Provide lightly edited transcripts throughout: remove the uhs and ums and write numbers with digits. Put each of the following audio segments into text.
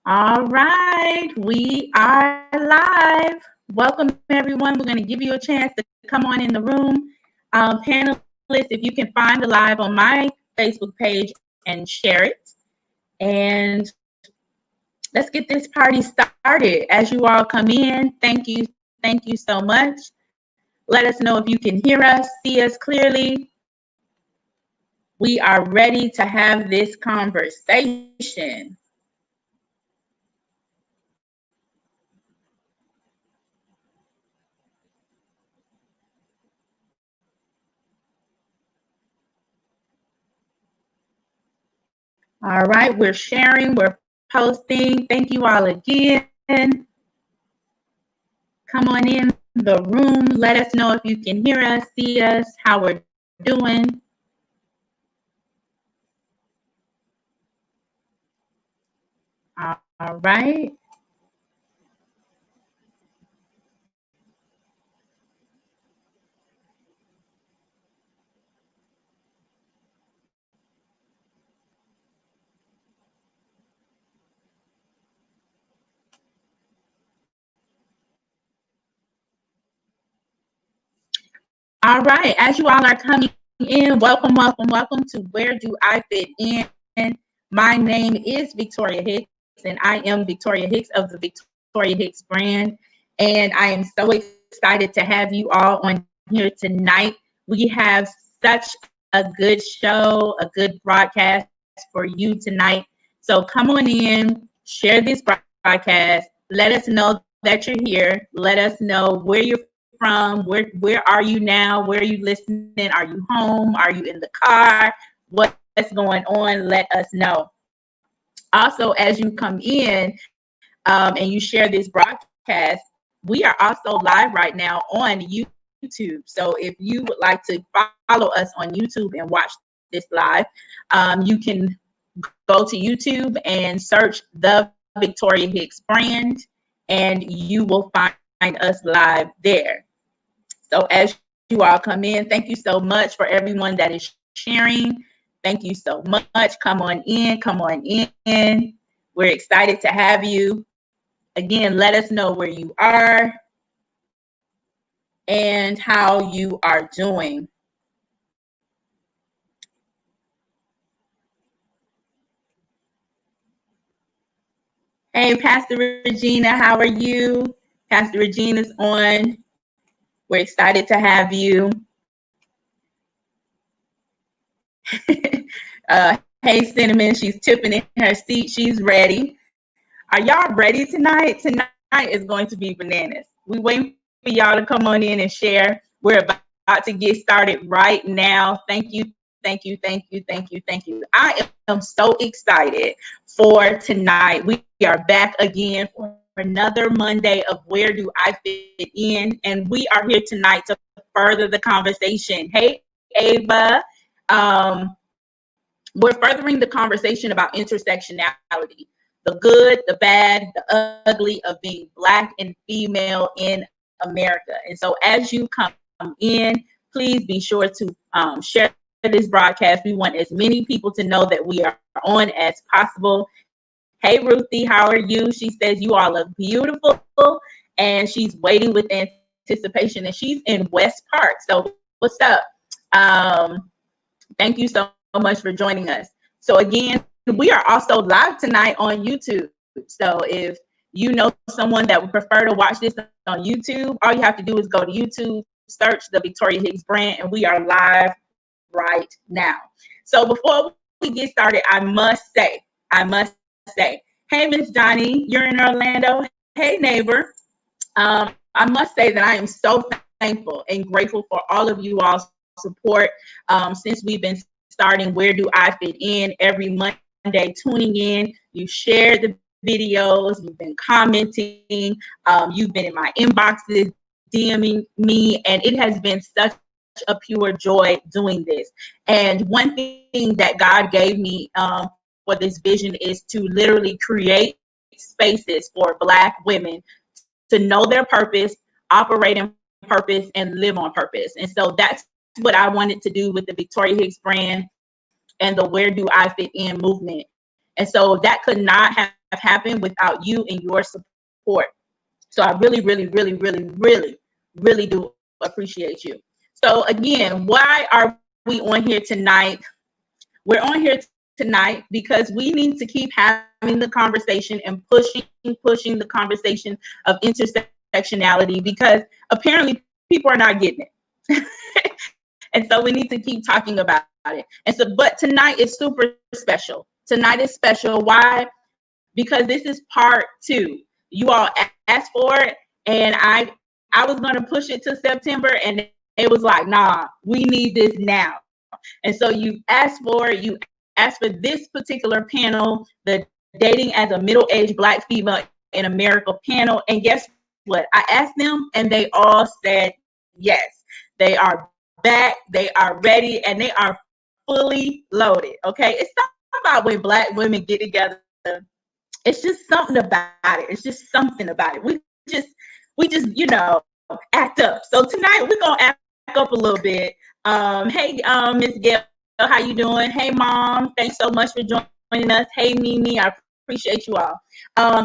All right, we are live. Welcome, everyone. We're going to give you a chance to come on in the room. Panelists, if you can find the live on my Facebook page and share it. And let's get this party started. As you all come in, thank you so much. Let us know if you can hear us, see us clearly. We are ready to have this conversation. All right, we're sharing, we're posting. Thank you all again. Come on in the room. Let us know if you can hear us, see us, how we're doing. All right. All right, as you all are coming in, welcome to Where Do I Fit In? My name is Victoria Hicks, and I am Victoria Hicks of the Victoria Hicks brand. And I am so excited to have you all on here tonight. We have such a good show, a good broadcast for you tonight. So come on in, share this broadcast. Let us know that you're here. Let us know where you're from, where are you now, where are you listening, are you home, are you in the car, what's going on, let us know. Also, as you come in and you share this broadcast, we are also live right now on YouTube. So if you would like to follow us on YouTube and watch this live, you can go to YouTube and search the Victoria Hicks brand, and you will find us live there. So as you all come in, thank you so much for everyone that is sharing. Thank you so much. Come on in. We're excited to have you. Again, let us know where you are and how you are doing. Hey, Pastor Regina, how are you? Pastor Regina's on. We're excited to have you. Hey, Cinnamon, she's tipping in her seat. She's ready. Are y'all ready tonight? Tonight is going to be bananas. We waiting for y'all to come on in and share. We're about to get started right now. Thank you. I am so excited for tonight. We are back again for another Monday of Where Do I Fit In? And we are here tonight to further the conversation. Hey, Ava. We're furthering the conversation about intersectionality, the good, the bad, the ugly of being Black and female in America. And so as you come in, please be sure to share this broadcast. We want as many people to know that we are on as possible. Hey, Ruthie, how are you? She says you all look beautiful, and she's waiting with anticipation, and she's in West Park. So what's up? Thank you so much for joining us. So again, we are also live tonight on YouTube. So if you know someone that would prefer to watch this on YouTube, all you have to do is go to YouTube, search the Victoria Hicks brand, and we are live right now. So before we get started, I must say, hey, Miss Johnny, you're in Orlando. Hey, neighbor. I must say that I am so thankful and grateful for all of you all's support since we've been starting Where Do I Fit In every Monday, tuning in. You shared the videos, you've been commenting, you've been in my inboxes, DMing me, and it has been such a pure joy doing this. And one thing that God gave me for this vision is to literally create spaces for Black women to know their purpose, operate in purpose, and live on purpose. And so that's what I wanted to do with the Victoria Hicks brand and the Where Do I Fit In movement. And so that could not have happened without you and your support. So I really, really, really, really, really, really do appreciate you. So again, why are we on here tonight? We're on here tonight because we need to keep having the conversation and pushing the conversation of intersectionality, because apparently people are not getting it. And so we need to keep talking about it. And so, but tonight is super special. Tonight is special. Why? Because this is part 2. You all asked for it, and I was going to push it to September, and it was like, nah, we need this now. And so you asked for it. You asked for this particular panel, the dating as a middle-aged Black female in America panel. And guess what? I asked them, and they all said yes. They are back, they are ready, and they are fully loaded. Okay, it's something about when Black women get together. It's just something about it. It's just something about it. We just act up. So tonight we're gonna act up a little bit. Hey, Miss Gail, how you doing? Hey, Mom, thanks so much for joining us. Hey, Mimi, I appreciate you all.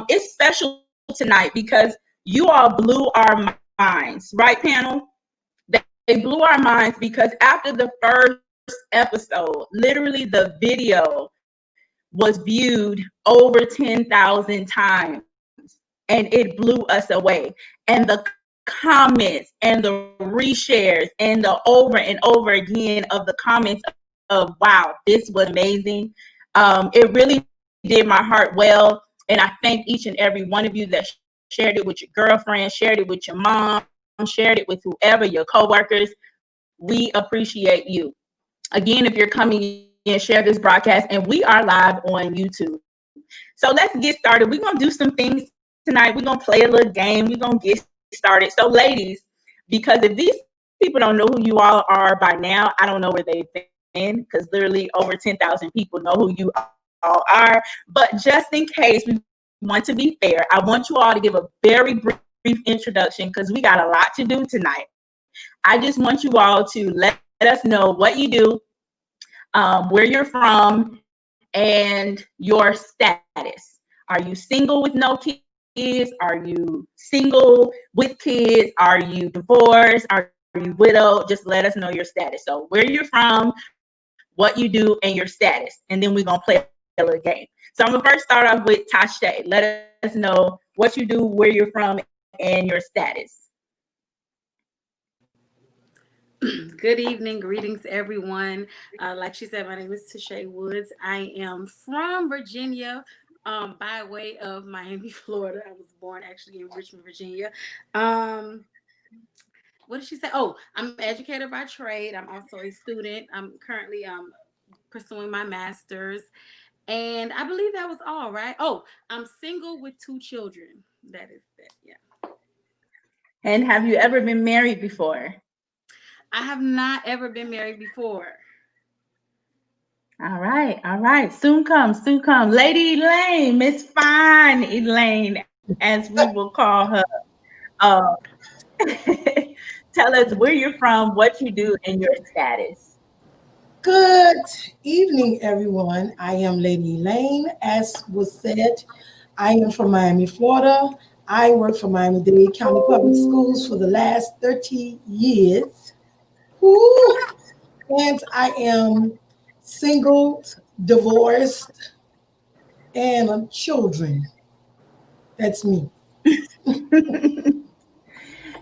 It's special tonight because you all blew our minds, right, panel? They blew our minds because after the first episode, literally the video was viewed over 10,000 times, and it blew us away. And the comments and the reshares and the over and over again of the comments of, wow, this was amazing. It really did my heart well. And I thank each and every one of you that shared it with your girlfriend, shared it with your mom, shared it with whoever, your coworkers. We appreciate you. Again, if you're coming in, share this broadcast, and we are live on YouTube. So let's get started. We're going to do some things tonight. We're going to play a little game. We're going to get started. So ladies, because if these people don't know who you all are by now, I don't know where they've been, because literally over 10,000 people know who you all are. But just in case we want to be fair, I want you all to give a very brief introduction, because we got a lot to do tonight. I just want you all to let us know what you do, where you're from, and your status. Are you single with no kids? Are you single with kids? Are you divorced? Are you widowed? Just let us know your status. So where you're from, what you do, and your status. And then we're going to play a little game. So I'm going to first start off with Tasha. Let us know what you do, where you're from, and your status. Good evening, greetings everyone. Like she said, my name is Tashay Woods. I am from Virginia, by way of Miami, Florida. I was born actually in Richmond, Virginia. Um, what did she say? Oh, I'm an educator by trade. I'm also a student. I'm currently pursuing my master's, and I believe that was all right. Oh, I'm single with 2 children. That is that. Yeah. And have you ever been married before? I have not ever been married before. All right, all right. Soon come, soon come. Lady Elaine, Miss Fine Elaine, as we will call her. Uh, tell us where you're from, what you do, and your status. Good evening, everyone. I am Lady Elaine. As was said, I am from Miami, Florida. I work for Miami-Dade County Public Schools for the last 30 years. Woo! And I am single, divorced, and children. That's me.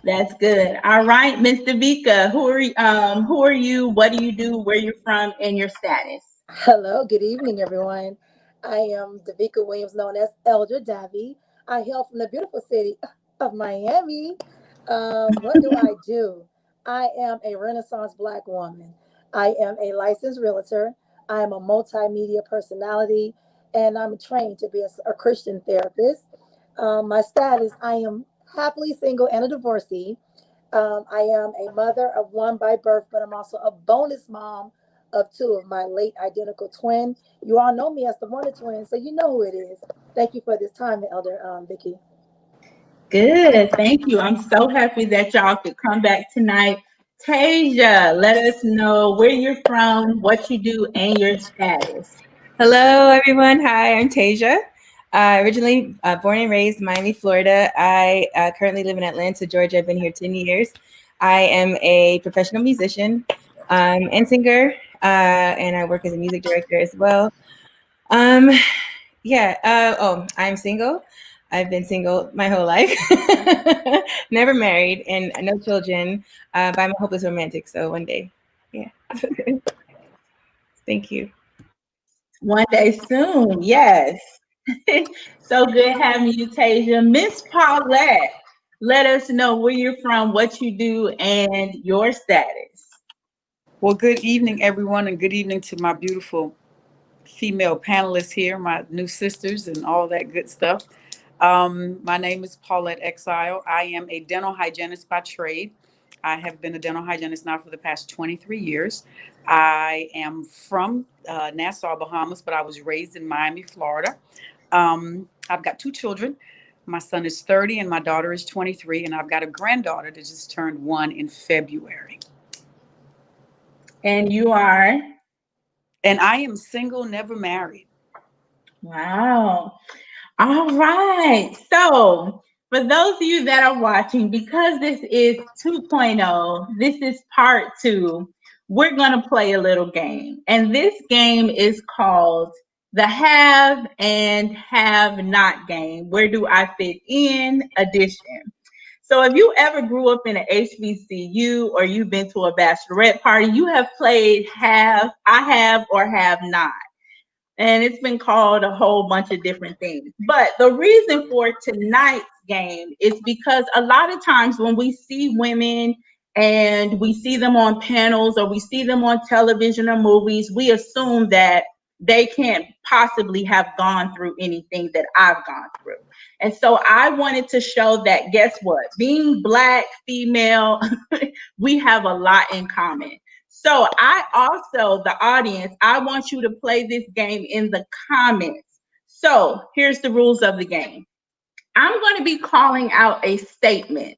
That's good. All right, Miss Davika, who are you? What do you do? Where you're from, and your status? Hello, good evening, everyone. I am Davika Williams, known as Elder Davi. I hail from the beautiful city of Miami. What do I do? I am a Renaissance Black woman. I am a licensed realtor. I am a multimedia personality, and I'm trained to be a Christian therapist. My status: I am happily single and a divorcee. I am a mother of one by birth, but I'm also a bonus mom of two of my late identical twin. You all know me as the Wonder Twin, so you know who it is. Thank you for this time, Elder Vicky. Good. Thank you. I'm so happy that y'all could come back tonight. Tasia, let us know where you're from, what you do, and your status. Hello, everyone. Hi, I'm Tasia. Originally born and raised Miami, Florida. I currently live in Atlanta, Georgia. I've been here 10 years. I am a professional musician and singer, and I work as a music director as well. Um, yeah. I'm single. I've been single my whole life, never married, and no children. But I'm a hopeless romantic. So one day, yeah. Thank you. One day soon, yes. So good having you, Tasia. Miss Paulette, let us know where you're from, what you do, and your status. Well, good evening, everyone, and good evening to my beautiful female panelists here, my new sisters, and all that good stuff. My name is Paulette Exile. I am a dental hygienist by trade. I have been a dental hygienist now for the past 23 years. I am from Nassau, Bahamas, but I was raised in Miami, Florida. I've got two children. My son is 30 and my daughter is 23, and I've got a granddaughter that just turned 1 in February. And you are? And I am single, never married. Wow. All right. So, for those of you that are watching, because this is 2.0, this is part two, we're going to play a little game. And this game is called the Have and Have Not game. Where do I fit in edition? So, if you ever grew up in an HBCU or you've been to a bachelorette party, you have played I have, or have not, and it's been called a whole bunch of different things. But the reason for tonight's game is because a lot of times when we see women and we see them on panels or we see them on television or movies, we assume that they can't possibly have gone through anything that I've gone through. And so I wanted to show that, guess what? Being Black, female, we have a lot in common. So I also, the audience, I want you to play this game in the comments. So here's the rules of the game. I'm going to be calling out a statement.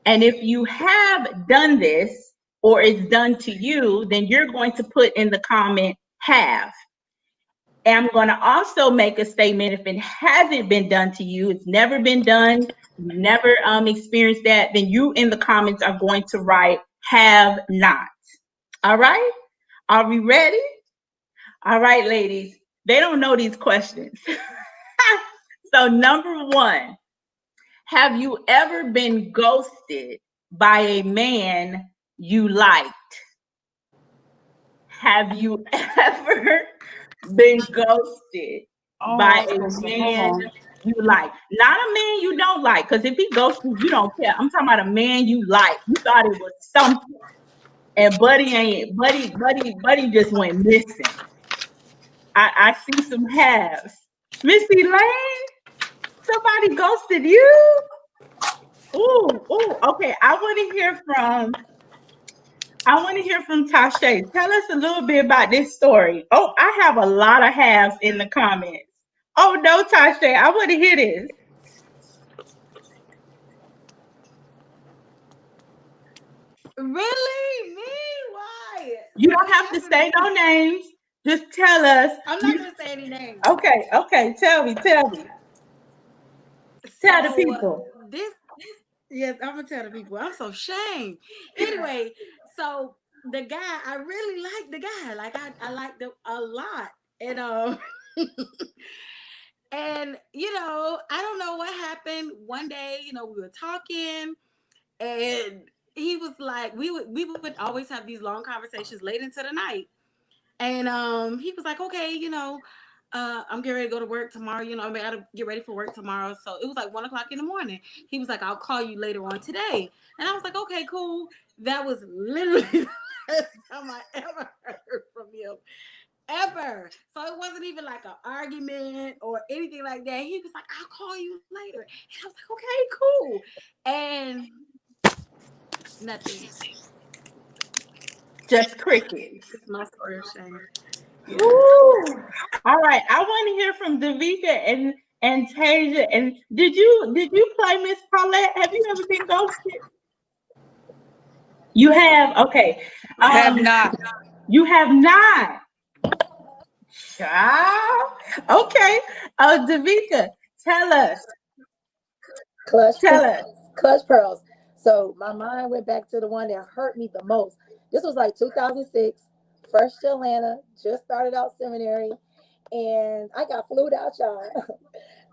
And if you have done this or it's done to you, then you're going to put in the comment have. And I'm going to also make a statement if it hasn't been done to you, it's never been done, you've never experienced that, then you in the comments are going to write have not. All right? Are we ready? All right, ladies. They don't know these questions. So, number one, have you ever been ghosted by a man you liked? Have you ever been ghosted by Oh, a hold man on. you like? Not a man you don't like, because if he ghosted you, you don't care. I'm talking about a man you like. You thought it was something. And Buddy just went missing. I see some halves. Missy Lane, somebody ghosted you? Ooh, okay. I want to hear from Tasha. Tell us a little bit about this story. Oh, I have a lot of halves in the comments. Oh no, Tasha, I want to hear this. Really? Me? Why? You So don't what have to happened say to no me? names. Just tell us. I'm not gonna say any names. Okay. Tell me. Tell the So people. this, yes, I'm gonna tell the people. I'm so ashamed. Anyway, so the guy, I really like the guy. Like I liked him a lot, and and I don't know what happened. One day, we were talking, and he was like, we would always have these long conversations late into the night. And he was like, okay, I'm getting ready to go to work tomorrow. I gotta get ready for work tomorrow. So it was like 1 o'clock in the morning. He was like, I'll call you later on today. And I was like, okay, cool. That was literally the last time I ever heard from him. Ever. So it wasn't even like an argument or anything like that. He was like, I'll call you later. And I was like, okay, cool. And nothing. Just crickets. It's my story of shame. Yeah. Ooh. All right. I want to hear from Davika and Tasia. And did you play Miss Paulette? Have you ever been ghosted? You have? Okay. Have Um, not. you have not. Child. Okay. Davika, tell us. Clutch Tell us. pearls. Clutch pearls. So my mind went back to the one that hurt me the most. This was like 2006, fresh to Atlanta, just started out seminary, and I got flued out, y'all.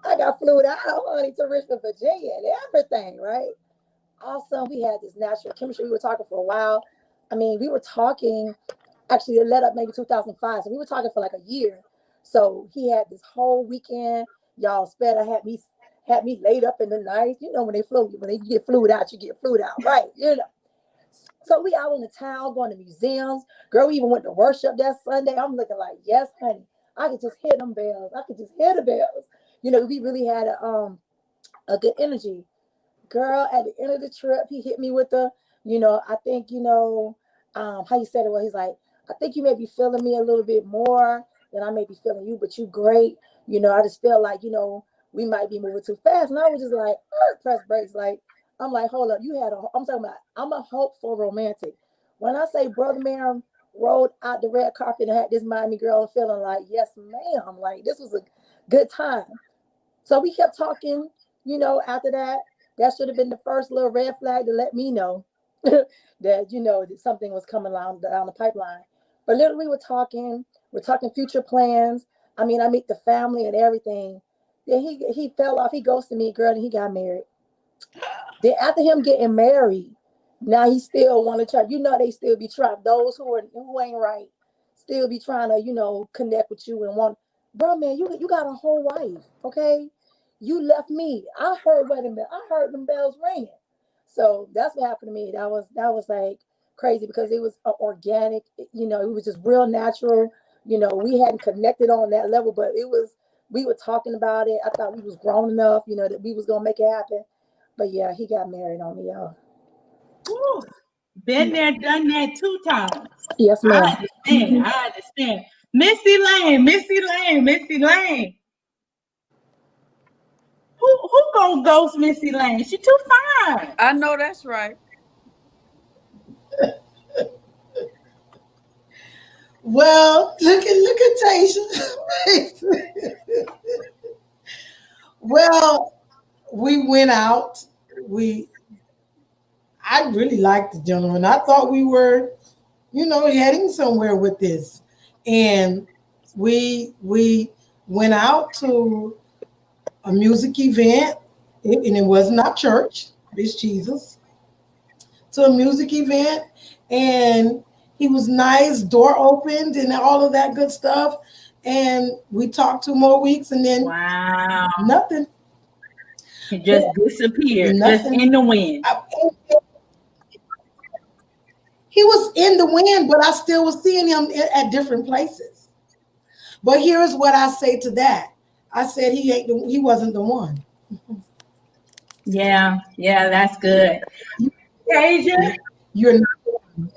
I got flued out, honey, to Richmond, Virginia, and everything, right? Awesome. We had this natural chemistry. We were talking for a while. I mean, we were talking, actually, it led up maybe 2005. So we were talking for like a year. So he had this whole weekend. Y'all sped. Had me laid up in the night. You know, when they get flued out, you get flued out, right? You know. So we out in the town going to museums. Girl, we even went to worship that Sunday. I'm looking like, yes, honey. I could just hear them bells. I could just hear the bells. You know, we really had a good energy. Girl, at the end of the trip, he hit me with I think, how you said it. Well, he's like, I think you may be feeling me a little bit more than I may be feeling you, but you great. I just feel like, we might be moving too fast. And I was just like, press brakes. Like, I'm like, hold up. I'm talking about, I'm a hopeful romantic. When I say Brother Man rolled out the red carpet and had this Miami girl feeling like, yes, ma'am. Like, this was a good time. So we kept talking, after that. That should have been the first little red flag to let me know that, that something was coming down the pipeline. But literally, we're talking future plans. I mean, I meet the family and everything. Then he fell off. He ghosted me, girl, and he got married. Then after him getting married, now he still want to try. They still be trying. Those who ain't right still be trying to, connect with you and want. Bro, man, you got a whole wife, okay? You left me. I heard wedding bell. I heard them bells ringing. So that's what happened to me. That was like crazy because it was organic. It was just real natural. We hadn't connected on that level, but we were talking about it. I thought we was grown enough, that we was gonna make it happen. But yeah, he got married on me, y'all. Woo. Been there, done that 2 times. Yes, I ma'am. understand. I understand. Missy Lane, Missy Lane, Missy Lane. Who gonna ghost Missy Lane? She too fine. I know that's right. Well, look at Tasha. Well, we went out. I really liked the gentleman. I thought we were, heading somewhere with this. And we went out to a music event, and it was not church, it's Jesus, to a music event. And he was nice, door opened, and all of that good stuff. And we talked 2 more weeks, and then Wow. nothing. He just disappeared. Just Nothing. in the wind. He was in the wind, but I still was seeing him at different places. But here's what I say to that. I said he wasn't the one. Yeah, that's good. Tasia, You're not.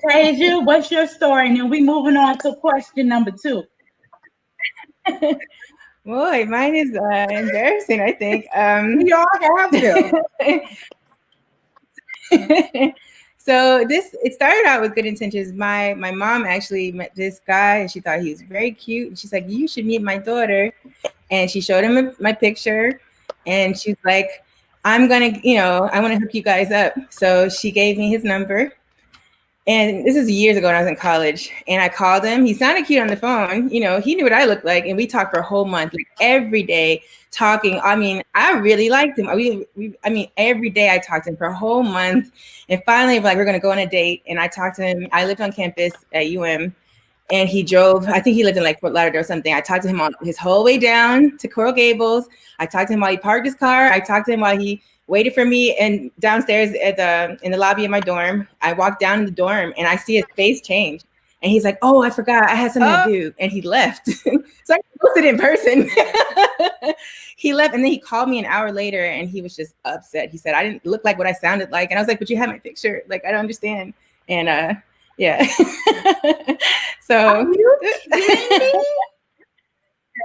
Tasia, what's your story? And then we moving on to question number 2. Boy, mine is embarrassing, I think. We all have them. So it started out with good intentions. My mom actually met this guy and she thought he was very cute. And she's like, you should meet my daughter. And she showed him my picture and she's like, I want to hook you guys up. So she gave me his number. And this is years ago when I was in college. And I called him. He sounded cute on the phone. He knew what I looked like. And we talked for a whole month, like every day talking. I mean, I really liked him. Every day I talked to him for a whole month. And finally, we're going to go on a date. And I talked to him. I lived on campus at UM. And he drove, I think he lived in like Fort Lauderdale or something. I talked to him on his whole way down to Coral Gables. I talked to him while he parked his car. I talked to him while he waited for me and downstairs in the lobby of my dorm. I walked down in the dorm and I see his face change. And he's like, oh, I forgot. I had something to do. And he left. So I posted in person. He left. And then he called me an hour later and he was just upset. He said, I didn't look like what I sounded like. And I was like, but you have my picture. Like, I don't understand. And yeah. So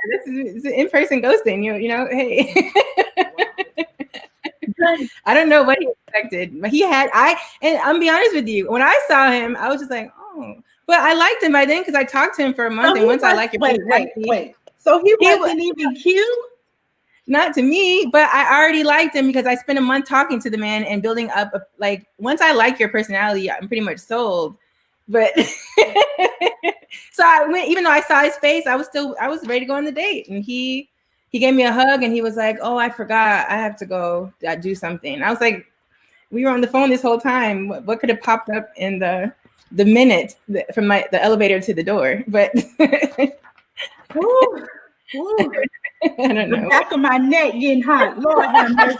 this is in-person ghosting, hey. I don't know what he expected, but and I'm be honest with you, when I saw him, I was just like, oh, But I liked him by then because I talked to him for a month, So and once I like your personality, wait. So he He wasn't even cute? not to me, but I already liked him because I spent a month talking to the man and building up. Like once I like your personality, I'm pretty much sold. But so I went, even though I saw his face, I was ready to go on the date, and he gave me a hug and he was like, "Oh, I forgot, I have to go do something." I was like, "We were on the phone this whole time. What could have popped up in the minute from the elevator to the door?" But Woo, woo. I don't The know. back of my neck getting hot. Lord have mercy.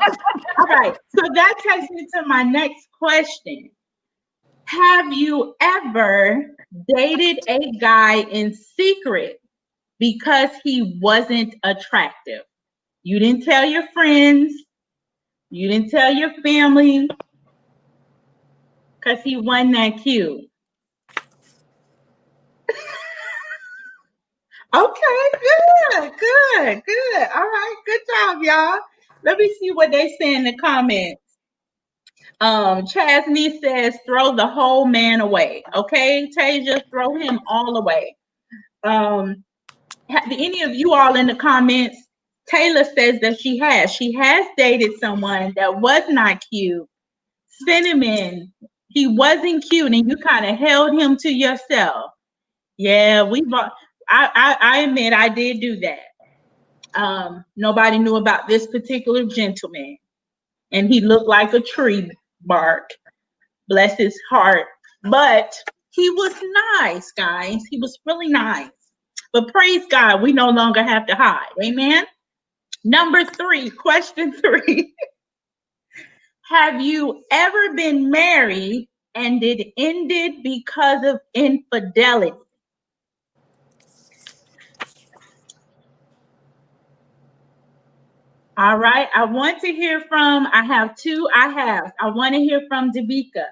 All right. So that takes me to my next question. Have you ever dated a guy in secret because he wasn't attractive? You didn't tell your friends, you didn't tell your family because he wasn't that cute. Okay, good. All right, good job, y'all. Let me see what they say in the comments. Chasney says, throw the whole man away. Okay, Tasia, throw him all away. Have any of you all in the comments? Taylor says that she has dated someone that was not cute. Cinnamon, he wasn't cute, and you kind of held him to yourself. Yeah, I admit I did do that. Nobody knew about this particular gentleman, and he looked like a tree bark. Bless his heart. But he was nice, guys. He was really nice. But praise God, we no longer have to hide. Amen. Number 3, question 3. Have you ever been married and it ended because of infidelity? All right. I want to hear from, I have two. I want to hear from Davika.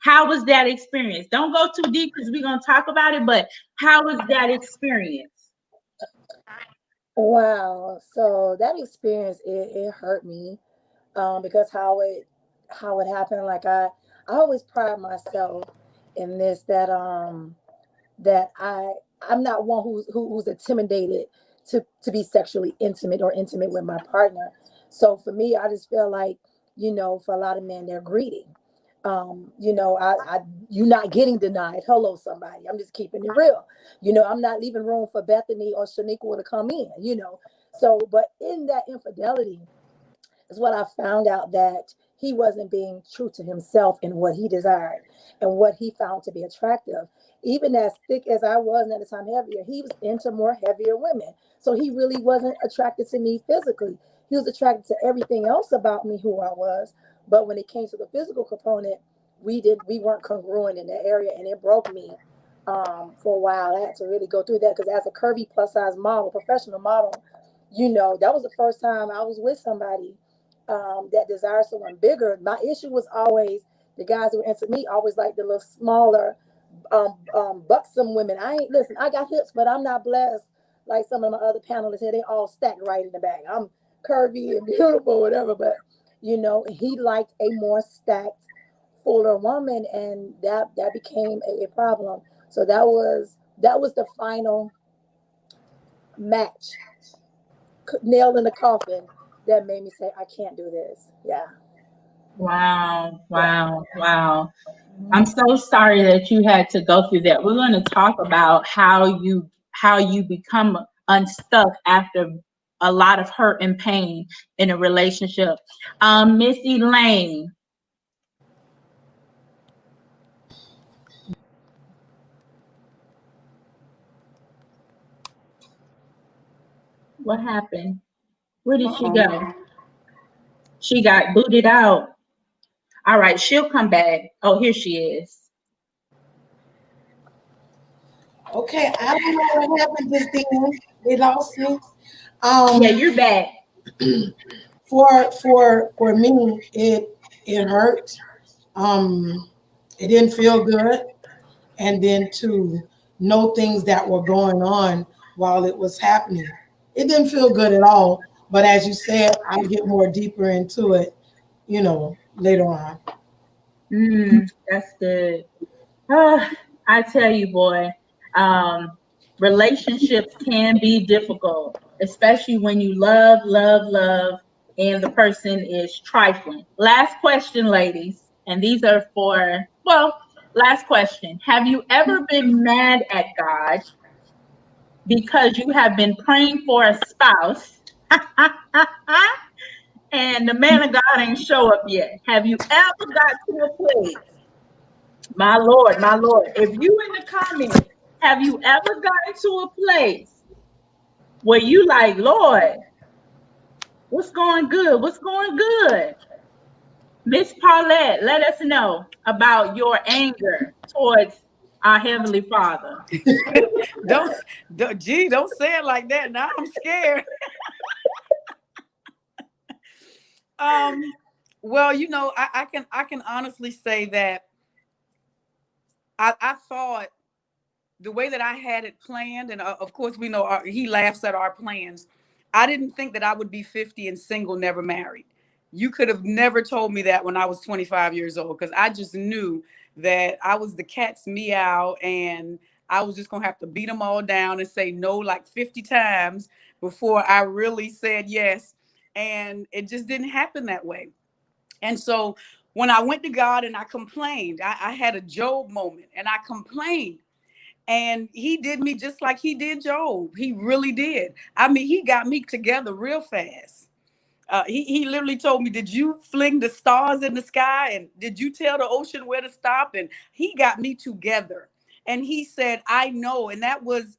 How was that experience? Don't go too deep because we're going to talk about it, but how was that experience? Wow. So that experience, it hurt me, because how it happened. Like I always pride myself in this, that I'm not one who's intimidated to be sexually intimate or intimate with my partner. So for me, I just feel like, for a lot of men, they're greedy. I you're not getting denied. Hello, somebody. I'm just keeping it real. I'm not leaving room for Bethany or Shaniqua to come in. So, but in that infidelity is what I found out, that he wasn't being true to himself in what he desired and what he found to be attractive. Even as thick as I was, and at the time heavier, he was into more heavier women. So he really wasn't attracted to me physically. He was attracted to everything else about me, who I was. But when it came to the physical component, we weren't congruent in that area, and it broke me. For a while, I had to really go through that, because as a curvy plus size model, professional model, that was the first time I was with somebody that desired someone bigger. My issue was always the guys who were into me always like the little smaller, buxom women. I got hips, but I'm not blessed like some of my other panelists here. They all stacked right in the back. I'm curvy and beautiful, whatever, but he liked a more stacked, fuller woman, and that became a problem. So that was the final match, nail in the coffin, that made me say, I can't do this. Yeah. Wow. I'm so sorry that you had to go through that. We're going to talk about how you become unstuck after a lot of hurt and pain in a relationship. Miss Elaine. What happened? Where did she go? She got booted out. All right, she'll come back. Oh, here she is. Okay, I don't know what happened just then. They lost me. Yeah, Um, you're back. for me, it hurt. Um, it didn't feel good, and then to know things that were going on while it was happening, it didn't feel good at all. But as you said, I'll get more deeper into it, later on. That's good. Ah, I tell you, boy, um, relationships can be difficult, especially when you love, love, love, and the person is trifling. Last question, ladies, and these are for, well, last question. Have you ever been mad at God because you have been praying for a spouse and the man of God ain't show up yet? Have you ever got to a place, my Lord, if you in the comments, have you ever gotten to a place where you like, Lord, what's going good? What's going good? Miss Paulette, let us know about your anger towards our Heavenly Father. don't, don't say it like that. Now I'm scared. Um, well, I can honestly say that I thought the way that I had it planned, and of course we know he laughs at our plans. I didn't think that I would be 50 and single, never married. You could have never told me that when I was 25 years old, because I just knew that I was the cat's meow, and I was just gonna have to beat them all down and say no like 50 times before I really said yes. And it just didn't happen that way. And so when I went to God and I complained, I had a Job moment and I complained. And he did me just like he did Job. He really did. I mean, he got me together real fast. He literally told me, did you fling the stars in the sky? And did you tell the ocean where to stop? And he got me together. And he said, I know. And that was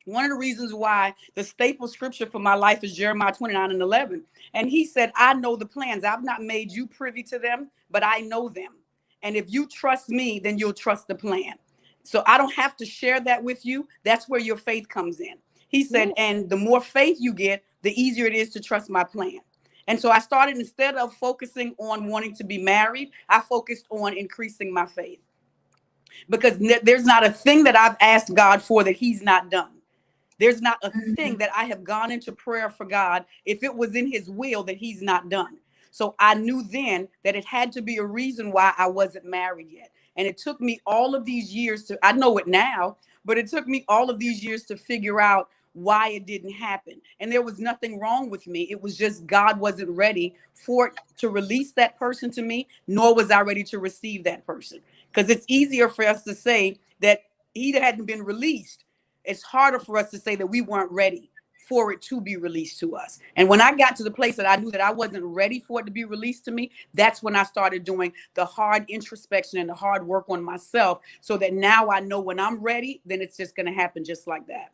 one of the reasons why the staple scripture for my life is Jeremiah 29:11. And he said, I know the plans. I've not made you privy to them, but I know them. And if you trust me, then you'll trust the plan. So I don't have to share that with you. That's where your faith comes in. He said, and the more faith you get, the easier it is to trust my plan. And so I started, instead of focusing on wanting to be married, I focused on increasing my faith, because there's not a thing that I've asked God for that he's not done. There's not a thing that I have gone into prayer for God, if it was in his will, that he's not done. So I knew then that it had to be a reason why I wasn't married yet. And it took me all of these years I know it now, but it took me all of these years to figure out why it didn't happen. And there was nothing wrong with me. It was just God wasn't ready for it to release that person to me, nor was I ready to receive that person. Because it's easier for us to say that he hadn't been released. It's harder for us to say that we weren't ready for it to be released to us. And when I got to the place that I knew that I wasn't ready for it to be released to me, that's when I started doing the hard introspection and the hard work on myself, so that now I know when I'm ready, then it's just going to happen just like that.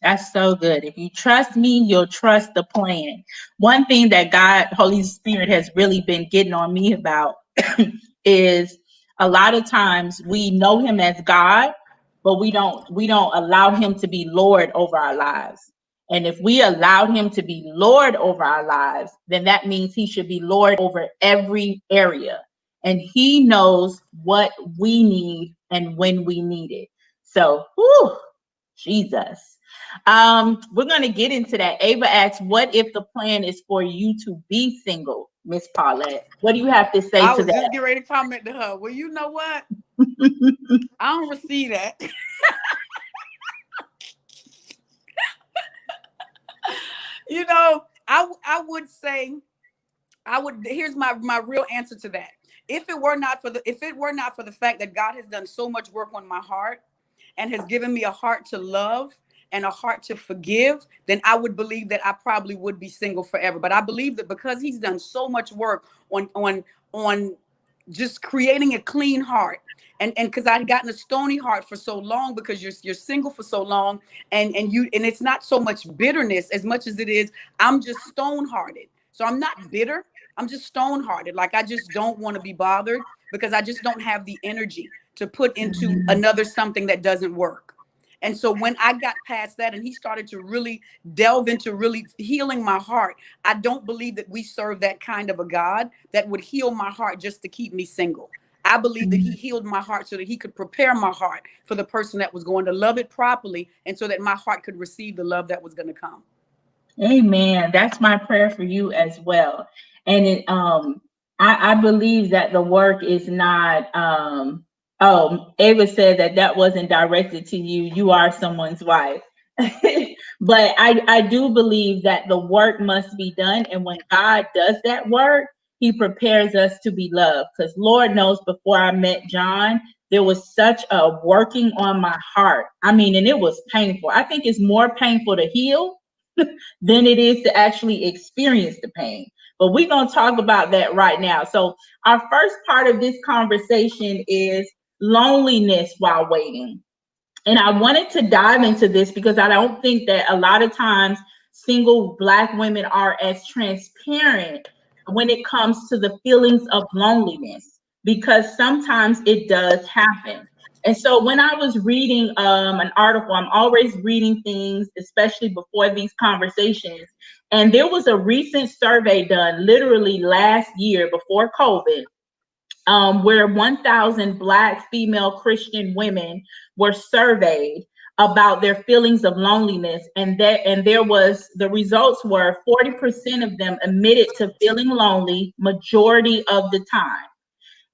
That's so good. If you trust me, you'll trust the plan. One thing that God, Holy Spirit, has really been getting on me about is a lot of times we know him as God, but we don't allow him to be Lord over our lives. And if we allow him to be Lord over our lives, then that means he should be Lord over every area. And he knows what we need and when we need it. So, whew, Jesus. We're going to get into that. Ava asks, what if the plan is for you to be single, Miss Paulette? What do you have to say I to was just that? getting ready to comment to her. Well, you know what? I don't receive that. I would say, here's my real answer to that. If it were not for the fact that God has done so much work on my heart and has given me a heart to love and a heart to forgive, then I would believe that I probably would be single forever. But I believe that because he's done so much work on just creating a clean heart, and because I'd gotten a stony heart for so long, because you're single for so long, and it's not so much bitterness as much as it is, I'm just stone hearted. So I'm not bitter, I'm just stone hearted. Like, I just don't want to be bothered, because I just don't have the energy to put into another something that doesn't work. And so when I got past that and he started to really delve into really healing my heart, I don't believe that we serve that kind of a God that would heal my heart just to keep me single. I believe that he healed my heart so that he could prepare my heart for the person that was going to love it properly, and so that my heart could receive the love that was going to come. Amen. That's my prayer for you as well. And I believe that the work is not Ava said that that wasn't directed to you. You are someone's wife. But I do believe that the work must be done. And when God does that work, he prepares us to be loved. Because Lord knows, before I met John, there was such a working on my heart. I mean, and it was painful. I think it's more painful to heal than it is to actually experience the pain. But we're going to talk about that right now. So, our first part of this conversation is loneliness while waiting. And I wanted to dive into this because I don't think that a lot of times single Black women are as transparent when it comes to the feelings of loneliness, because sometimes it does happen. And so when I was reading an article, I'm always reading things, especially before these conversations. And there was a recent survey done literally last year before COVID, where 1,000 Black female Christian women were surveyed about their feelings of loneliness, and there was, the results were 40% of them admitted to feeling lonely majority of the time.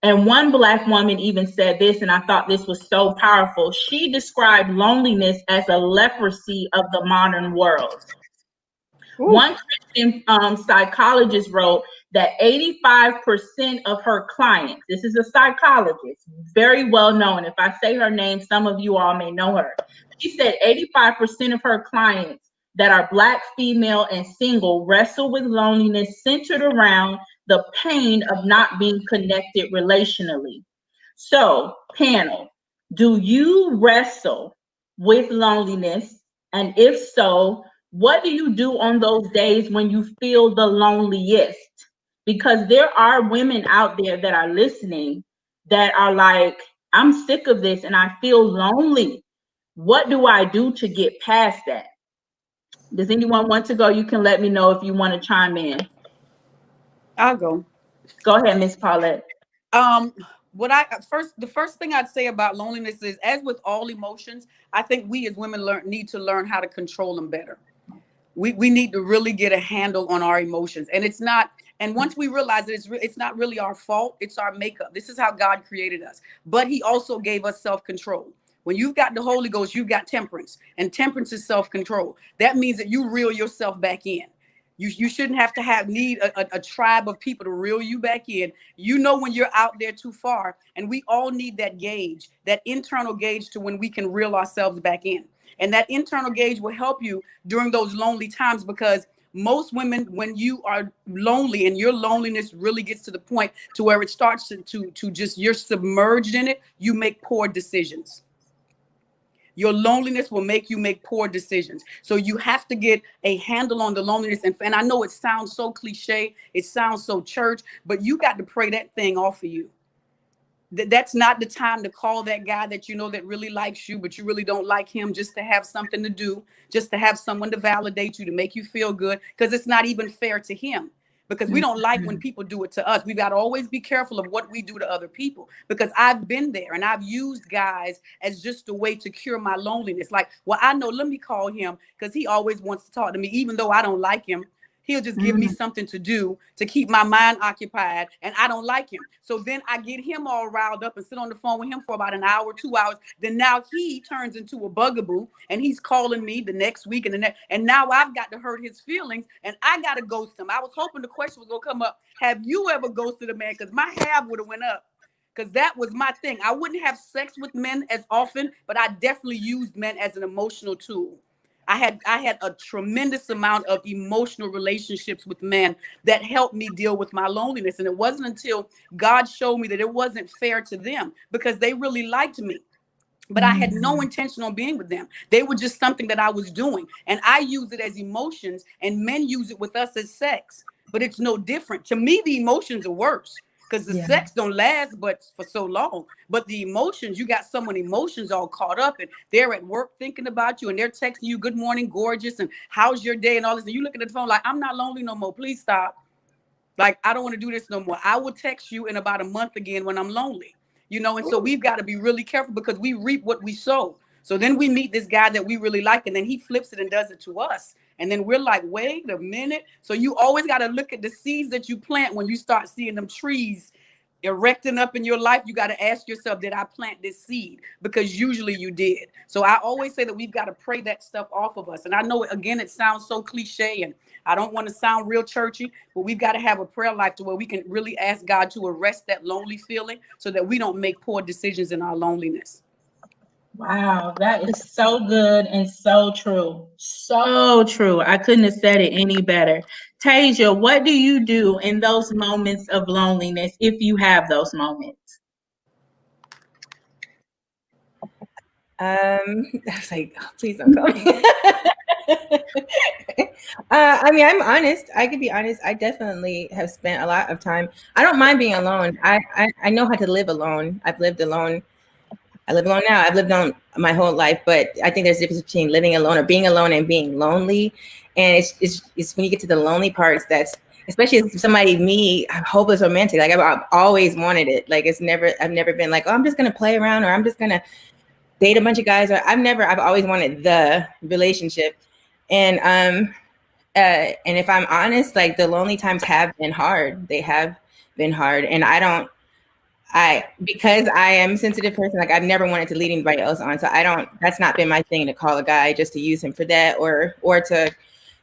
And one Black woman even said this, and I thought this was so powerful. She described loneliness as a leprosy of the modern world. Ooh. One Christian psychologist wrote that 85% of her clients, this is a psychologist, very well known. If I say her name, some of you all may know her. She said 85% of her clients that are Black, female, and single wrestle with loneliness centered around the pain of not being connected relationally. So, panel, do you wrestle with loneliness? And if so, what do you do on those days when you feel the loneliest? Because there are women out there that are listening that are like, I'm sick of this and I feel lonely. What do I do to get past that? Does anyone want to go? You can let me know if you want to chime in. I'll go. Go ahead, Miss Paulette. Um, the first thing I'd say about loneliness is, as with all emotions, I think we as women need to learn how to control them better. We need to really get a handle on our emotions, and it's not. And once we realize that it's not really our fault, it's our makeup. This is how God created us, but He also gave us self-control. When you've got the Holy Ghost, you've got temperance, and temperance is self-control. That means that you reel yourself back in. You shouldn't have to need a tribe of people to reel you back in. You know when you're out there too far, and we all need that gauge, that internal gauge, to when we can reel ourselves back in. And that internal gauge will help you during those lonely times, because most women, when you are lonely and your loneliness really gets to the point to where it starts to just, you're submerged in it, you make poor decisions. Your loneliness will make you make poor decisions. So you have to get a handle on the loneliness. And I know it sounds so cliche, it sounds so church, but you got to pray that thing off of you. That's not the time to call that guy that you know that really likes you, but you really don't like him, just to have something to do, just to have someone to validate you, to make you feel good, because it's not even fair to him. Because we don't like when people do it to us. We got to always be careful of what we do to other people, because I've been there and I've used guys as just a way to cure my loneliness. Like, well, I know, let me call him because he always wants to talk to me, even though I don't like him. He'll just give me something to do to keep my mind occupied, and I don't like him. So then I get him all riled up and sit on the phone with him for about an hour, 2 hours. Then now he turns into a bugaboo, and he's calling me the next week and the next. And now I've got to hurt his feelings, and I got to ghost him. I was hoping the question was going to come up, have you ever ghosted a man? Because my hair would have went up. Because that was my thing. I wouldn't have sex with men as often, but I definitely used men as an emotional tool. I had a tremendous amount of emotional relationships with men that helped me deal with my loneliness. And it wasn't until God showed me that it wasn't fair to them, because they really liked me, but I had no intention on being with them. They were just something that I was doing. And I use it as emotions, and men use it with us as sex. But it's no different. To me, the emotions are worse, because the sex don't last but for so long. But the emotions, you got someone emotions all caught up, and they're at work thinking about you, and they're texting you, good morning, gorgeous, and how's your day, and all this. And you looking at the phone like, I'm not lonely no more. Please stop. Like, I don't want to do this no more. I will text you in about a month again when I'm lonely. And so we've got to be really careful, because we reap what we sow. So then we meet this guy that we really like, and then he flips it and does it to us. And then we're like, wait a minute. So you always got to look at the seeds that you plant when you start seeing them trees erecting up in your life, you got to ask yourself, did I plant this seed? Because usually you did. So I always say that we've got to pray that stuff off of us. And I know, again, it sounds so cliche, and I don't want to sound real churchy, but we've got to have a prayer life to where we can really ask God to arrest that lonely feeling so that we don't make poor decisions in our loneliness. Wow, that is so good and so true. So true. I couldn't have said it any better. Tasia, what do you do in those moments of loneliness if you have those moments? I was like, oh, please don't call me. I mean, I'm honest. I could be honest. I definitely have spent a lot of time. I don't mind being alone. I know how to live alone. I've lived alone. I live alone now. I've lived alone my whole life, but I think there's a difference between living alone or being alone and being lonely. And it's when you get to the lonely parts that's, especially as somebody, me, I'm hopeless romantic. Like I've always wanted it. Like I've never been like, oh, I'm just gonna play around or I'm just gonna date a bunch of guys. Or I've always wanted the relationship. And if I'm honest, like the lonely times have been hard. They have been hard. And because I am a sensitive person, like I've never wanted to lead anybody else on. So that's not been my thing to call a guy just to use him for that or to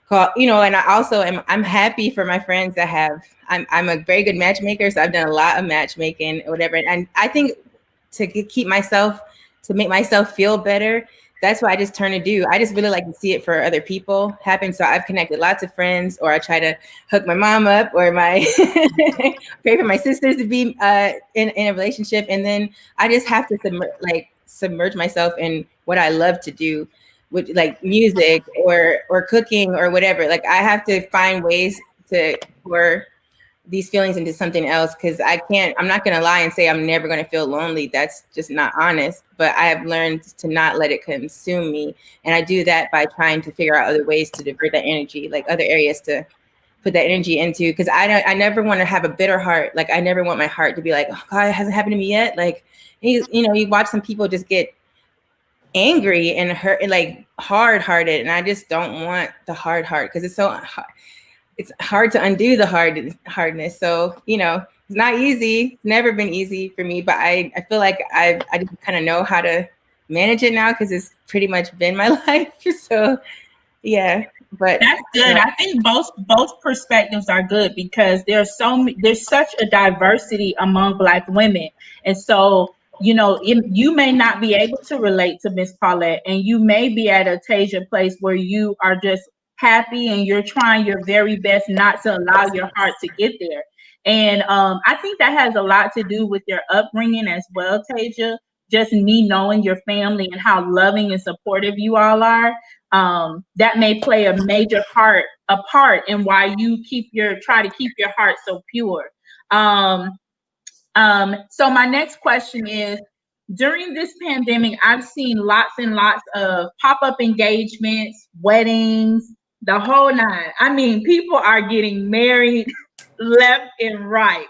call, and I also I'm happy for my friends that I'm a very good matchmaker. So I've done a lot of matchmaking or whatever. And I think to make myself feel better, that's what I just turn to do. I just really like to see it for other people happen. So I've connected lots of friends, or I try to hook my mom up, or pray for my sisters to be in a relationship. And then I just have to submerge myself in what I love to do, with like music or cooking or whatever. Like I have to find ways for these feelings into something else, because I'm not going to lie and say I'm never going to feel lonely. That's just not honest. But I have learned to not let it consume me. And I do that by trying to figure out other ways to divert that energy, like other areas to put that energy into. Because I never want to have a bitter heart. Like I never want my heart to be like, oh God, it hasn't happened to me yet. Like, you watch some people just get angry and hurt and like hard-hearted. And I just don't want the hard heart, because it's hard to undo the hardness. So, it's not easy. It's never been easy for me, but I feel like I just kind of know how to manage it now, because it's pretty much been my life. So yeah, but that's good. I think both perspectives are good, because there's such a diversity among Black women. And so, you may not be able to relate to Miss Paulette, and you may be at a Tasia place where you are just happy and you're trying your very best not to allow your heart to get there. And I think that has a lot to do with your upbringing as well, Tasia. Just me knowing your family and how loving and supportive you all are. That may play a part in why you try to keep your heart so pure. So my next question is, during this pandemic, I've seen lots and lots of pop-up engagements, weddings, the whole nine. I mean, people are getting married left and right.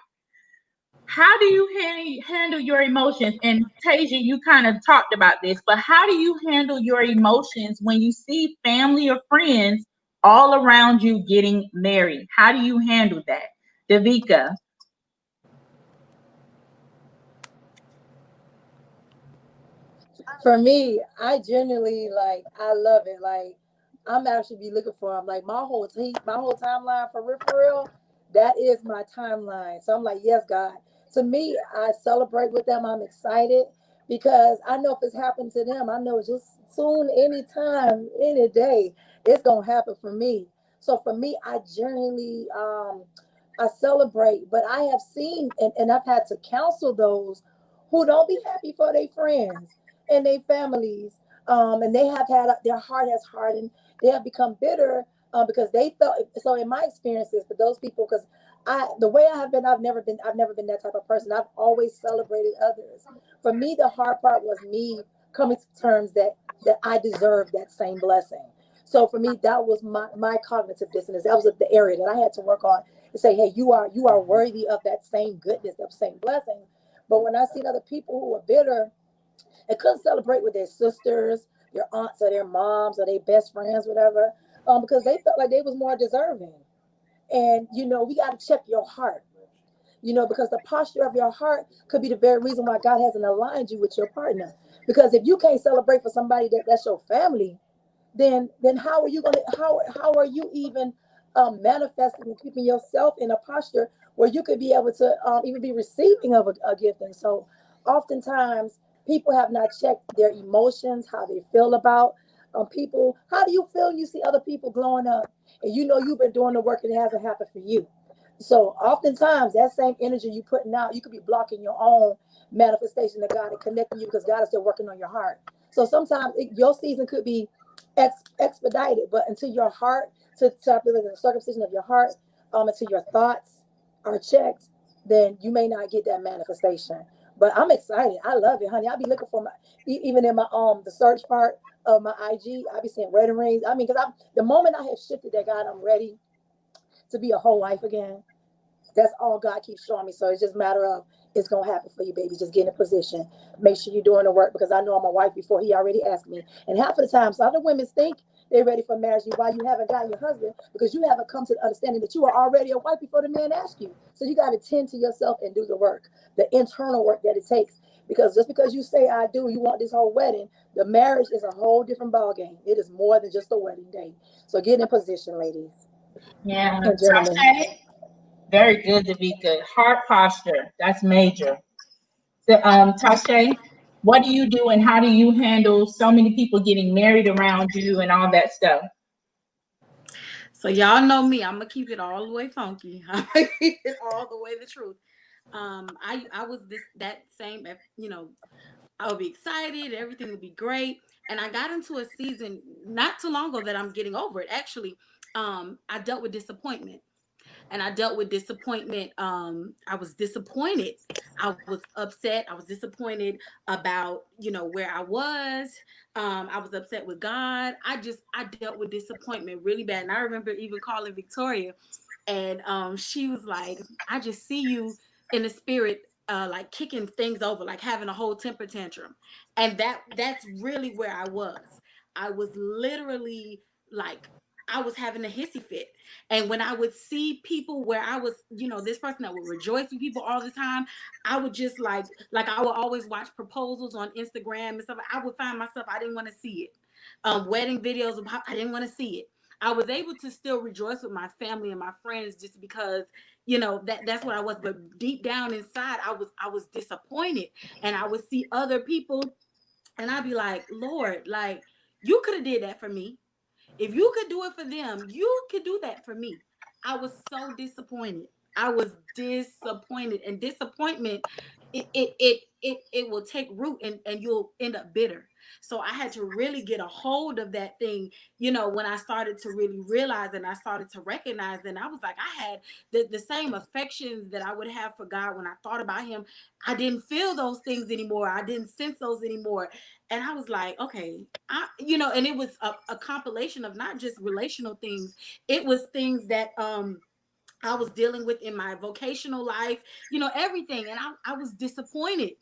How do you handle your emotions? And Tasia, you kind of talked about this, but how do you handle your emotions when you see family or friends all around you getting married? How do you handle that? Davika. For me, I genuinely I love it. Like I'm actually be looking for them. Like my whole timeline for real, that is my timeline. So I'm like, yes, God. To me, I celebrate with them. I'm excited because I know if it's happened to them, I know just soon, anytime, any day, it's gonna happen for me. So for me, I genuinely I celebrate, but I have seen and I've had to counsel those who don't be happy for their friends and their families. And they have had their heart has hardened. They have become bitter because they felt so. In my experiences, for those people, because the way I have been, I've never been that type of person. I've always celebrated others. For me, the hard part was me coming to terms that I deserve that same blessing. So for me, that was my cognitive dissonance. That was the area that I had to work on to say, hey, you are worthy of that same goodness, that same blessing. But when I seen other people who were bitter and couldn't celebrate with their sisters, their aunts, or their moms, or their best friends, whatever, because they felt like they was more deserving. And we got to check your heart. because the posture of your heart could be the very reason why God hasn't aligned you with your partner. Because if you can't celebrate for somebody that's your family, then how are you going to how are you even manifesting and keeping yourself in a posture where you could be able to even be receiving of a gift? And so oftentimes people have not checked their emotions, how they feel about people. How do you feel when you see other people glowing up and you've been doing the work and it hasn't happened for you? So oftentimes that same energy you putting out, you could be blocking your own manifestation of God and connecting you, because God is still working on your heart. So sometimes your season could be expedited, but until your heart, to the circumcision of your heart, until your thoughts are checked, then you may not get that manifestation. But I'm excited. I love it, honey. I'll be looking for even in my the search part of my IG, I'll be seeing wedding rings. I mean, because the moment I have shifted that, God, I'm ready to be a whole wife again. That's all God keeps showing me. So it's just a matter of, it's gonna happen for you, baby. Just get in a position. Make sure you're doing the work, because I know I'm a wife before he already asked me. And half of the time, some other women think they're ready for marriage while you haven't gotten your husband, because you haven't come to the understanding that you are already a wife before the man asked you. So you got to tend to yourself and do the work, the internal work that it takes. Because just because you say I do, you want this whole wedding, the marriage is a whole different ball game. It is more than just a wedding day. So get in position, ladies Yeah, and gentlemen. Tasha, very good, Davika. Heart posture, that's major. So, Tasha, what do you do and how do you handle so many people getting married around you and all that stuff? So y'all know me. I'm gonna keep it all the way funky. I'm gonna keep it all the way the truth. I was that same. I would be excited. Everything would be great. And I got into a season not too long ago that I'm getting over it. Actually, I dealt with disappointment, and I dealt with disappointment. I was disappointed. I was upset. I was disappointed about where I was. I was upset with God. I dealt with disappointment really bad. And I remember even calling Victoria, and she was like, "I just see you in the spirit." Like kicking things over, like having a whole temper tantrum, and that's really where I was. I was literally like, I was having a hissy fit. And when I would see people where I was, this person that would rejoice with people all the time, I would just like I would always watch proposals on Instagram and stuff. I would find myself, I didn't want to see it. Wedding videos of I didn't want to see it. I was able to still rejoice with my family and my friends just because that's what I was. But deep down inside, I was disappointed, and I would see other people, and I'd be like, Lord, like you could have did that for me. If you could do it for them, you could do that for me. I was so disappointed. I was disappointed, and disappointment, it will take root, and you'll end up bitter. So I had to really get a hold of that thing, when I started to really realize and I started to recognize, and I was like, I had the same affections that I would have for God when I thought about him. I didn't feel those things anymore. I didn't sense those anymore. And I was like, okay, and it was a compilation of not just relational things. It was things that I was dealing with in my vocational life, everything. And I was disappointed.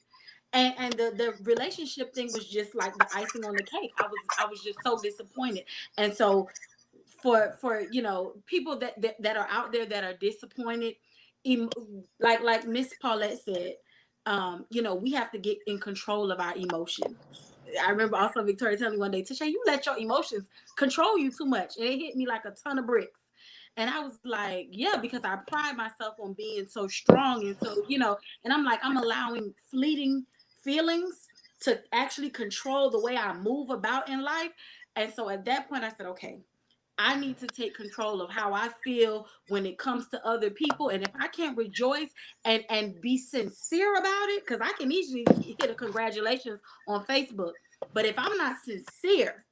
And the relationship thing was just like the icing on the cake. I was just so disappointed. And so for people that are out there that are disappointed, like Miss Paulette said, we have to get in control of our emotions. I remember also Victoria telling me one day, Tasha, you let your emotions control you too much. And it hit me like a ton of bricks. And I was like, yeah, because I pride myself on being so strong. And so, and I'm like, I'm allowing fleeting feelings to actually control the way I move about in life. And so at that point, I said, okay, I need to take control of how I feel when it comes to other people. And if I can't rejoice and be sincere about it, because I can easily hit a congratulations on Facebook. But if I'm not sincere,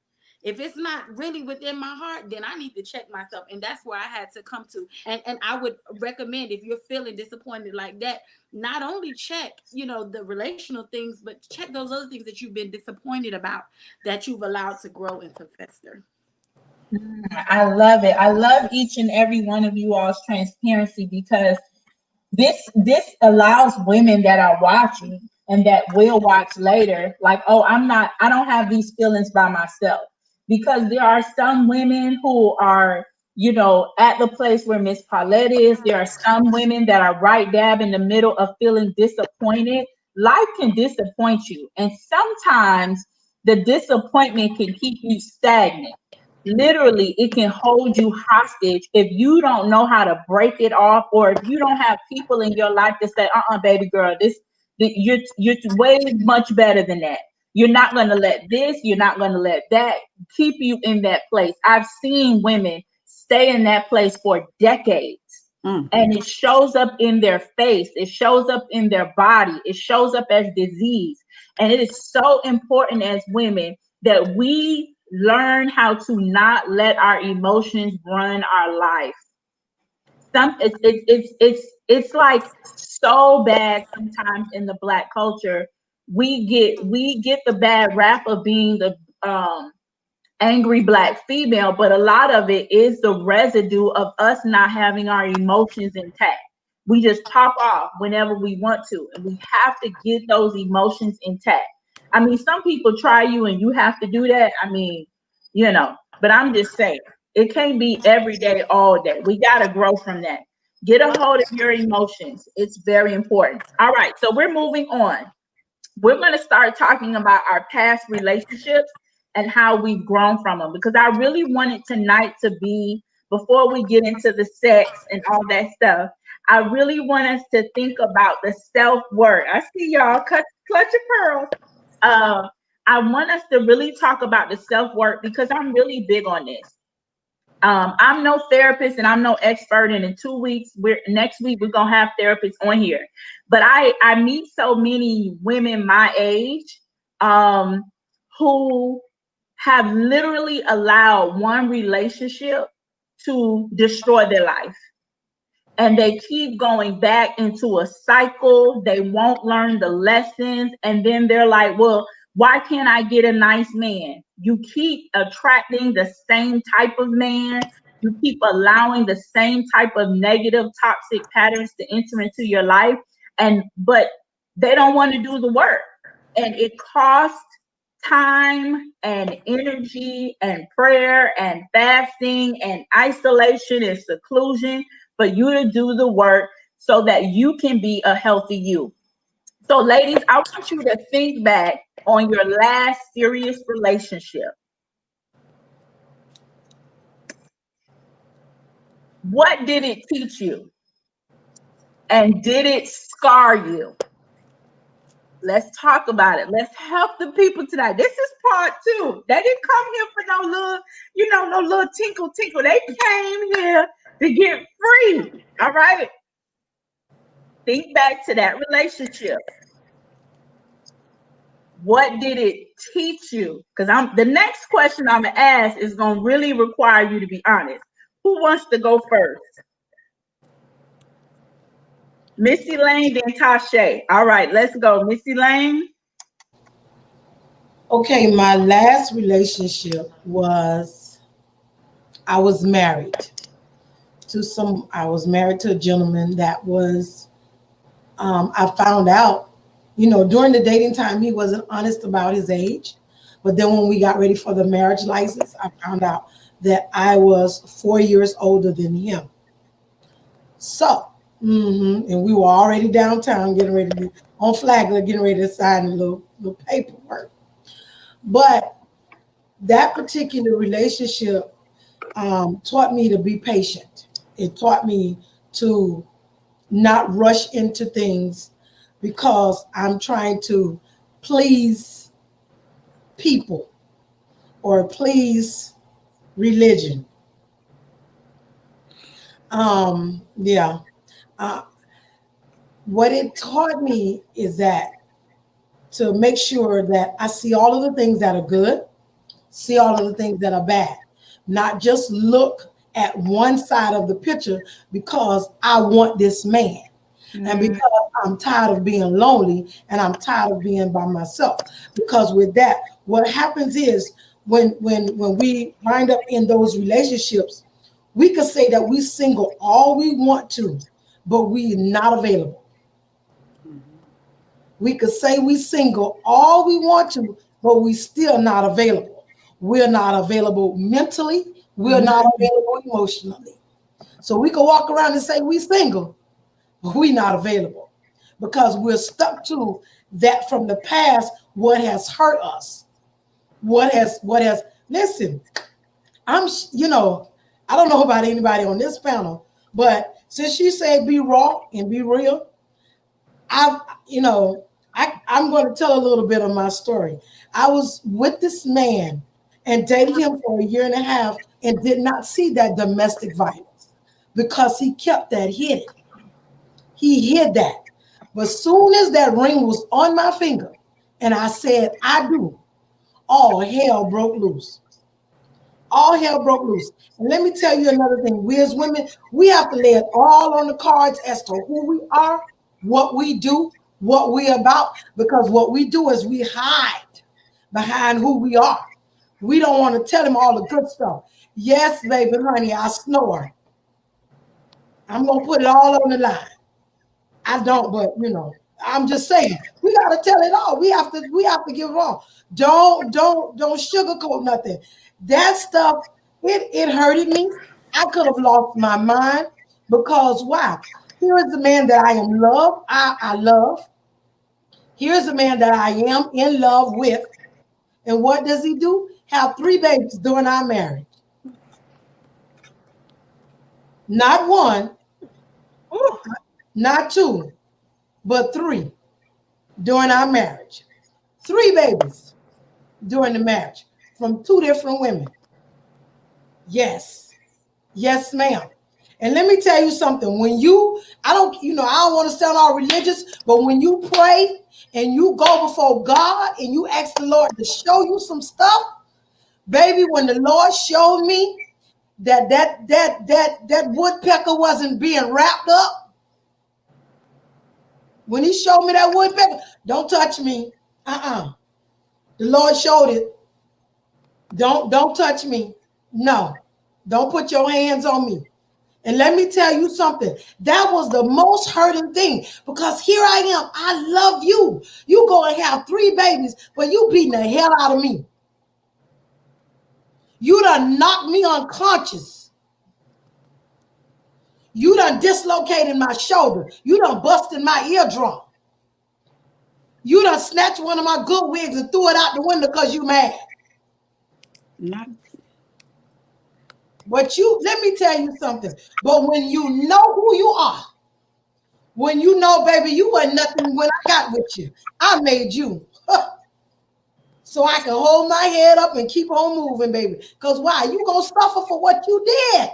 if it's not really within my heart, then I need to check myself. And that's where I had to come to. And I would recommend, if you're feeling disappointed like that, not only check, the relational things, but check those other things that you've been disappointed about, that you've allowed to grow and to fester. I love it. I love each and every one of you all's transparency, because this allows women that are watching and that will watch later, like, oh, I don't have these feelings by myself. Because there are some women who are at the place where Miss Paulette is. There are some women that are right dab in the middle of feeling disappointed. Life can disappoint you, and sometimes the disappointment can keep you stagnant. Literally, it can hold you hostage if you don't know how to break it off, or if you don't have people in your life that say, baby girl, you're way much better than that. You're not going to let this, you're not going to let that keep you in that place. I've seen women stay in that place for decades. And it shows up in their face, it shows up in their body, it shows up as disease. And it is so important as women that we learn how to not let our emotions run our life. It's like so bad sometimes in the Black culture. We get the bad rap of being the angry Black female, but a lot of it is the residue of us not having our emotions intact. We just pop off whenever we want to, and we have to get those emotions intact. I mean, some people try you and you have to do that. I mean, but I'm just saying, it can't be every day, all day. We got to grow from that. Get a hold of your emotions. It's very important. All right, so we're moving on. We're going to start talking about our past relationships and how we've grown from them, because I really wanted tonight to be, before we get into the sex and all that stuff, I really want us to think about the self-worth. I see y'all clutch your pearls. I want us to really talk about the self-worth, because I'm really big on this. I'm no therapist and I'm no expert, and in 2 weeks, next week we're gonna have therapists on here. But I meet so many women my age who have literally allowed one relationship to destroy their life. And they keep going back into a cycle. They won't learn the lessons. And then they're like, well, why can't I get a nice man? You keep attracting the same type of man. You keep allowing the same type of negative, toxic patterns to enter into your life. But they don't want to do the work. And it costs time and energy and prayer and fasting and isolation and seclusion for you to do the work so that you can be a healthy you. So, ladies, I want you to think back on your last serious relationship. What did it teach you? And did it scar you? Let's talk about it. Let's help the people tonight. This is part 2. They didn't come here for no little tinkle. They came here to get free. All right. Think back to that relationship. What did it teach you? Because the next question I'm gonna ask is gonna really require you to be honest. Who wants to go first? Missy Lane, then Tasha. All right, let's go. Missy Lane. Okay, my last relationship was, I was married I was married to a gentleman that was, I found out, during the dating time, he wasn't honest about his age. But then when we got ready for the marriage license, I found out that I was 4 years older than him. So, and we were already downtown getting ready to, on Flagler, getting ready to sign a little paperwork. But that particular relationship taught me to be patient. It taught me to not rush into things because I'm trying to please people or please religion. Yeah. What it taught me is that to make sure that I see all of the things that are good, see all of the things that are bad, not just look at one side of the picture because I want this man. And because I'm tired of being lonely and I'm tired of being by myself. Because with that, what happens is when we wind up in those relationships, we could say that we single all we want to, but we're not available. We could say we single all we want to, but we still not available. we're not available mentally, we're Mhm. not available emotionally. So we can walk around and say we single, but we not available because we're stuck to that from the past, what has hurt us, what has listen, I don't know about anybody on this panel, but since she said be raw and be real, I've, I'm going to tell a little bit of my story. I was with this man and dated him for a year and a half and did not see that domestic violence because he kept that hidden. He hid that. But soon as that ring was on my finger and I said, I do, all hell broke loose. All hell broke loose. And let me tell you another thing. We as women, we have to lay it all on the cards as to who we are, what we do, what we're about, because what we do is we hide behind who we are. We don't want to tell them all the good stuff. Yes, baby, honey, I snore. I'm going to put it all on the line. I don't, but I'm just saying, we gotta tell it all. We have to give it all. Don't sugarcoat nothing. That stuff, it hurted me. I could have lost my mind because why? Here is the man that I am love. I love. Here's a man that I am in love with. And what does he do? Have 3 babies during our marriage. Not one, Ooh. not 2, but 3 during our marriage. 3 babies during the marriage from 2 different women. Yes. Yes, ma'am. And let me tell you something. When I don't want to sound all religious, but when you pray and you go before God and you ask the Lord to show you some stuff, baby, when the Lord showed me that woodpecker wasn't being wrapped up, when he showed me that woodpecker, don't touch me. The Lord showed it. Don't touch me. No. Don't put your hands on me. And let me tell you something. That was the most hurting thing because here I am. I love you. You go and have 3 babies, but you beating the hell out of me. You done knocked me unconscious. You done dislocated my shoulder. You done busted my eardrum. You done snatched one of my good wigs and threw it out the window because you mad. Not But let me tell you something. But when you know who you are, when you know, baby, you wasn't nothing when I got with you. I made you. So I can hold my head up and keep on moving, baby. Because why? You going to suffer for what you did.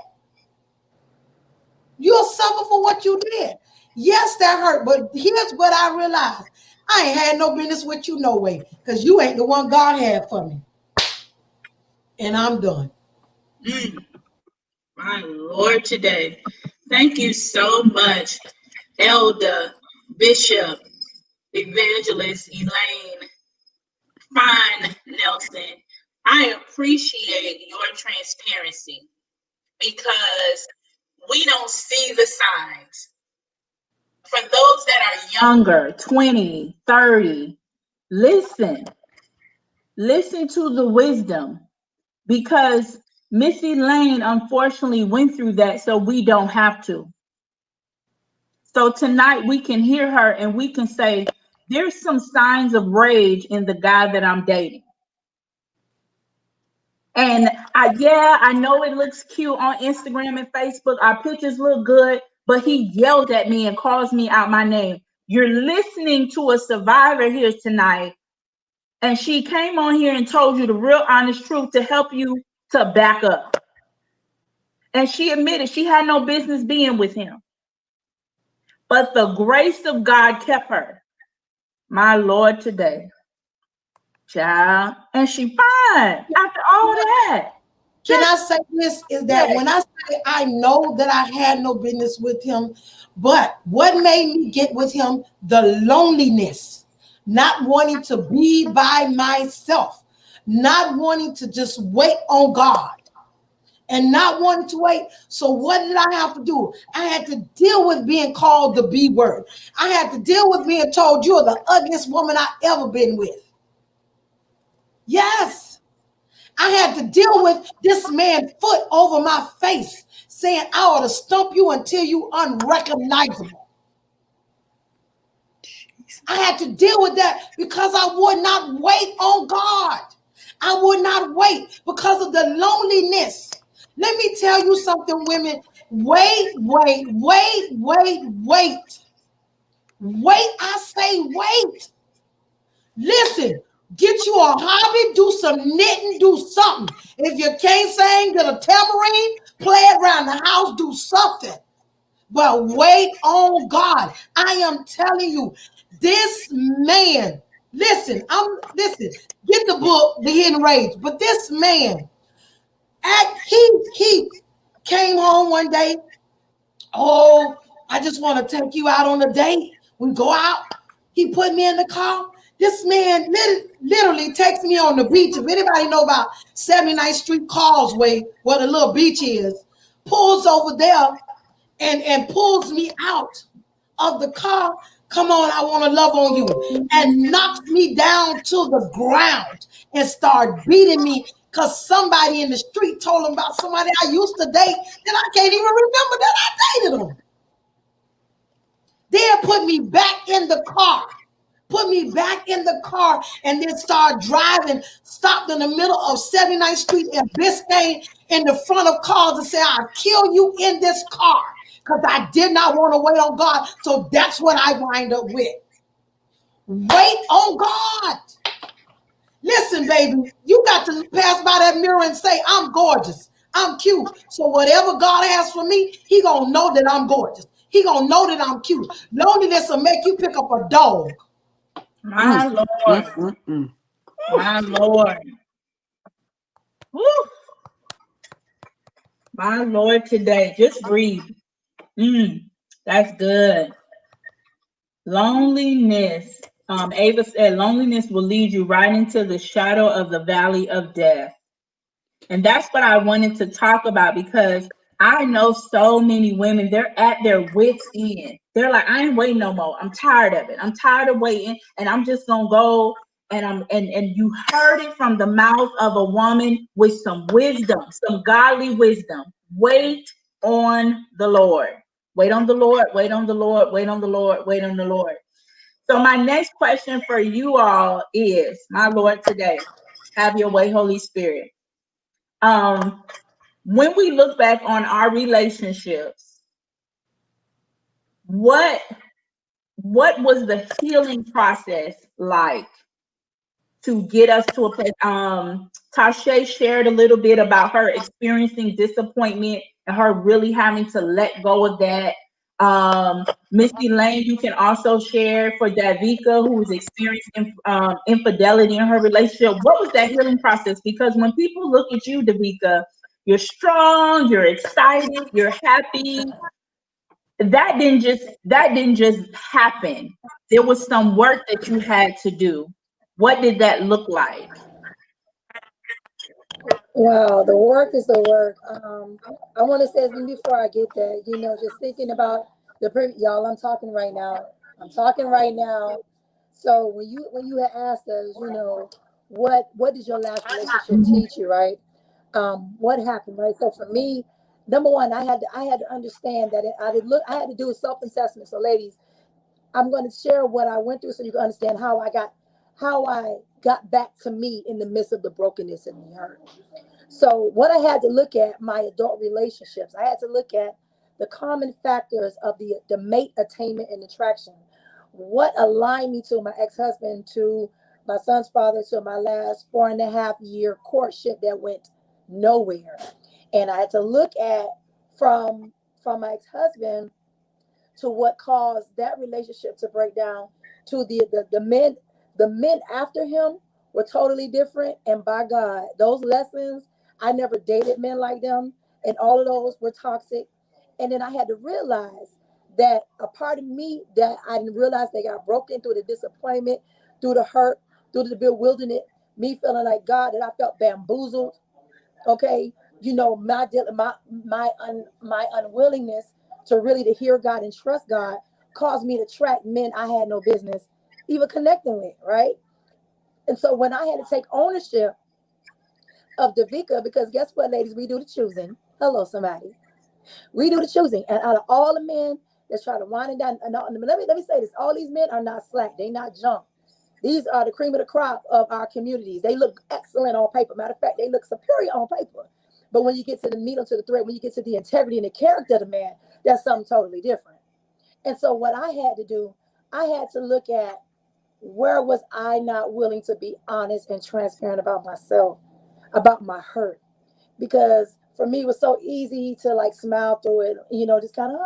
You'll suffer for what you did. Yes, that hurt. But here's what I realized. I ain't had no business with you no way. Because you ain't the one God had for me. And I'm done. My Lord, today. Thank you so much, Elder, Bishop, Evangelist Elaine, Fine Nelson. I appreciate your transparency because we don't see the signs. For those that are younger, 20, 30, listen. Listen to the wisdom because Missy Lane unfortunately went through that, so we don't have to. So tonight we can hear her and we can say, there's some signs of rage in the guy that I'm dating. And I know it looks cute on Instagram and Facebook. Our pictures look good, but he yelled at me and calls me out my name. You're listening to a survivor here tonight. And she came on here and told you the real honest truth to help you to back up. And she admitted she had no business being with him. But the grace of God kept her. My Lord, today. Child. And she fine after all that. Can I say this? Is that when I say I know that I had no business with him, but what made me get with him? The loneliness, not wanting to be by myself, not wanting to just wait on God and not wanting to wait. So what did I have to do? I had to deal with being called the B word. I had to deal with being told you're the ugliest woman I ever been with. Yes. I had to deal with this man foot over my face saying, I ought to stump you until you unrecognizable. I had to deal with that because I would not wait on God. I would not wait because of the loneliness. Let me tell you something, women. Wait, wait, wait, wait, wait. Wait, I say wait. Listen, get you a hobby, do some knitting, do something. If you can't sing, get a tambourine, play it around the house, do something. But wait on God. I am telling you, this man, listen, get the book, The Hidden Rage. But this man, he came home one day. Oh, I just want to take you out on a date. We go out. He put me in the car. This man literally takes me on the beach. If anybody know about 79th Street Causeway, where the little beach is, pulls over there and pulls me out of the car. Come on, I want to love on you. And knocks me down to the ground and start beating me because somebody in the street told him about somebody I used to date, and I can't even remember that I dated him. Then put me back in the car. Put me back in the car and then start driving, stopped in the middle of 79th Street and Biscayne in the front of cars and say, I'll kill you in this car because I did not want to wait on God. So that's what I wind up with. Wait on God. Listen, baby, you got to pass by that mirror and say, I'm gorgeous. I'm cute. So whatever God has for me, he going to know that I'm gorgeous. He going to know that I'm cute. Loneliness will make you pick up a dog. My Lord. My Lord. Woo. My Lord today. Just breathe. That's good. Loneliness. Ava said, loneliness will lead you right into the shadow of the valley of death. And that's what I wanted to talk about because I know so many women, they're at their wits' end. They're like, I ain't waiting no more. I'm tired of it. I'm tired of waiting. And I'm just gonna go and you heard it from the mouth of a woman with some wisdom, some godly wisdom. Wait on the Lord. Wait on the Lord, wait on the Lord, wait on the Lord, wait on the Lord. So my next question for you all is, my Lord, today, have your way, Holy Spirit. When we look back on our relationships, what was the healing process like to get us to a place? Tasha shared a little bit about her experiencing disappointment and her really having to let go of that. Misty Lane, you can also share for Davika, who's experiencing infidelity in her relationship. What was that healing process? Because when people look at you, Davika, you're strong, you're excited, you're happy. That didn't just happen. There was some work that you had to do. What did that look like? Wow, the work is the work. I want to say something before I get there. Just thinking about y'all. I'm talking right now. I'm talking right now. So when you had asked us, what did your last relationship teach you, right? What happened, right? So for me, number one, I had to understand that I had to do a self assessment. So ladies, I'm going to share what I went through so you can understand how I got back to me in the midst of the brokenness and the hurt. So what I had to look at my adult relationships, I had to look at the common factors of the mate attainment and attraction. What aligned me to my ex-husband, to my son's father, to my last 4.5 year courtship that went nowhere. And I had to look at from my ex-husband to what caused that relationship to break down, to the men after him were totally different. And by God, those lessons, I never dated men like them, and all of those were toxic. And then I had to realize that a part of me that I didn't realize they got broken through the disappointment, through the hurt, through the bewilderment, me feeling like God, that I felt bamboozled. Okay, my unwillingness to really to hear God and trust God caused me to attract men I had no business even connecting with, right? And so when I had to take ownership of Davika, because guess what, ladies? We do the choosing. Hello, somebody. We do the choosing. And out of all the men that try to wind it down, and let me say this: all these men are not slack. They not junk. These are the cream of the crop of our communities. They look excellent on paper. Matter of fact, they look superior on paper. But when you get to the needle to the thread, when you get to the integrity and the character of the man, that's something totally different. And so what I had to do, I had to look at where was I not willing to be honest and transparent about myself, about my hurt. Because for me, it was so easy to like smile through it, just kind of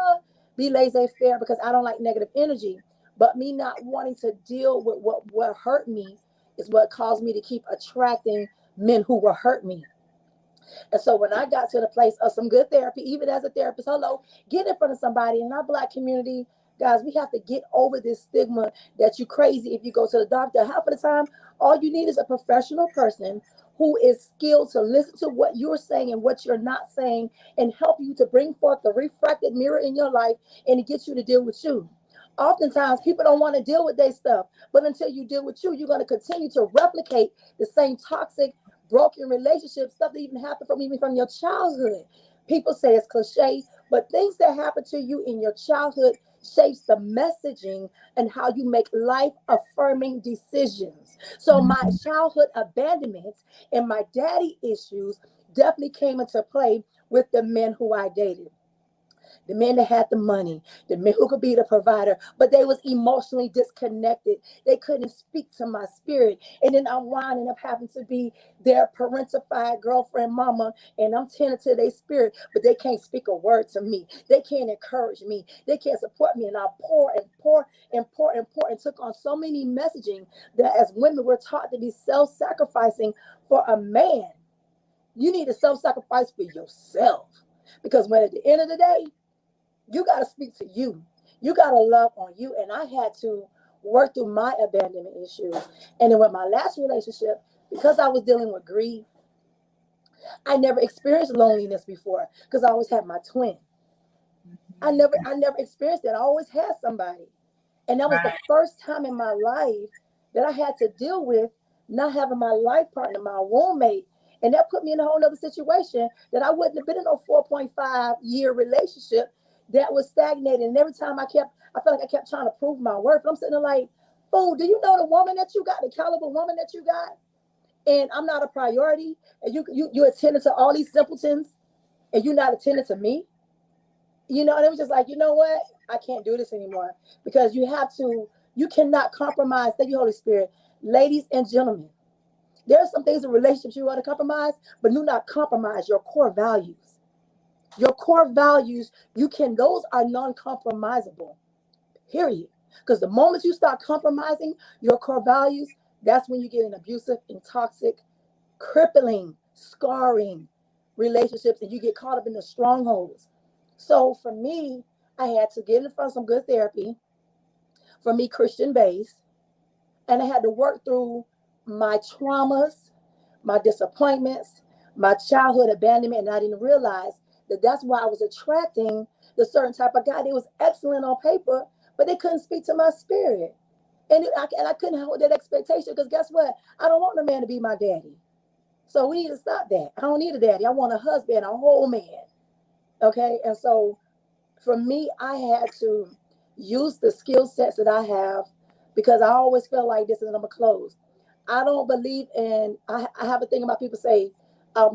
be laissez-faire because I don't like negative energy. But me not wanting to deal with what hurt me is what caused me to keep attracting men who will hurt me. And so when I got to the place of some good therapy, even as a therapist, hello, get in front of somebody in our Black community, guys, we have to get over this stigma that you crazy if you go to the doctor. Half of the time, all you need is a professional person who is skilled to listen to what you're saying and what you're not saying and help you to bring forth the refracted mirror in your life and to get you to deal with you. Oftentimes, people don't want to deal with their stuff, but until you deal with you, you're going to continue to replicate the same toxic, broken relationships, stuff that even happened even from your childhood. People say it's cliche, but things that happen to you in your childhood shapes the messaging and how you make life affirming decisions. So my childhood abandonments and my daddy issues definitely came into play with the men who I dated. The men that had the money, the men who could be the provider, but they was emotionally disconnected. They couldn't speak to my spirit. And then I'm winding up having to be their parentified girlfriend mama, and I'm tending to their spirit, but they can't speak a word to me. They can't encourage me. They can't support me. And I pour and pour and pour and pour and took on so many messaging that as women, we're taught to be self-sacrificing for a man. You need to self-sacrifice for yourself. Because when at the end of the day, you got to speak to you. You got to love on you. And I had to work through my abandonment issues. And then with my last relationship, because I was dealing with grief, I never experienced loneliness before because I always had my twin. I never experienced that. I always had somebody. And that was the first time in my life that I had to deal with not having my life partner, my roommate. And that put me in a whole other situation that I wouldn't have been in a 4.5-year relationship that was stagnated. And every time I felt like I kept trying to prove my worth. And I'm sitting there like, fool, do you know the woman that you got, the caliber woman that you got? And I'm not a priority. And you attended to all these simpletons and you're not attending to me. And it was just like, you know what? I can't do this anymore because you cannot compromise. Thank you, Holy Spirit. Ladies and gentlemen, there are some things in relationships you want to compromise, but do not compromise your core values. Your core values, those are non-compromisable, period. Because the moment you start compromising your core values, that's when you get in abusive and toxic, crippling, scarring relationships, and you get caught up in the strongholds. So for me, I had to get in front of some good therapy, for me, Christian-based, and I had to work through my traumas, my disappointments, my childhood abandonment, and I didn't realize that's why I was attracting the certain type of guy. They was excellent on paper, but they couldn't speak to my spirit. And I couldn't hold that expectation because guess what? I don't want a man to be my daddy. So we need to stop that. I don't need a daddy. I want a husband, a whole man. Okay? And so for me, I had to use the skill sets that I have because I always felt like this, and I'm going to close. I don't believe in, I have a thing about people say,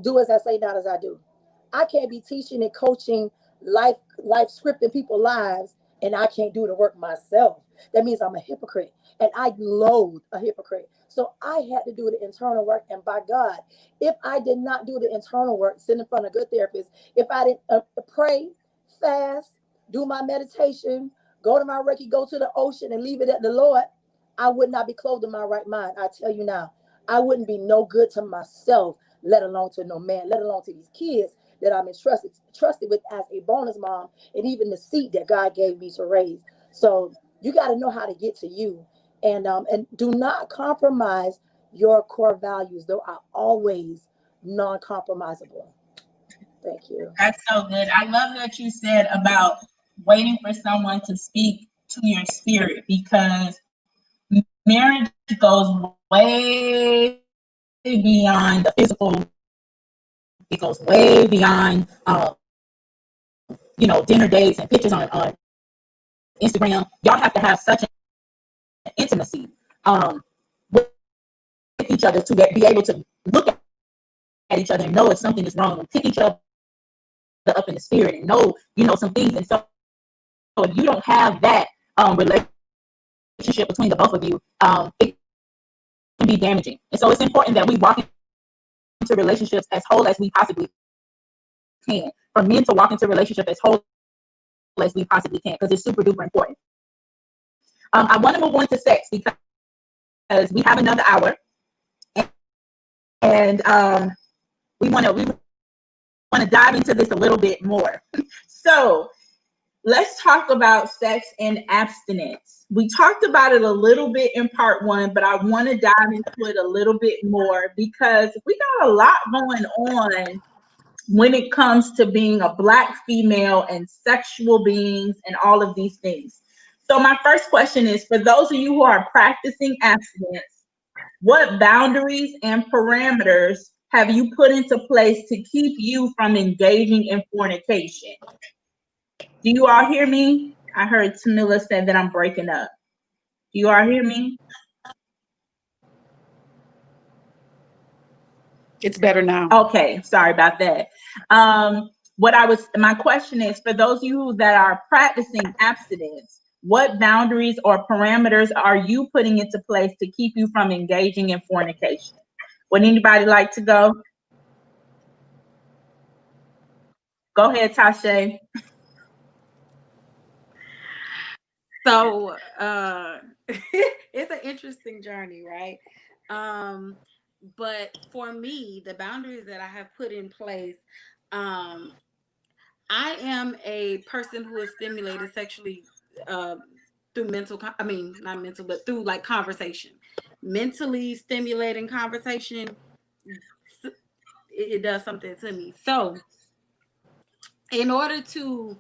do as I say, not as I do. I can't be teaching and coaching life scripting people's lives, and I can't do the work myself. That means I'm a hypocrite, and I loathe a hypocrite. So I had to do the internal work, and by God, if I did not do the internal work, sit in front of a good therapist, if I didn't pray, fast, do my meditation, go to my Reiki, go to the ocean, and leave it at the Lord, I would not be clothed in my right mind. I tell you now, I wouldn't be no good to myself, let alone to no man, let alone to these kids that I'm trusted with as a bonus mom, and even the seed that God gave me to raise. So you got to know how to get to you, and do not compromise your core values. They are always non-compromisable. Thank you. That's so good. I love that you said about waiting for someone to speak to your spirit because marriage goes way beyond the physical It goes way beyond, dinner dates and pictures on Instagram. Y'all have to have such an intimacy with each other to be able to look at each other and know if something is wrong, and pick each other up in the spirit and know, some things. And so if you don't have that relationship between the both of you, it can be damaging. And so it's important that we walk into relationships as whole as we possibly can. For men to walk into relationship as whole as we possibly can, because it's super duper important. I want to move on to sex because we have another hour, and we want to dive into this a little bit more. So let's talk about sex and abstinence. We talked about it a little bit in part one, but I want to dive into it a little bit more because we got a lot going on when it comes to being a Black female and sexual beings and all of these things. So my first question is, for those of you who are practicing abstinence, what boundaries and parameters have you put into place to keep you from engaging in fornication? Do you all hear me? I heard Tamila said that I'm breaking up. Do you all hear me? It's better now. Okay, sorry about that. My question is, for those of you that are practicing abstinence, what boundaries or parameters are you putting into place to keep you from engaging in fornication? Would anybody like to go? Go ahead, Tasha. So it's an interesting journey, right? But for me, the boundaries that I have put in place, um, I am a person who is stimulated sexually through I mean, not mental, but through like conversation. Mentally stimulating conversation, it does something to me. So, in order to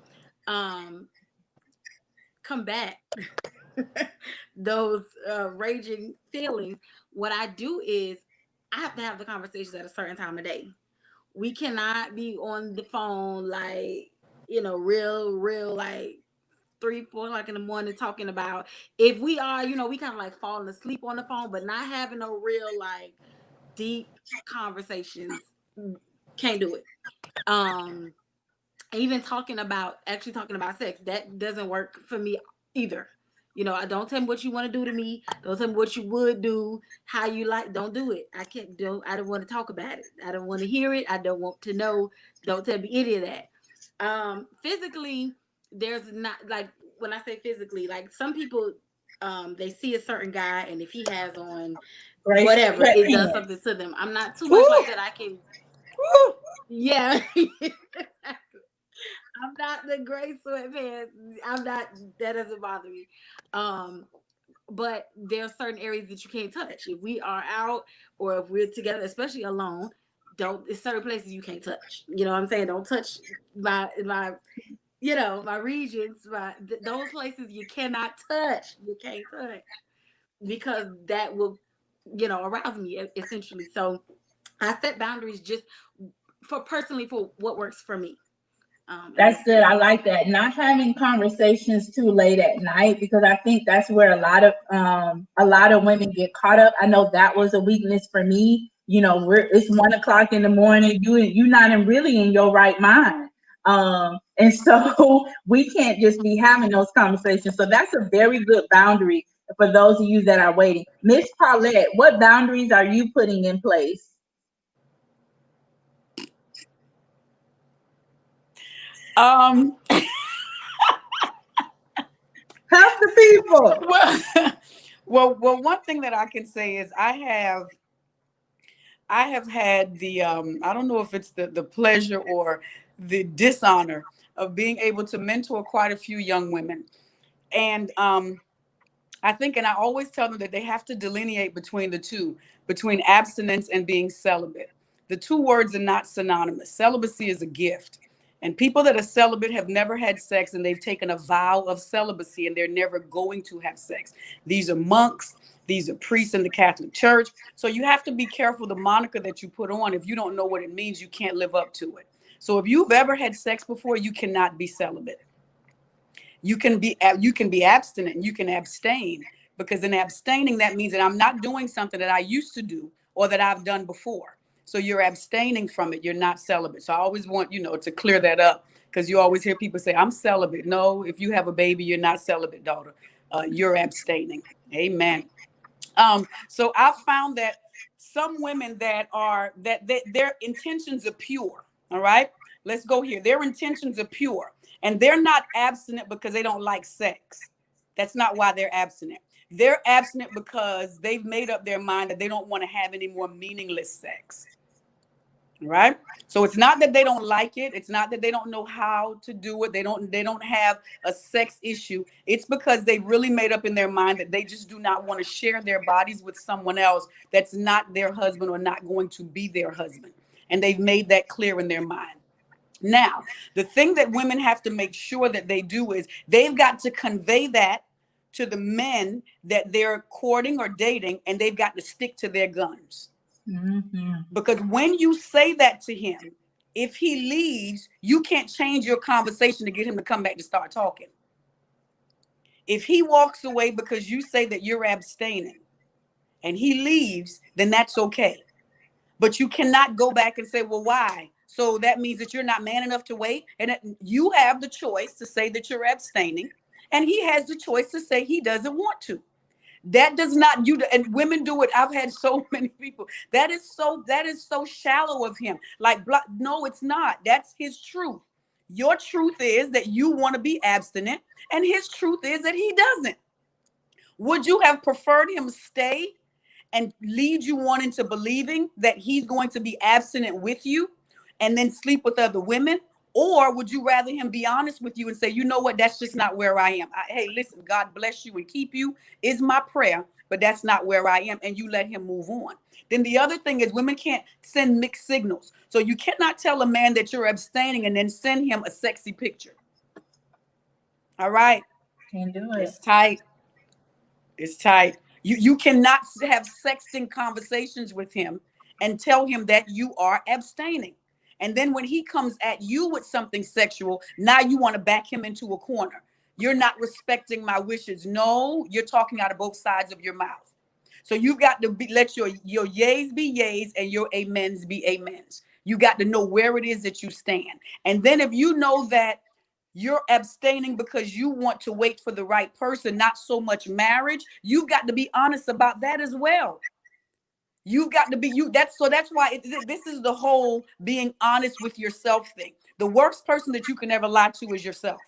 um, combat those raging feelings, what I do is I have to have the conversations at a certain time of day. We cannot be on the phone like, real like 3, 4 o'clock in the morning talking about, if we are, we kind of like falling asleep on the phone, but not having no real like deep conversations. Can't do it. Um, Even actually talking about sex, that doesn't work for me either. I don't tell me what you want to do to me. Don't tell me what you would do, how you like. Don't do it. I don't want to talk about it. I don't want to hear it. I don't want to know. Don't tell me any of that. Physically, there's not, like, when I say physically, like some people, they see a certain guy, and if he has on Right. whatever, it does something to them. I'm not too much like that. I can, yeah. I'm not the gray sweatpants. I'm not. That doesn't bother me. Um, but there are certain areas that you can't touch. If we are out or if we're together, especially alone, don't. There's certain places you can't touch. You know what I'm saying? Don't touch my regions. Those places you cannot touch. You can't touch because that will, arouse me essentially. So I set boundaries just for what works for me. That's good. I like that. Not having conversations too late at night, because I think that's where a lot of women get caught up. I know that was a weakness for me. It's 1 o'clock in the morning. You're not really in your right mind. And so we can't just be having those conversations. So that's a very good boundary for those of you that are waiting. Miss Paulette, what boundaries are you putting in place? Help the people. Well, one thing that I can say is I have had the I don't know if it's the pleasure or the dishonor of being able to mentor quite a few young women. And I think, and I always tell them that they have to delineate between the two, between abstinence and being celibate. The two words are not synonymous. Celibacy is a gift. And people that are celibate have never had sex, and they've taken a vow of celibacy, and they're never going to have sex. These are monks These are priests in the Catholic Church. So you have to be careful the moniker that you put on. If you don't know what it means, you can't live up to it. So if you've ever had sex before, you cannot be celibate. You can be abstinent, you can abstain, because in abstaining, that means that I'm not doing something that I used to do or that I've done before. So you're abstaining from it. You're not celibate. So I always want, to clear that up, because you always hear people say, I'm celibate. No, if you have a baby, you're not celibate, daughter. You're abstaining. Amen. So I found that some women that their intentions are pure. All right, let's go here. Their intentions are pure, and they're not abstinent because they don't like sex. That's not why they're abstinent. They're abstinent because they've made up their mind that they don't want to have any more meaningless sex. Right? So it's not that they don't like it. It's not that they don't know how to do it. They don't have a sex issue. It's because they really made up in their mind that they just do not want to share their bodies with someone else that's not their husband or not going to be their husband. And they've made that clear in their mind. Now, the thing that women have to make sure that they do is they've got to convey that to the men that they're courting or dating, and they've got to stick to their guns. Mm-hmm. Because when you say that to him, if he leaves, you can't change your conversation to get him to come back to start talking. If he walks away because you say that you're abstaining and he leaves, then that's okay. But you cannot go back and say, well, why? So that means that you're not man enough to wait. And you have the choice to say that you're abstaining, and he has the choice to say he doesn't want to. That does not, and women do it. I've had so many people. That is so shallow of him. Like, no, it's not. That's his truth. Your truth is that you want to be abstinent, and his truth is that he doesn't. Would you have preferred him stay and lead you on into believing that he's going to be abstinent with you and then sleep with other women? Or would you rather him be honest with you and say, you know what, that's just not where I am. Hey, listen, God bless you and keep you is my prayer, but that's not where I am. And you let him move on. Then the other thing is women can't send mixed signals. So you cannot tell a man that you're abstaining and then send him a sexy picture. All right. Can't do it. It's tight. It's tight. You cannot have sexting conversations with him and tell him that you are abstaining. And then when he comes at you with something sexual, now you want to back him into a corner. You're not respecting my wishes. No, you're talking out of both sides of your mouth. So you've got to let your yays be yays and your amens be amens. You got to know where it is that you stand. And then if you know that you're abstaining because you want to wait for the right person, not so much marriage, you've got to be honest about that as well. You've got to be that's why this is the whole being honest with yourself thing. The worst person that you can ever lie to is yourself.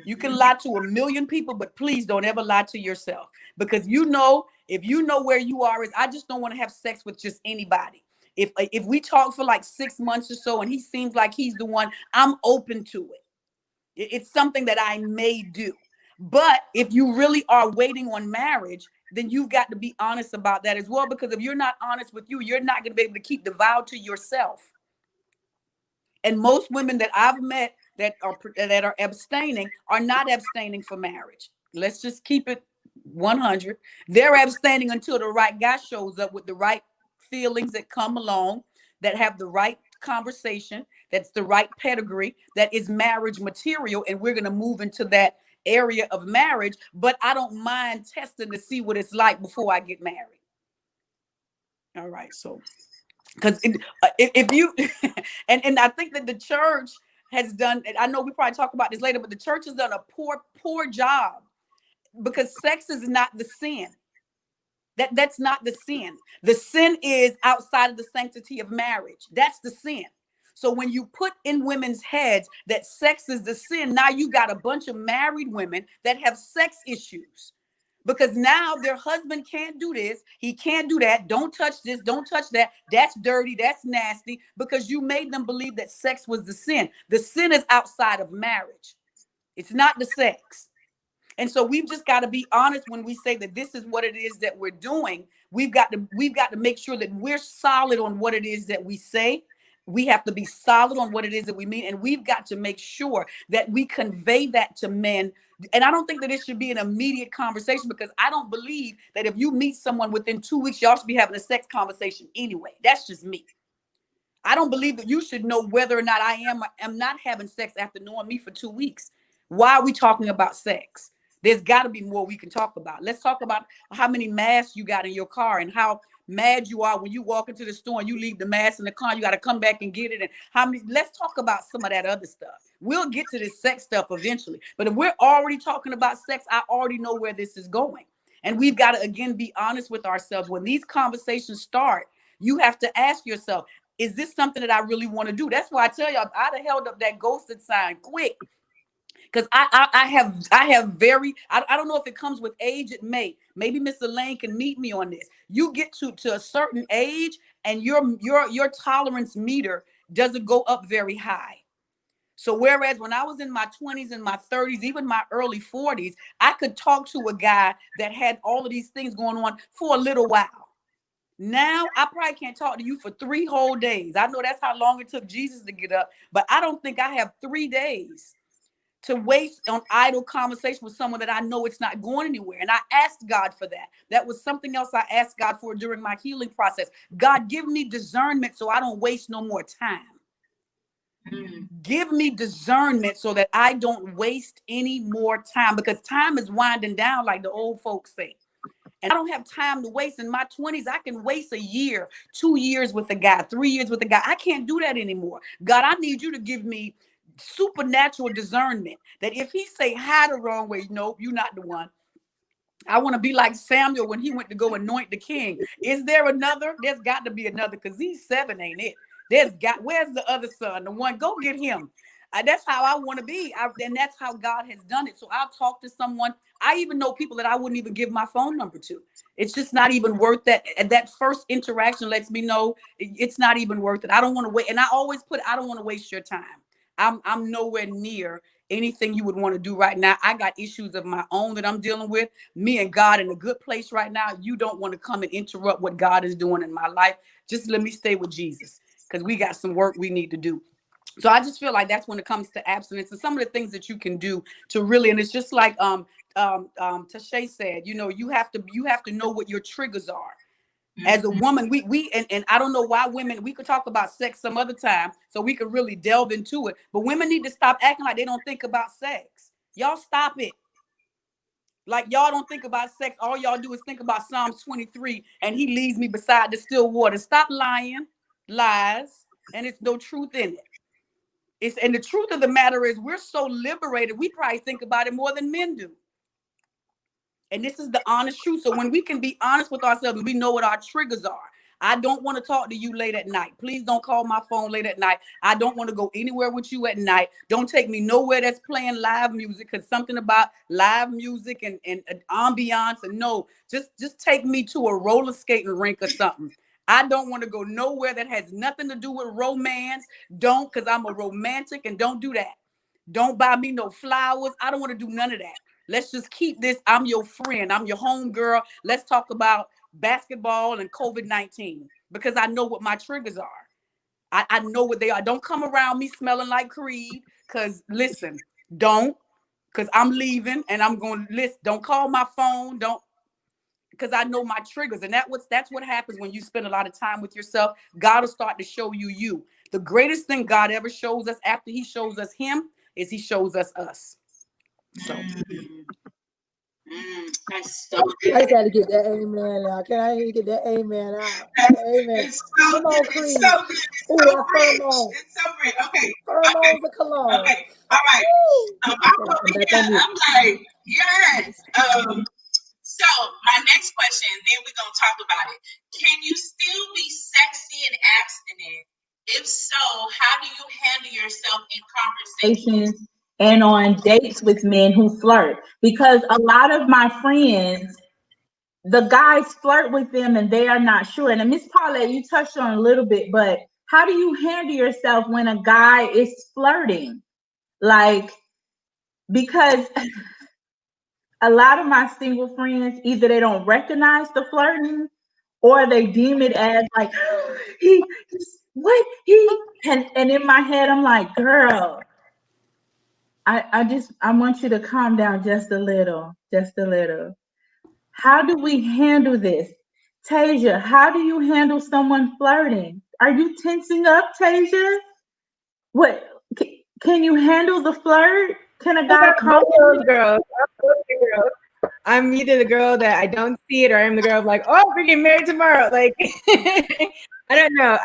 You can lie to a million people, but please don't ever lie to yourself, because if you know where you are, is I just don't want to have sex with just anybody. If we talk for like 6 months or so and he seems like he's the one, I'm open to it. It's something that I may do. But if you really are waiting on marriage, then you've got to be honest about that as well. Because if you're not honest with you, you're not going to be able to keep the vow to yourself. And most women that I've met that are abstaining are not abstaining for marriage. Let's just keep it 100. They're abstaining until the right guy shows up with the right feelings that come along, that have the right conversation, that's the right pedigree, that is marriage material, and we're going to move into that area of marriage. But I don't mind testing to see what it's like before I get married. All right, so because if you and I think that the church has done, I know we probably talk about this later, but the church has done a poor job, because sex is not the sin. That's not the sin. The sin is outside of the sanctity of marriage. That's the sin. So when you put in women's heads that sex is the sin, now you got a bunch of married women that have sex issues, because now their husband can't do this, he can't do that, don't touch this, don't touch that, that's dirty, that's nasty, because you made them believe that sex was the sin. The sin is outside of marriage. It's not the sex. And so we've just got to be honest when we say that this is what it is that we're doing. We've got to make sure that we're solid on what it is that we say, We have to be solid on what it is that we mean. And we've got to make sure that we convey that to men. And I don't think that it should be an immediate conversation, because I don't believe that if you meet someone within 2 weeks, y'all should be having a sex conversation anyway. That's just me. I don't believe that you should know whether or not I am not having sex after knowing me for 2 weeks. Why are we talking about sex? There's got to be more we can talk about. Let's talk about how many masks you got in your car and how mad you are when you walk into the store and you leave the mask in the car. You got to come back and get it. And how many? Let's talk about some of that other stuff. We'll get to this sex stuff eventually. But if we're already talking about sex, I already know where this is going. And we've got to, again, be honest with ourselves. When these conversations start, you have to ask yourself, is this something that I really want to do? That's why I tell y'all, I'd have held up that ghosted sign quick. Because I have very, I don't know if it comes with age, it may. Maybe Mr. Lane can meet me on this. You get to a certain age and your tolerance meter doesn't go up very high. So whereas when I was in my 20s and my 30s, even my early 40s, I could talk to a guy that had all of these things going on for a little while. Now, I probably can't talk to you for 3 whole days. I know that's how long it took Jesus to get up, but I don't think I have 3 days to waste on idle conversation with someone that I know it's not going anywhere. And I asked God for that. That was something else I asked God for during my healing process. God, give me discernment so I don't waste no more time. Give me discernment so that I don't waste any more time, because time is winding down, like the old folks say. And I don't have time to waste. In my 20s, I can waste a year, 2 years with a guy, 3 years with a guy. I can't do that anymore. God, I need you to give me supernatural discernment that if he say hi the wrong way, nope, you're not the one. I want to be like Samuel when he went to go anoint the king. Is there another? There's got to be another, because these 7 ain't it. Where's the other son? The one, go get him. That's how I want to be. And that's how God has done it. So I'll talk to someone. I even know people that I wouldn't even give my phone number to. It's just not even worth that. And that first interaction lets me know it's not even worth it. I don't want to wait. And I always put, I don't want to waste your time. I'm nowhere near anything you would want to do right now. I got issues of my own that I'm dealing with. Me and God in a good place right now. You don't want to come and interrupt what God is doing in my life. Just let me stay with Jesus, because we got some work we need to do. So I just feel like that's when it comes to abstinence and some of the things that you can do to really, and it's just like Tashay said, you have to know what your triggers are. As a woman, and I don't know why women, we could talk about sex some other time so we could really delve into it, but women need to stop acting like they don't think about sex. Y'all stop it. Like y'all don't think about sex. All y'all do is think about Psalms 23 and he leads me beside the still water. Stop lying, lies, and it's no truth in it. And the truth of the matter is we're so liberated, we probably think about it more than men do. And this is the honest truth. So when we can be honest with ourselves and we know what our triggers are. I don't want to talk to you late at night. Please don't call my phone late at night. I don't want to go anywhere with you at night. Don't take me nowhere that's playing live music, because something about live music and ambiance. And no, just take me to a roller skating rink or something. I don't want to go nowhere that has nothing to do with romance. Don't, because I'm a romantic, and don't do that. Don't buy me no flowers. I don't want to do none of that. Let's just keep this. I'm your friend. I'm your home girl. Let's talk about basketball and COVID-19, because I know what my triggers are. I know what they are. Don't come around me smelling like Creed, because listen, don't, because I'm leaving and I'm going to listen. Don't call my phone. Don't, because I know my triggers. And that's what happens when you spend a lot of time with yourself. God will start to show you. The greatest thing God ever shows us after he shows us him is he shows us. So That's so good. I just had to get that amen out. Can I hear you get that amen out? Amen. It's so Come on, good. Creed. It's so good. It's Ooh, so that rich. pheromone. It's so rich. Okay. Pheromones of cologne. Okay. All right. Woo. I'm Okay, over I'm back here. on mute. I'm like, yes. So my next question, then we're gonna talk about it. Can you still be sexy and abstinent? If so, how do you handle yourself in conversations and on dates with men who flirt? Because a lot of my friends, the guys flirt with them and they are not sure. And Miss Paulette, you touched on a little bit, but how do you handle yourself when a guy is flirting? Like, because a lot of my single friends, either they don't recognize the flirting or they deem it as like, what he and in my head I'm like, girl, I want you to calm down just a little, just a little. How do we handle this? Tasia, how do you handle someone flirting? Are you tensing up, Tasia? What can you handle the flirt? Can a guy I'm call both you? those girls. I'm both the girls. I'm either the girl that I don't see it, or I'm the girl of like, oh, we're getting married tomorrow. Like, I don't know.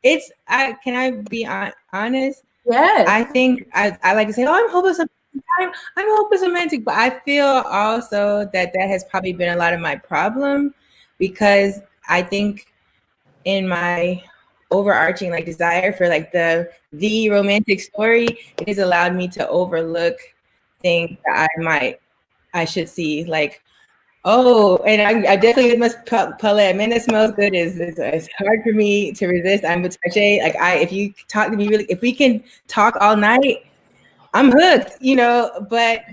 It's I can I be honest? Yes. I think I like to say, oh, I'm hopeless. I'm hopeless romantic, but I feel also that has probably been a lot of my problem, because I think in my overarching like desire for like the romantic story, it has allowed me to overlook things that I should see, like, oh, and I definitely must Paulette, man, that smells good is hard for me to resist. I'm with Touche. Like, if you talk to me really, if we can talk all night, I'm hooked, but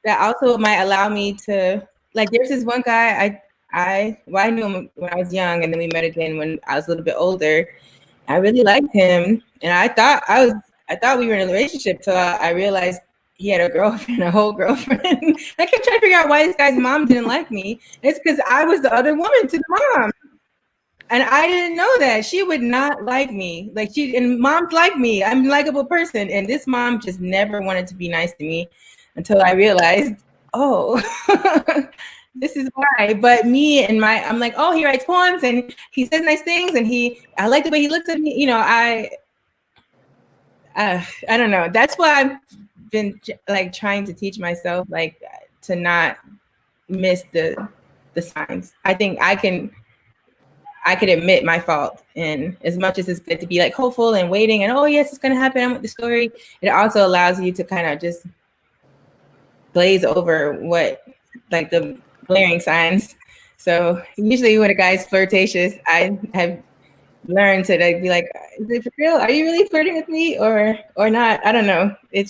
that also might allow me to, like, there's this one guy I knew him when I was young, and then we met again when I was a little bit older. I really liked him, and I thought we were in a relationship till I realized he had a girlfriend, a whole girlfriend. I kept trying to figure out why this guy's mom didn't like me. It's because I was the other woman to the mom. And I didn't know that. She would not like me. And moms like me. I'm a likable person. And this mom just never wanted to be nice to me until I realized, oh, this is why. But I'm like, oh, he writes poems and he says nice things, and I like the way he looks at me. I don't know. That's why I've been like trying to teach myself like to not miss the signs. I think I could admit my fault, and as much as it's good to be like hopeful and waiting and, oh yes, it's going to happen, I'm with the story, it also allows you to kind of just glaze over what, like, the glaring signs. So usually when a guy's flirtatious, I have learned to be like, is it for real? Are you really flirting with me or not? I don't know. I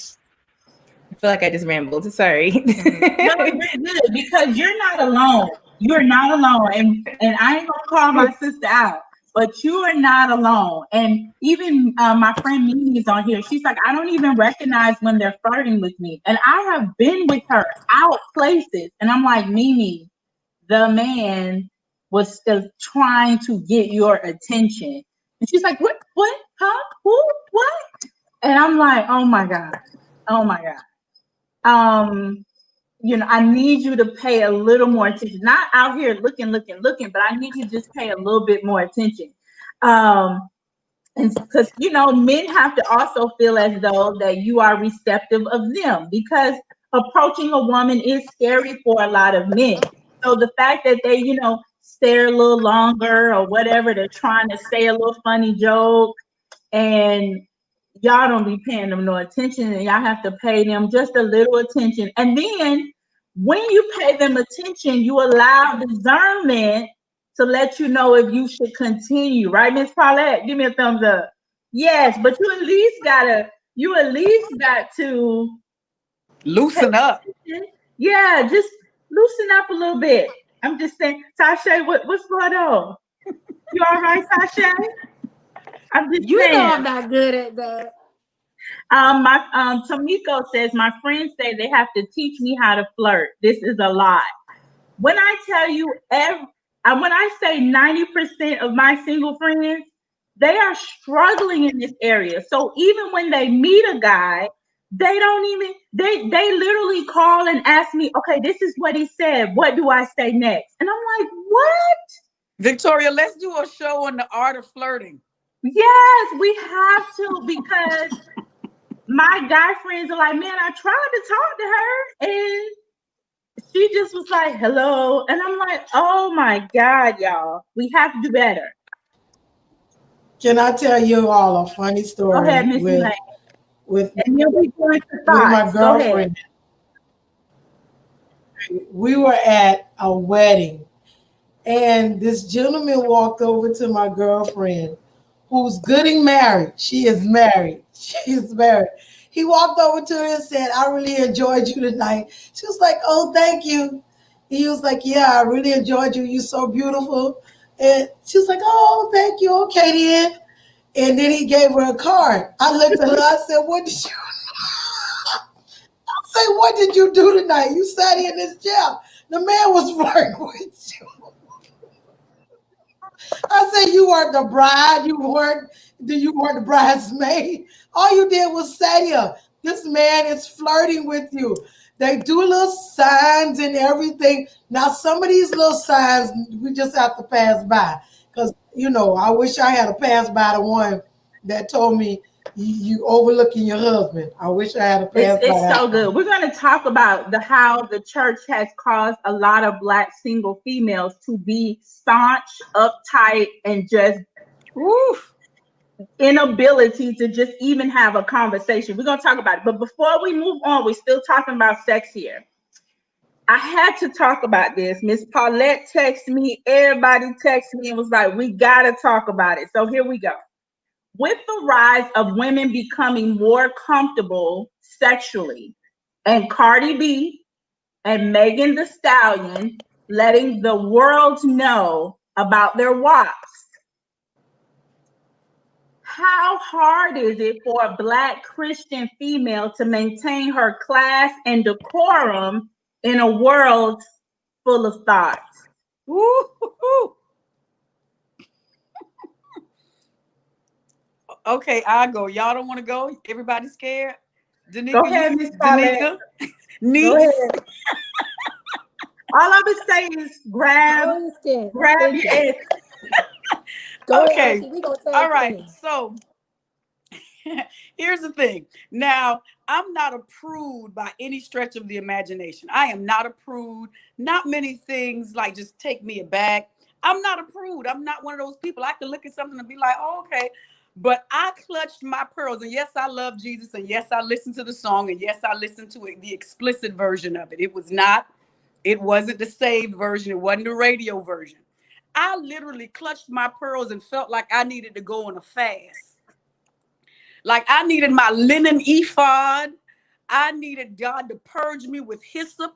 feel like I just rambled. Sorry. No, you're good because you're not alone. You're not alone. And I ain't gonna call my sister out, but you are not alone. And even my friend Mimi is on here. She's like, I don't even recognize when they're flirting with me. And I have been with her out places. And I'm like, Mimi, the man was still trying to get your attention. And she's like, what? Huh? Who? What? And I'm like, oh my God. Oh my God. I need you to pay a little more attention. Not out here looking, but I need you to just pay a little bit more attention. And because men have to also feel as though that you are receptive of them, because approaching a woman is scary for a lot of men. So the fact that they, stare a little longer or whatever, they're trying to say a little funny joke, and y'all don't be paying them no attention, and y'all have to pay them just a little attention. And then when you pay them attention, you allow discernment to let you know if you should continue, right, Miss Paulette? Give me a thumbs up. Yes, but you at least got to Loosen up. yeah, just loosen up a little bit. I'm just saying, Tasha, what's going on? You all right, Tasha? I'm just saying. I'm not good at that. My Tomiko says my friends say they have to teach me how to flirt. This is a lie. When I tell you when I say 90% of my single friends, they are struggling in this area. So even when they meet a guy, they don't even they literally call and ask me, okay, this is what he said. What do I say next? And I'm like, what? Victoria, let's do a show on the art of flirting. Yes, we have to, because my guy friends are like, man, I tried to talk to her and she just was like, hello. And I'm like, oh my God, y'all, we have to do better. Can I tell you all a funny Go story ahead, Miss Elaine. with And then we go into my thoughts. Go ahead. girlfriend? We were at a wedding, and this gentleman walked over to my girlfriend, who's getting married. She is married. She is married. He walked over to her and said, I really enjoyed you tonight. She was like, oh, thank you. He was like, yeah, I really enjoyed you. You're so beautiful. And she was like, oh, thank you. Okay, then. And then he gave her a card. I looked at her. I said, what did you say? What did you do tonight? You sat in this chair. The man was flirting with you. I said, you weren't the bride. You weren't the bridesmaid. All you did was say here. This man is flirting with you. They do little signs and everything. Now, some of these little signs we just have to pass by. Because, I wish I had to pass by the one that told me you overlooking your husband. I wish I had to It's pass by it's that so one. good. We're going to talk about the how the church has caused a lot of Black single females to be staunch, uptight, and just Woo. inability to just even have a conversation. We're going to talk about it. But before we move on, we're still talking about sex here. I had to talk about this. Miss Paulette texted me, everybody texted me and was like, we got to talk about it. So here we go. With the rise of women becoming more comfortable sexually, and Cardi B and Megan Thee Stallion letting the world know about their WAPs, how hard is it for a Black Christian female to maintain her class and decorum in a world full of thoughts? Woo. Okay, I go. Y'all don't want to go? Everybody scared? Go Danica, ahead, Miss Paulette. Go niece. ahead. All I would say is grab Go ahead, Stan. grab Thank your you. edge. Go ahead, Okay. Auntie. We gonna All tag right. team. So here's the thing. Now, I'm not a prude by any stretch of the imagination. I am not a prude. Not many things like just take me aback. I'm not a prude. I'm not one of those people. I can look at something and be like, oh, okay. But I clutched my pearls. And yes, I love Jesus. And yes, I listened to the song. And yes, I listened to it, the explicit version of it. It wasn't the saved version. It wasn't the radio version. I literally clutched my pearls and felt like I needed to go on a fast. Like I needed my linen ephod. I needed God to purge me with hyssop.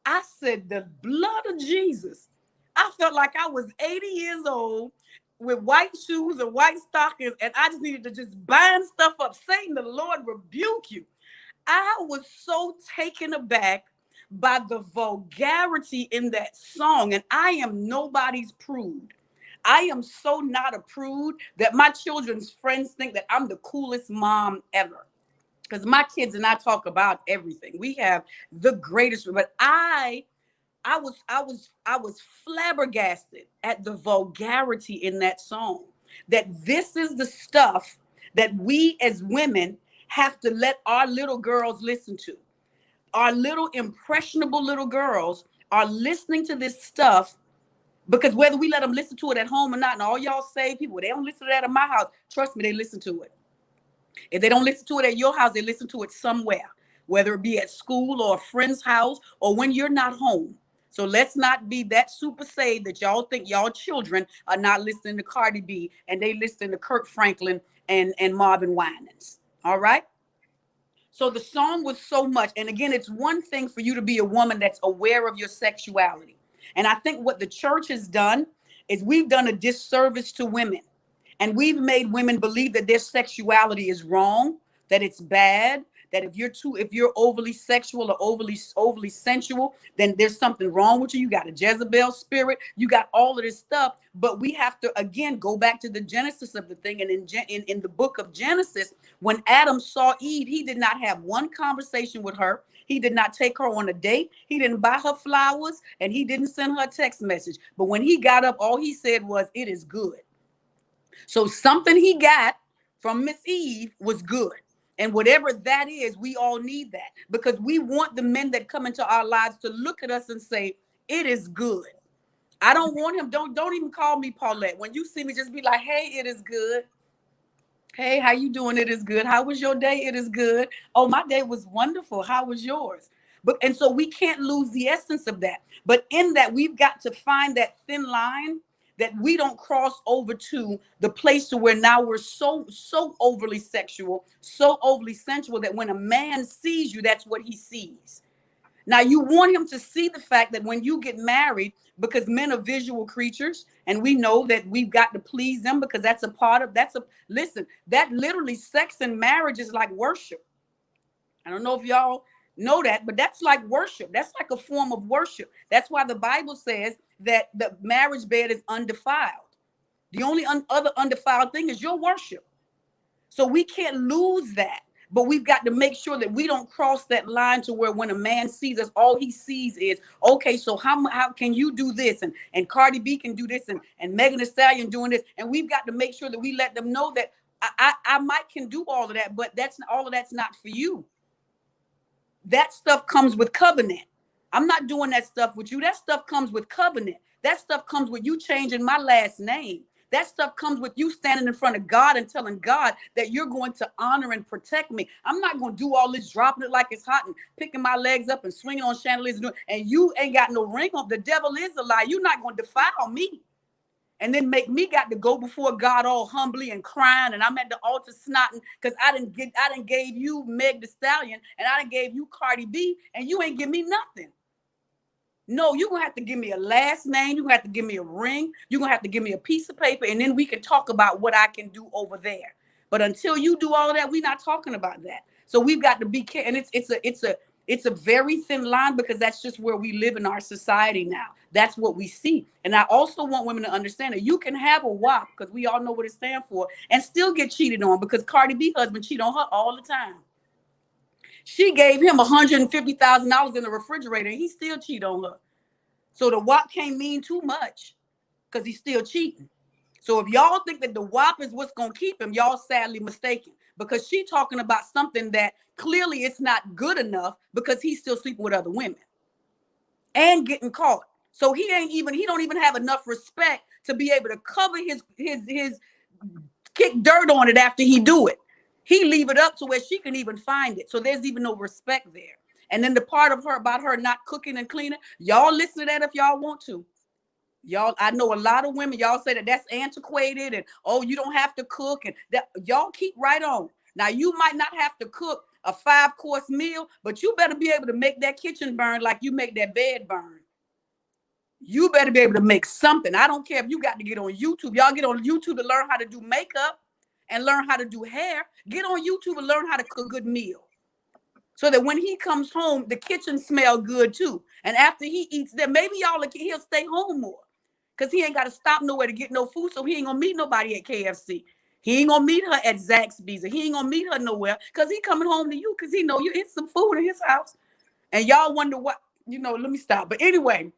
I said, the blood of Jesus. I felt like I was 80 years old with white shoes and white stockings, and I just needed to just bind stuff up. Satan, the Lord rebuke you. I was so taken aback by the vulgarity in that song, and I am nobody's prude. I am so not a prude that my children's friends think that I'm the coolest mom ever. Because my kids and I talk about everything. We have the greatest, but I was flabbergasted at the vulgarity in that song. That this is the stuff that we as women have to let our little girls listen to. Our little impressionable little girls are listening to this stuff because whether we let them listen to it at home or not, and all y'all say people, they don't listen to that in my house. Trust me, they listen to it. If they don't listen to it at your house, they listen to it somewhere, whether it be at school or a friend's house or when you're not home. So let's not be that super saved that y'all think y'all children are not listening to Cardi B and they listen to Kirk Franklin and Marvin Winans. All right. So the song was so much. And again, it's one thing for you to be a woman that's aware of your sexuality. And I think what the church has done is we've done a disservice to women. And we've made women believe that their sexuality is wrong, that it's bad, that if you're overly sexual or overly sensual, then there's something wrong with you. You got a Jezebel spirit, you got all of this stuff. But we have to again go back to the genesis of the thing. And in the book of Genesis, when Adam saw Eve, he did not have one conversation with her. He did not take her on a date. He didn't buy her flowers, and he didn't send her a text message. But when he got up, all he said was, "It is good." So something he got from Miss Eve was good. And whatever that is, we all need that because we want the men that come into our lives to look at us and say, "It is good." I don't want him. Don't even call me Paulette. When you see me, just be like, "Hey, it is good. Hey, how you doing? It is good. How was your day? It is good. Oh, my day was wonderful. How was yours?" And so we can't lose the essence of that. But in that, we've got to find that thin line that we don't cross over to the place to where now we're so overly sexual, so overly sensual that when a man sees you, that's what he sees. Now you want him to see the fact that when you get married, because men are visual creatures, and we know that we've got to please them because that's a part of listen, that literally sex and marriage is like worship. I don't know if y'all know that, but that's like worship. That's like a form of worship. That's why the Bible says that the marriage bed is undefiled. The only other undefiled thing is your worship. So we can't lose that. But we've got to make sure that we don't cross that line to where when a man sees us, all he sees is, okay, so how can you do this? And Cardi B can do this, and Megan Thee Stallion doing this. And we've got to make sure that we let them know that I might can do all of that, but all of that's not for you. That stuff comes with covenant. I'm not doing that stuff with you. That stuff comes with covenant. That stuff comes with you changing my last name. That stuff comes with you standing in front of God and telling God that you're going to honor and protect me. I'm not going to do all this dropping it like it's hot and picking my legs up and swinging on chandeliers. And you ain't got no ring on. The devil is a lie. You're not going to defile me. And then make me got to go before God all humbly and crying, and I'm at the altar snotting because I didn't gave you Meg Thee Stallion, and I didn't gave you Cardi B, and you ain't give me nothing. No, you're gonna have to give me a last name, you're gonna have to give me a ring, you're gonna have to give me a piece of paper, and then we can talk about what I can do over there. But until you do all of that, we're not talking about that. So we've got to be careful, and it's a very thin line because that's just where we live in our society now. That's what we see. And I also want women to understand that you can have a WAP, because we all know what it stands for, and still get cheated on, because Cardi B husband cheat on her all the time. She gave him $150,000 in the refrigerator, and he still cheat on her. So the WAP can't mean too much because he's still cheating. So if y'all think that the WAP is what's going to keep him, y'all sadly mistaken, because she talking about something that clearly it's not good enough because he's still sleeping with other women and getting caught. So he don't even have enough respect to be able to cover his kick dirt on it after he do it. He leave it up to where she can even find it. So there's even no respect there. And then the part of her about her not cooking and cleaning, y'all listen to that if y'all want to. Y'all, I know a lot of women, y'all say that that's antiquated and, oh, you don't have to cook, and that y'all keep right on. Now, you might not have to cook a 5-course meal, but you better be able to make that kitchen burn like you make that bed burn. You better be able to make something. I don't care if you got to get on YouTube. Y'all get on YouTube to learn how to do makeup and learn how to do hair. Get on YouTube and learn how to cook a good meal, so that when he comes home, the kitchen smell good too. And after he eats that, maybe he'll stay home more, because he ain't got to stop nowhere to get no food. So he ain't gonna meet nobody at KFC. He ain't gonna meet her at Zaxby's. He ain't gonna meet her nowhere because he coming home to you because he know you eat some food in his house. And y'all wonder what, let me stop. But anyway,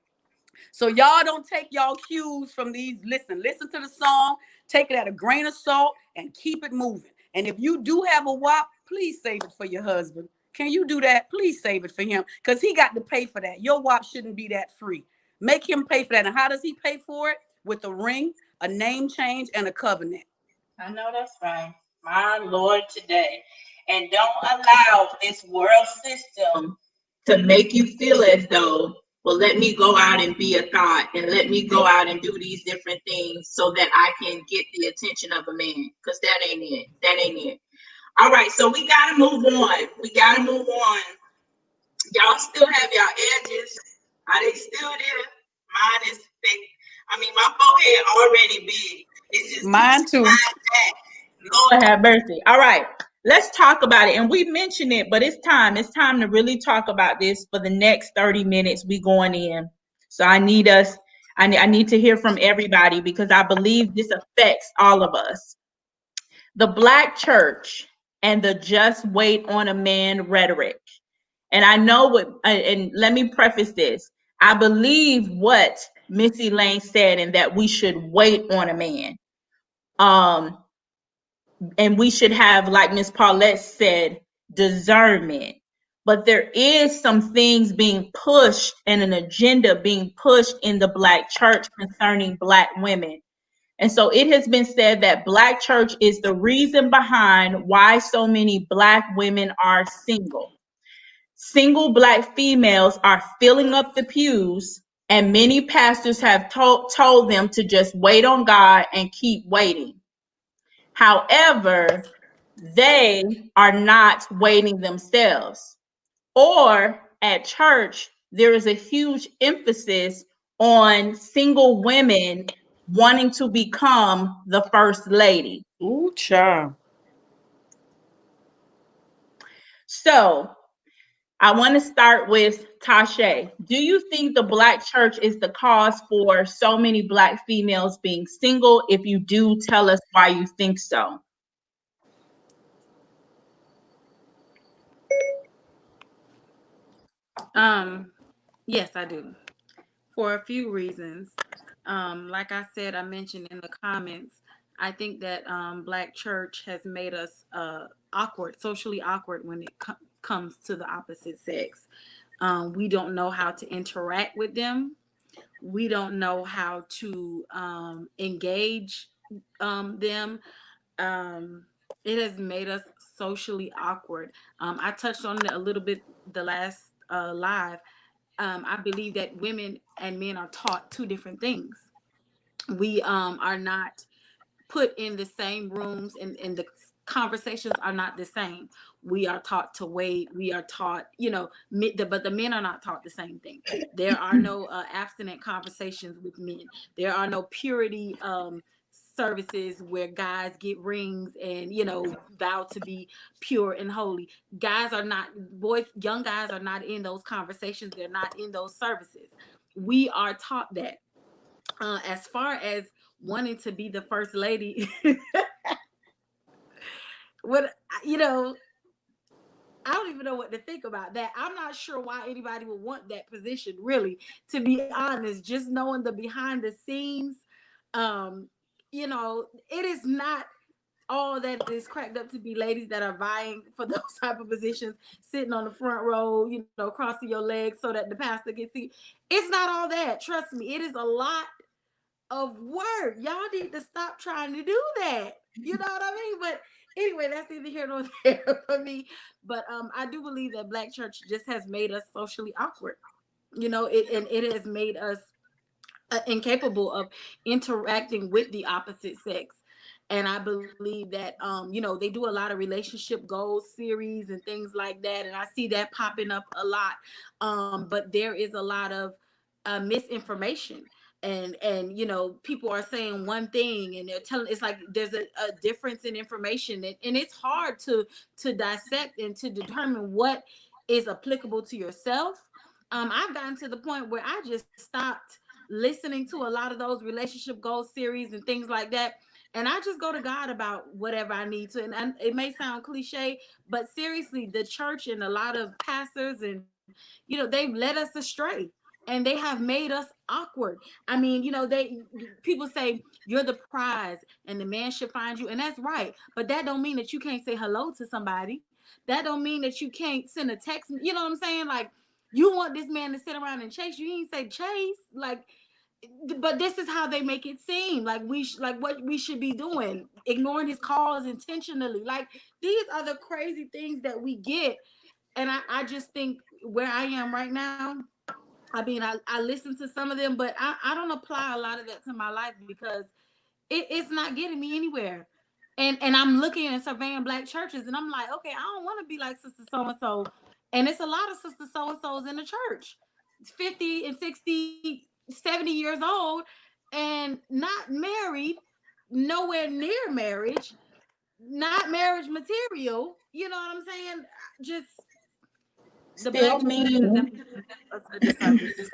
so y'all don't take y'all cues from these. Listen to the song, take it at a grain of salt, and keep it moving. And if you do have a WAP, please save it for your husband. Can you do that? Please save it for him, because he got to pay for that. Your WAP shouldn't be that free. Make him pay for that. And how does he pay for it? With a ring, a name change, and a covenant. I know that's right. My Lord, today. And don't allow this world system to make you feel as though, well, let me go out and be a thought, and let me go out and do these different things so that I can get the attention of a man. Because that ain't it. That ain't it. All right, so we got to move on. Y'all still have y'all edges. Are they still there? Mine is big. My forehead already big. It's just mine too. Lord have mercy. All right, let's talk about it. And we mentioned it, but it's time. It's time to really talk about this for the next 30 minutes. We going in. So I need to hear from everybody, because I believe this affects all of us. The Black church and the just wait on a man rhetoric. And I know what, and let me preface this. I believe what Missy Lane said, and that we should wait on a man. And we should have, like Miss Paulette said, discernment. But there is some things being pushed and an agenda being pushed in the Black church concerning Black women. And so it has been said that Black church is the reason behind why so many Black women are single. Single Black females are filling up the pews, and many pastors have told them to just wait on God and keep waiting. However, they are not waiting themselves. Or, at church, there is a huge emphasis on single women wanting to become the first lady. Ooh, child. So I want to start with Tasha. Do you think the Black church is the cause for so many Black females being single? If you do, tell us why you think so. Um, yes, I do. For a few reasons. Like I said, I mentioned in the comments, I think that Black church has made us awkward, socially awkward when it comes to the opposite sex. We don't know how to interact with them. We don't know how to engage them. Um, it has made us socially awkward. I touched on it a little bit the last live. I believe that women and men are taught two different things. We are not put in the same rooms, and the conversations are not the same. We are taught to wait. We are taught, but the men are not taught the same thing. There are no abstinent conversations with men. There are no purity services where guys get rings and vow to be pure and holy. Guys are not, boys, young guys are not in those conversations. They're not in those services. We are taught that. As far as wanting to be the first lady, what I don't even know what to think about that. I'm not sure why anybody would want that position, really, to be honest. Just knowing the behind the scenes, um, it is not all that it is cracked up to be. Ladies that are vying for those type of positions, sitting on the front row, crossing your legs so that the pastor can see. It's not all that. Trust me, it is a lot of work. Y'all need to stop trying to do that. You know what I mean? But anyway, that's neither here nor there for me. But I do believe that Black church just has made us socially awkward. It has made us incapable of interacting with the opposite sex. And I believe that they do a lot of relationship goals series and things like that, and I see that popping up a lot. But there is a lot of misinformation, and people are saying one thing and they're telling, it's like there's a difference in information, and it's hard to dissect and to determine what is applicable to yourself. I've gotten to the point where I just stopped listening to a lot of those relationship goals series and things like that, and I just go to God about whatever I need to. And it may sound cliche, but seriously, the church and a lot of pastors and they've led us astray, and they have made us awkward. I mean, people say you're the prize and the man should find you, and that's right. But that don't mean that you can't say hello to somebody. That don't mean that you can't send a text. You know what I'm saying? Like, you want this man to sit around and chase you. He ain't say chase. Like, but this is how they make it seem like like what we should be doing, ignoring his calls intentionally. Like, these are the crazy things that we get. And I just think where I am right now, I mean, I listen to some of them, but I don't apply a lot of that to my life because it's not getting me anywhere. And I'm looking and surveying Black churches, and I'm like, okay, I don't want to be like sister so and so. And it's a lot of sister so and so's in the church, 50 and 60, 70 years old, and not married, nowhere near marriage, not marriage material. You know what I'm saying? Just the Still Black church has mean, definitely done us a disservice.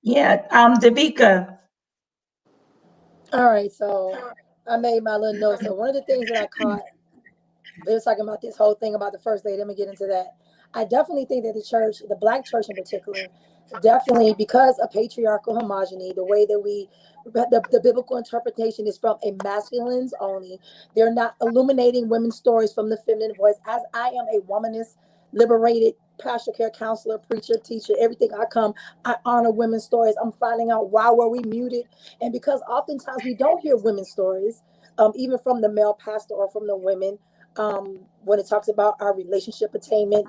yeah, Davika. All right, so I made my little notes. So one of the things that I caught, they was talking about this whole thing about the first lady. Let me get into that. I definitely think that the church, the Black church in particular, definitely because of patriarchal homogeny, the way that the biblical interpretation is from a masculines only. They're not illuminating women's stories from the feminine voice. As I am a womanist, liberated pastor, care counselor, preacher, teacher, everything I come, I honor women's stories. I'm finding out why were we muted, and because oftentimes we don't hear women's stories, even from the male pastor or from the women, when it talks about our relationship attainment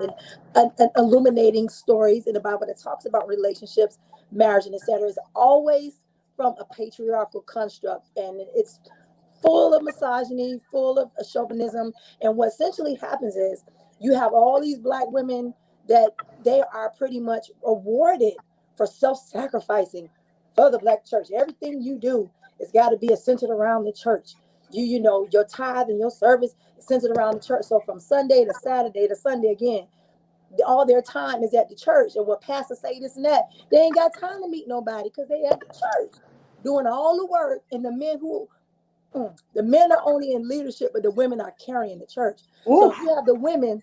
and illuminating stories in the Bible that talks about relationships, marriage, and etc. is always from a patriarchal construct, and it's full of misogyny, full of chauvinism. And what essentially happens is you have all these Black women that they are pretty much awarded for self-sacrificing for the black church. Everything you do has got to be centered around the church. You know, your tithe and your service is centered around the church. So from Sunday to Saturday to Sunday again, all their time is at the church. And what pastors say this and that, they ain't got time to meet nobody because they at the church doing all the work. And the men are only in leadership, but the women are carrying the church. So Ooh. if you have the women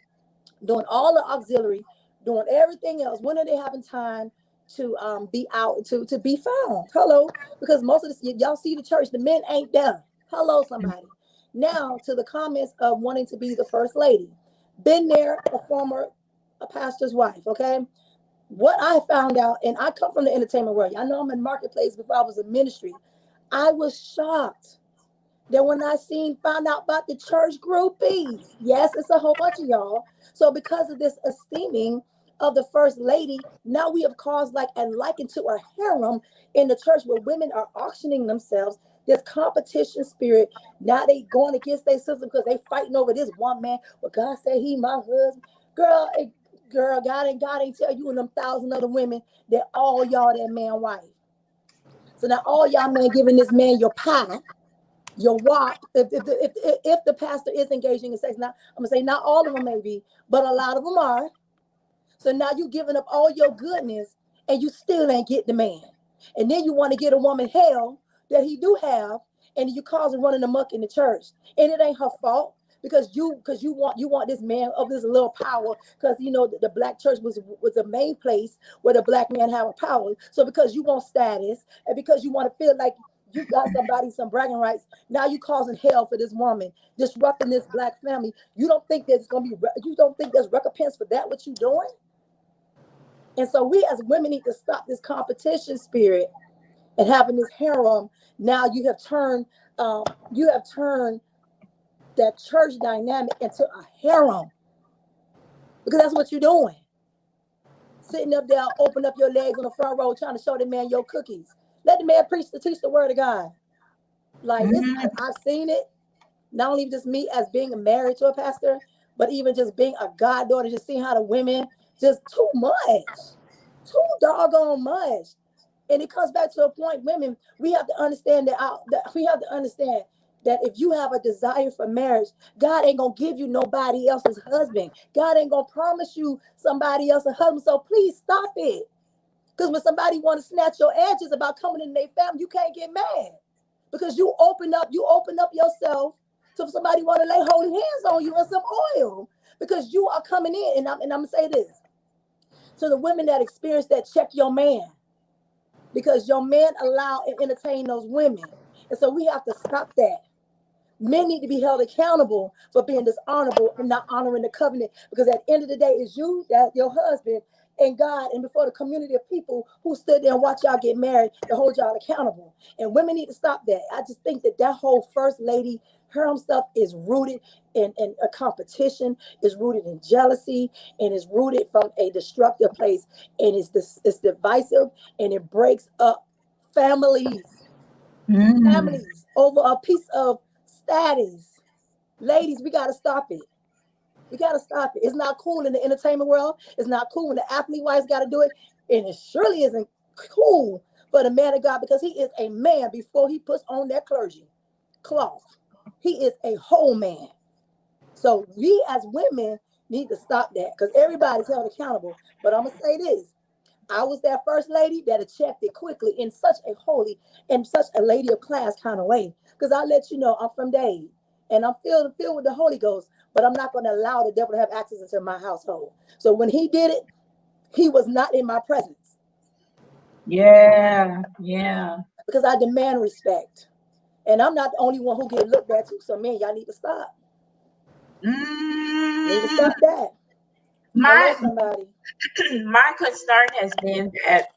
doing all the auxiliary, doing everything else, when are they having time to be out, to be found? Hello, because most of this, y'all see the church, the men ain't there. Hello, somebody. Now to the comments of wanting to be the first lady. Been there, a pastor's wife. Okay, what I found out, and I come from the entertainment world. I know I'm in marketplace before I was in ministry. I was shocked that when I found out about the church groupies. Yes, it's a whole bunch of y'all. So because of this esteeming of the first lady, now we have caused like and likened to a harem in the church where women are auctioning themselves. This competition spirit. Now they going against their sister because they fighting over this one man. Well, God said he my husband. Girl, God ain't tell you and them thousand other women that all y'all that man wife. So now all y'all men giving this man your pie, your WAP, if the pastor is engaging in sex. Now, I'm going to say not all of them maybe, but a lot of them are. So now you giving up all your goodness and you still ain't get the man. And then you want to get a woman hell that he do have, and you causing running amok in the church. And it ain't her fault because you want this man of this little power because you know the black church was the main place where the black man have a power. So because you want status and because you want to feel like you got some bragging rights, now you causing hell for this woman, disrupting this black family. You don't think there's recompense for that what you doing? And so we as women need to stop this competition spirit and having this harem. Now you have turned that church dynamic into a harem because that's what you're doing. Sitting up there, open up your legs on the front row, trying to show the man your cookies. Let the man teach the word of God. Like I've seen it. Not only just me as being married to a pastor, but even just being a goddaughter, just seeing how the women just too doggone much. And it comes back to a point, women, we have to understand that if you have a desire for marriage, God ain't gonna give you nobody else's husband. God ain't gonna promise you somebody else's husband. So please stop it. Because when somebody want to snatch your edges about coming in their family, you can't get mad. Because you open up yourself to somebody want to lay holy hands on you and some oil. Because you are coming in, and I'm gonna say this to the women that experience that, check your man. Because your man allow and entertain those women. And so we have to stop that. Men need to be held accountable for being dishonorable and not honoring the covenant. Because at the end of the day, it's you, that your husband, and God, and before the community of people who stood there and watch y'all get married to hold y'all accountable. And women need to stop that. I just think that whole first lady harem stuff is rooted in a competition, is rooted in jealousy, and is rooted from a destructive place. And it's divisive, and it breaks up families. Families over a piece of status. Ladies, we got to stop it. We got to stop it. It's not cool in the entertainment world. It's not cool when the athlete wives got to do it. And it surely isn't cool for the man of God because he is a man before he puts on that clergy cloth. He is a whole man. So we as women need to stop that because everybody's held accountable. But I'm going to say this. I was that first lady that had checked it quickly in such a holy and such a lady of class kind of way. Because I let you know I'm from Dade and I'm filled with the Holy Ghost, but I'm not going to allow the devil to have access into my household. So when he did it, he was not in my presence. Yeah. Because I demand respect. And I'm not the only one who get looked at too. So man, y'all need to stop. Need to stop that. My Hello, somebody. my concern has been that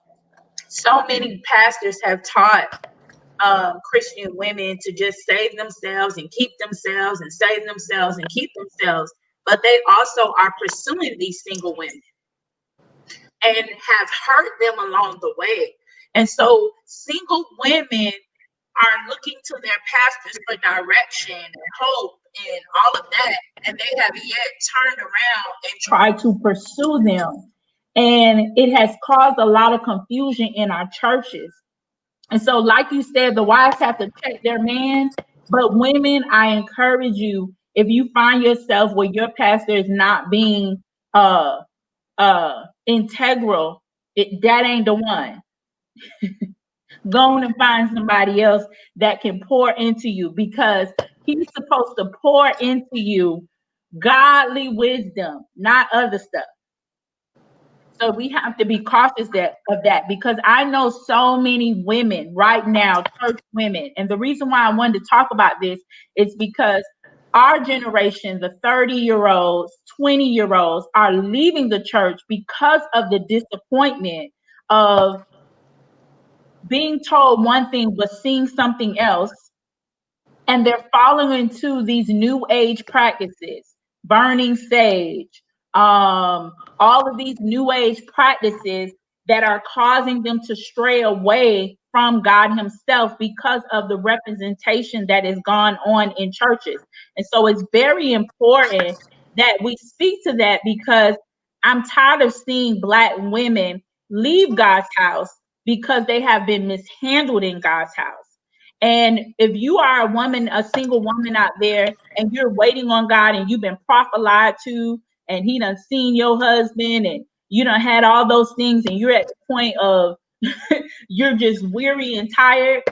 so many pastors have taught Christian women to just save themselves and keep themselves and save themselves and keep themselves, but they also are pursuing these single women and have hurt them along the way. And so single women are looking to their pastors for direction and hope and all of that, and they have yet turned around and tried to pursue them. And it has caused a lot of confusion in our churches. And so, like you said, the wives have to check their man. But women, I encourage you, if you find yourself where your pastor is not being integral, that ain't the one. Go on and find somebody else that can pour into you, because he's supposed to pour into you godly wisdom, not other stuff. So we have to be cautious of that, because I know so many women right now, church women. And the reason why I wanted to talk about this is because our generation, the 30-year-olds, 20-year-olds, are leaving the church because of the disappointment of being told one thing but seeing something else. And they're following into these new age practices, burning sage, all of these new age practices that are causing them to stray away from God himself because of the representation that has gone on in churches. And so it's very important that we speak to that, because I'm tired of seeing Black women leave God's house because they have been mishandled in God's house. And if you are a woman, a single woman out there, and you're waiting on God, and you've been prophesied to, and he done seen your husband, and you done had all those things, and you're at the point of you're just weary and tired,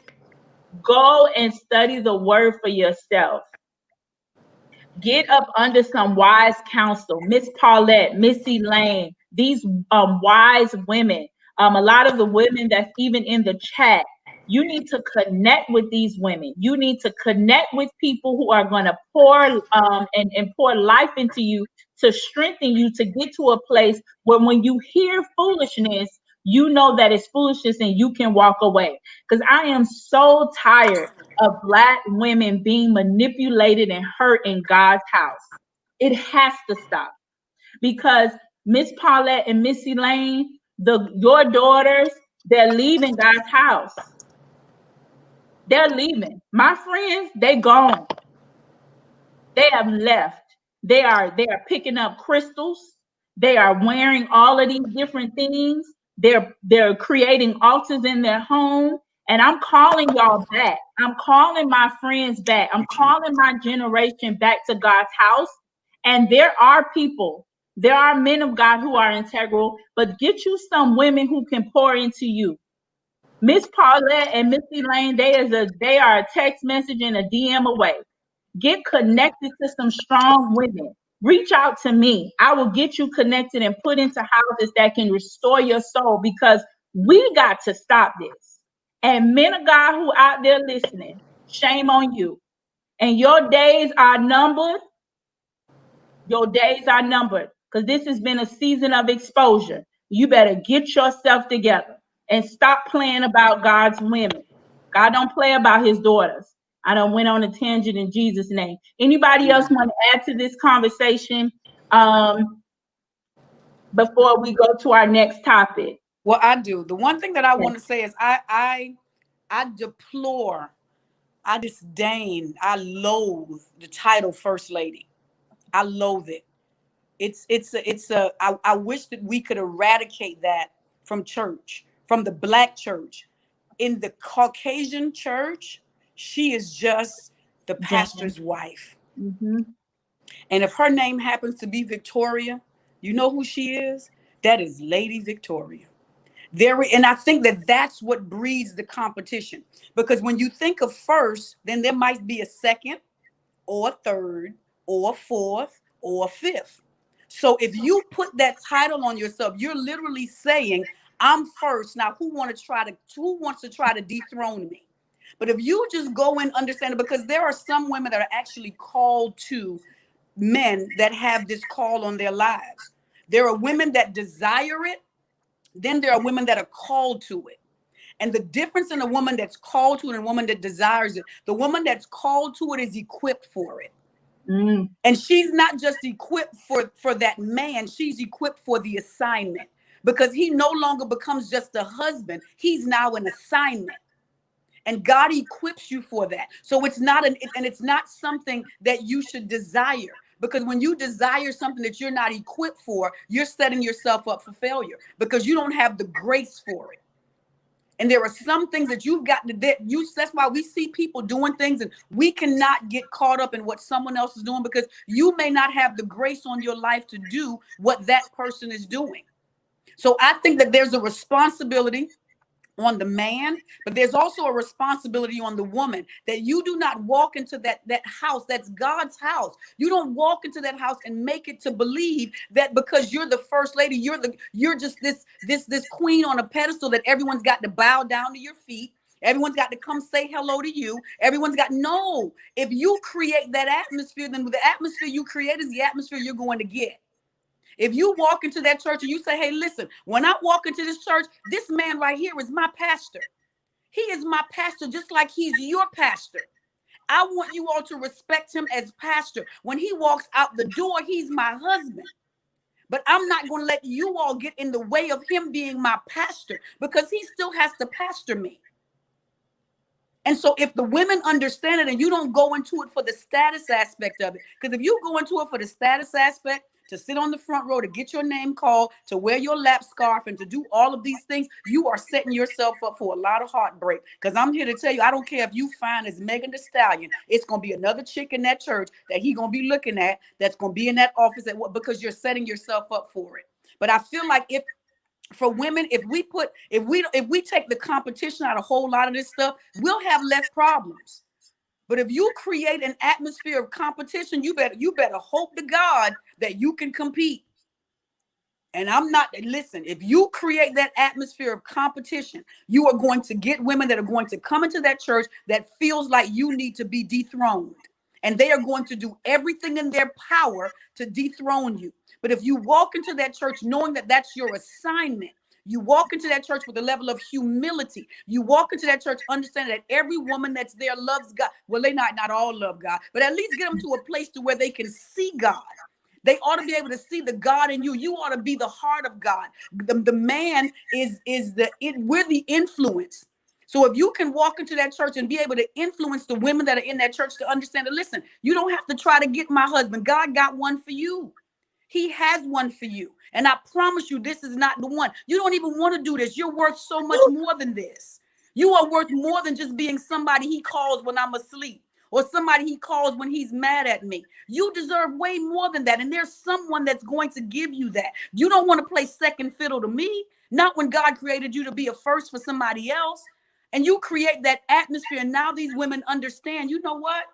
go and study the word for yourself. Get up under some wise counsel. Miss Paulette, Missy Lane, these wise women. A lot of the women that's even in the chat, you need to connect with these women. You need to connect with people who are going to pour and pour life into you, to strengthen you, to get to a place where when you hear foolishness, you know that it's foolishness and you can walk away. Because I am so tired of Black women being manipulated and hurt in God's house. It has to stop, because Miss Paulette and Missy Lane, your daughters, they're leaving God's house. They're leaving. My friends, they gone. They have left. They are picking up crystals. They are wearing all of these different things. They're creating altars in their home. And I'm calling y'all back. I'm calling my friends back. I'm calling my generation back to God's house. And there are people, there are men of God who are integral, but get you some women who can pour into you. Miss Paulette and Missy Lane, they are a text message and a DM away. Get connected to some strong women. Reach out to me. I will get you connected and put into houses that can restore your soul, because we got to stop this. And men of God who out there listening, shame on you. And your days are numbered. Your days are numbered, because this has been a season of exposure. You better get yourself together and stop playing about God's women. God don't play about his daughters. I done went on a tangent in Jesus' name. Anybody else want to add to this conversation before we go to our next topic? Well, I do. The one thing that I want to say is I deplore, I disdain, I loathe the title First Lady. I loathe it. I wish that we could eradicate that from church, from the Black church. In the Caucasian church, she is just the pastor's wife. Mm-hmm. And if her name happens to be Victoria, you know who she is? That is Lady Victoria. And I think that that's what breeds the competition. Because when you think of first, then there might be a second or a third or a fourth or a fifth. So if you put that title on yourself, you're literally saying, I'm first. Now, who wants to try to dethrone me? But if you just go and understand it, because there are some women that are actually called to men that have this call on their lives. There are women that desire it. Then there are women that are called to it. And the difference in a woman that's called to it and a woman that desires it, the woman that's called to it is equipped for it. Mm. And she's not just equipped for that man, she's equipped for the assignment, because he no longer becomes just a husband. He's now an assignment. And God equips you for that. So it's not and it's not something that you should desire. Because when you desire something that you're not equipped for, you're setting yourself up for failure because you don't have the grace for it. And there are some things that you've got to that's why we see people doing things and we cannot get caught up in what someone else is doing because you may not have the grace on your life to do what that person is doing. So I think that there's a responsibility on the man, but there's also a responsibility on the woman that you do not walk into that house. That's God's house. You don't walk into that house and make it to believe that because you're the first lady, you're just this queen on a pedestal that everyone's got to bow down to your feet. Everyone's got to come say hello to you. No. If you create that atmosphere, then the atmosphere you create is the atmosphere you're going to get. If you walk into that church and you say, hey, listen, when I walk into this church, this man right here is my pastor. He is my pastor, just like he's your pastor. I want you all to respect him as pastor. When he walks out the door, he's my husband. But I'm not going to let you all get in the way of him being my pastor because he still has to pastor me. And so if the women understand it and you don't go into it for the status aspect of it, because if you go into it for the status aspect, to sit on the front row, to get your name called, to wear your lap scarf, and to do all of these things, you are setting yourself up for a lot of heartbreak. Because I'm here to tell you, I don't care if you find as Megan Thee Stallion, it's going to be another chick in that church that he going to be looking at, that's going to be in that office because you're setting yourself up for it. But I feel like for women, if we take the competition out of a whole lot of this stuff, we'll have less problems. But if you create an atmosphere of competition, you better hope to God that you can compete. And listen, if you create that atmosphere of competition, you are going to get women that are going to come into that church that feels like you need to be dethroned. And they are going to do everything in their power to dethrone you. But if you walk into that church knowing that that's your assignment, you walk into that church with a level of humility. You walk into that church understanding that every woman that's there loves God. Well, they not all love God, but at least get them to a place to where they can see God. They ought to be able to see the God in you. You ought to be the heart of God. The man we're the influence. So if you can walk into that church and be able to influence the women that are in that church to understand that, listen, you don't have to try to get my husband. God got one for you. He has one for you. And I promise you, this is not the one. You don't even want to do this. You're worth so much more than this. You are worth more than just being somebody he calls when I'm asleep or somebody he calls when he's mad at me. You deserve way more than that. And there's someone that's going to give you that. You don't want to play second fiddle to me, not when God created you to be a first for somebody else. And you create that atmosphere. And now these women understand, you know what?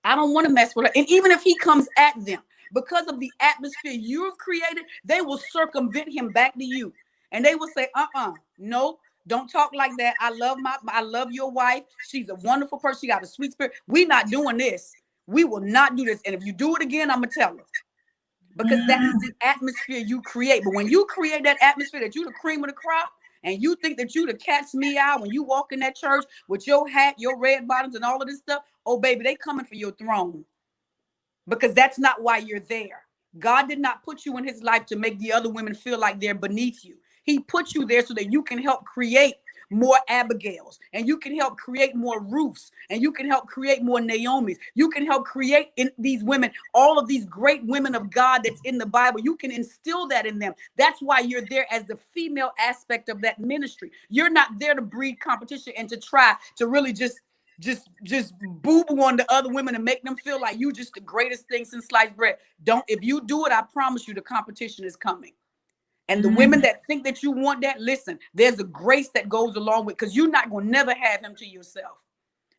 I don't want to mess with her. And even if he comes at them, because of the atmosphere you've created, they will circumvent him back to you. And they will say, no, don't talk like that. I love your wife. She's a wonderful person. She got a sweet spirit. We're not doing this. We will not do this. And if you do it again, I'm going to tell her. Because that is the atmosphere you create. But when you create that atmosphere that you're the cream of the crop, and you think that you the cat's meow when you walk in that church with your hat, your red bottoms, and all of this stuff, oh, baby, they coming for your throne. Because that's not why you're there. God did not put you in his life to make the other women feel like they're beneath you. He put you there so that you can help create more Abigails, and you can help create more Ruths, and you can help create more Naomis. You can help create in these women, all of these great women of God that's in the Bible. You can instill that in them. That's why you're there as the female aspect of that ministry. You're not there to breed competition and to try to really just boo-boo on the other women and make them feel like you just the greatest thing since sliced bread. If you do it, I promise you the competition is coming. And the women that think that you want that, listen, there's a grace that goes along with, because you're not going to never have him to yourself.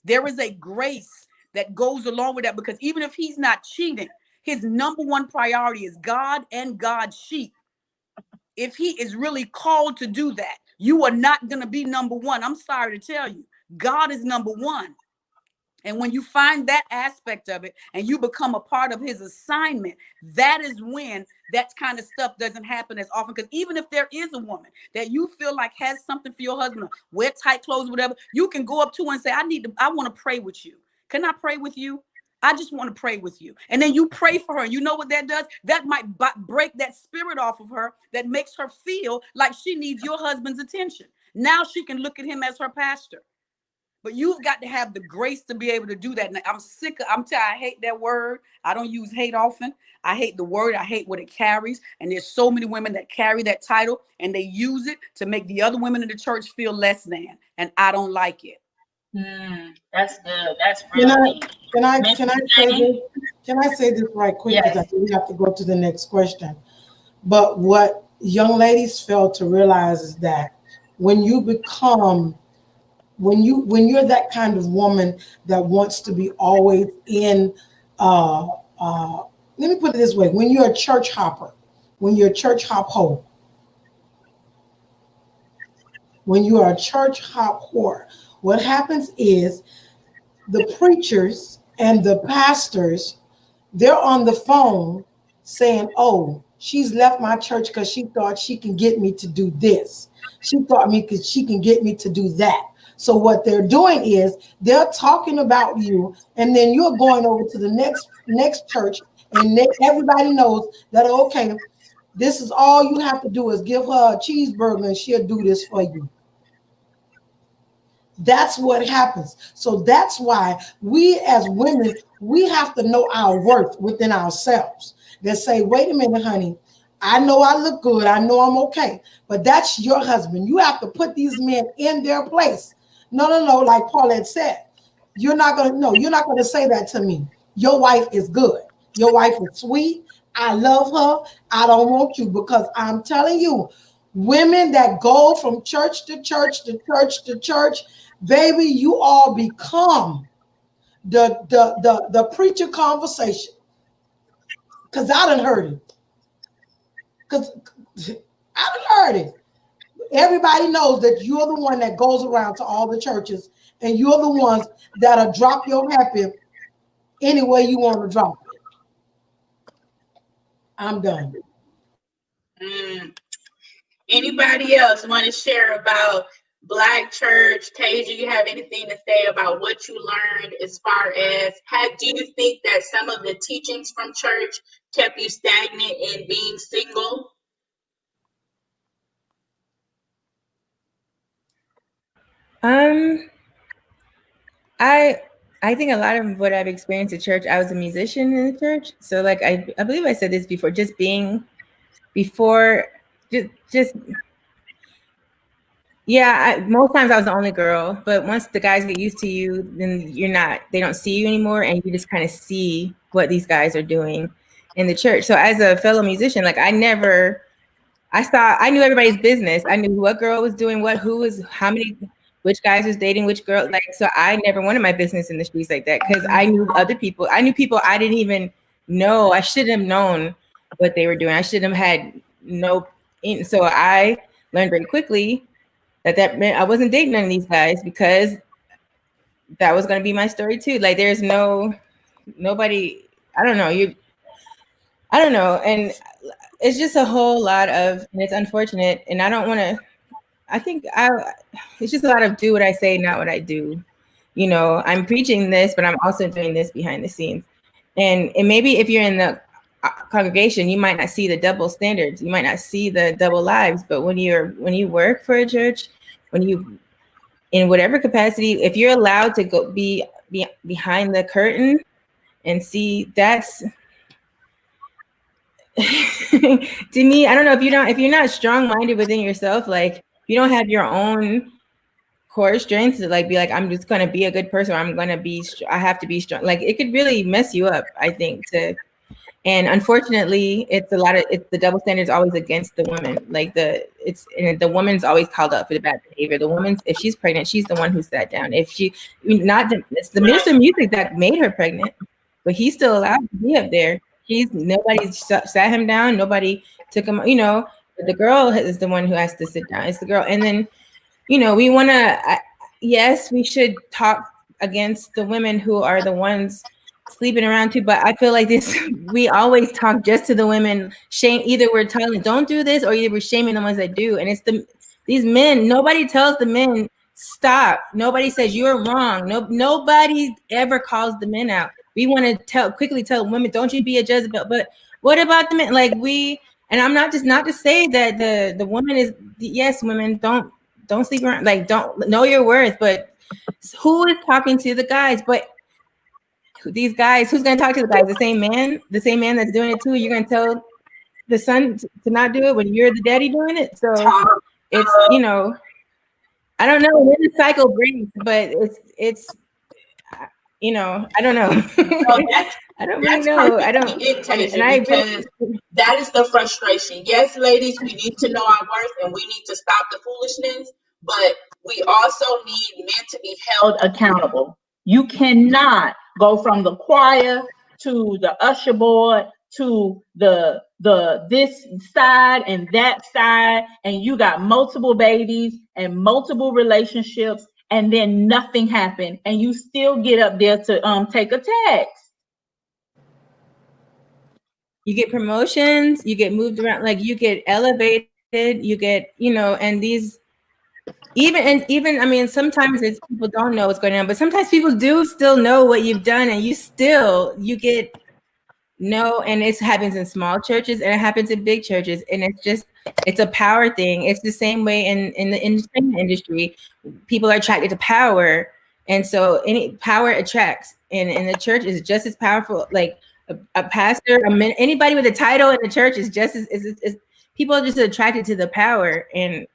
There is a grace that goes along with that, because even if he's not cheating, his number one priority is God and God's sheep. If he is really called to do that, you are not going to be number one. I'm sorry to tell you, God is number one. And when you find that aspect of it and you become a part of his assignment, that is when that kind of stuff doesn't happen as often. Because even if there is a woman that you feel like has something for your husband, wear tight clothes, whatever, you can go up to her and say, I want to pray with you. Can I pray with you? I just want to pray with you. And then you pray for her. And you know what that does? That might break that spirit off of her that makes her feel like she needs your husband's attention. Now she can look at him as her pastor. But you've got to have the grace to be able to do that. And I hate that word. I don't use hate often. I hate the word. I hate what it carries. And there's so many women that carry that title and they use it to make the other women in the church feel less than. And I don't like it. That's good. That's Can real I deep. can I say this? Can I say this right quick? Because Yes. I really have to go to the next question. But what young ladies fail to realize is that when you become when you're that kind of woman that wants to be always in uh let me put it this way, when you're a church hopper, when you're a church hop hoe, when you are a church hop whore, what happens is the preachers and the pastors, they're on the phone saying, oh, she's left my church because she thought she can get me to do this. She thought me because she can get me to do that. So what they're doing is they're talking about you, and then you're going over to the next church, and everybody knows that, okay, this is all you have to do is give her a cheeseburger and she'll do this for you. That's what happens. So that's why we as women, we have to know our worth within ourselves. They say, wait a minute, honey, I know I look good. I know I'm okay. But that's your husband. You have to put these men in their place. No. Like Paulette said, you're not going to say that to me. Your wife is good. Your wife is sweet. I love her. I don't want you, because I'm telling you, women that go from church to church to church to church, baby, you all become the preacher conversation. Because I done heard it. Because I done heard it. Everybody knows that you're the one that goes around to all the churches, and you're the ones that'll drop your happy any way you want to drop it. I'm done. Anybody else want to share about Black church? Tasia, you have anything to say about what you learned as far as do you think that some of the teachings from church kept you stagnant in being single? Um, I I think a lot of what I've experienced at church, I was a musician in the church. So like I believe I said this before, just being before just yeah, most times I was the only girl, but once the guys get used to you, then they don't see you anymore, and you just kind of see what these guys are doing in the church. So as a fellow musician, like I knew everybody's business. I knew what girl was doing what, which guys was dating which girl. Like, so I never wanted my business in the streets like that, because I knew other people. I knew people I didn't even know. I shouldn't have known what they were doing. I shouldn't have had so I learned very quickly that meant I wasn't dating none of these guys, because that was going to be my story too. Like, there's nobody, I don't know. And it's just a whole lot of, and it's unfortunate. And I don't want to, it's just a lot of do what I say, not what I do. You know, I'm preaching this, but I'm also doing this behind the scenes. And maybe if you're in the congregation, you might not see the double standards. You might not see the double lives. But when you work for a church, when you, in whatever capacity, if you're allowed to go be behind the curtain and see, that's to me, I don't know, if you're not strong-minded within yourself, like you don't have your own core strengths to like be like, I'm just gonna be a good person, or I have to be strong. Like, it could really mess you up, I think. And unfortunately, it's the double standards always against the woman. Like the woman's always called out for the bad behavior. The woman, if she's pregnant, she's the one who sat down. It's the minister of music that made her pregnant, but he's still allowed to be up there. Nobody sat him down. Nobody took him. You know, but the girl is the one who has to sit down. It's the girl. And then, you know, we want to. Yes, we should talk against the women who are the ones sleeping around too, but I feel like we always talk just to the women. Either we're telling don't do this, or either we're shaming the ones that do. And it's these men. Nobody tells the men stop. Nobody says you're wrong. Nobody ever calls the men out. We want to quickly tell women, don't you be a Jezebel. But what about the men? Like, and I'm not to say that the woman is, yes, women don't sleep around, like, don't know your worth, but Who is talking to the guys? But these guys, who's going to talk to the guys? The same man that's doing it too. You're going to tell the son to not do it when you're the daddy doing it. So it's, I don't know when the cycle breaks, but it's I don't know. So that's I don't really that's know. I don't, perfectly it, and Tasia, I because really, that is the frustration. Yes, ladies, we need to know our worth and we need to stop the foolishness, but we also need men to be held accountable. You cannot go from the choir to the usher board to the this side and that side, and you got multiple babies and multiple relationships, and then nothing happened, and you still get up there to take a test. you get promotions, you get moved around, like you get elevated, you get, and these even I mean, sometimes it's people don't know what's going on, but sometimes people do still know what you've done, and you get no, and it happens in small churches and it happens in big churches, and it's a power thing. It's the same way in the entertainment industry. People are attracted to power, and so any power attracts, and the church is just as powerful. Like a pastor, anybody with a title in the church is just as people are just attracted to the power, and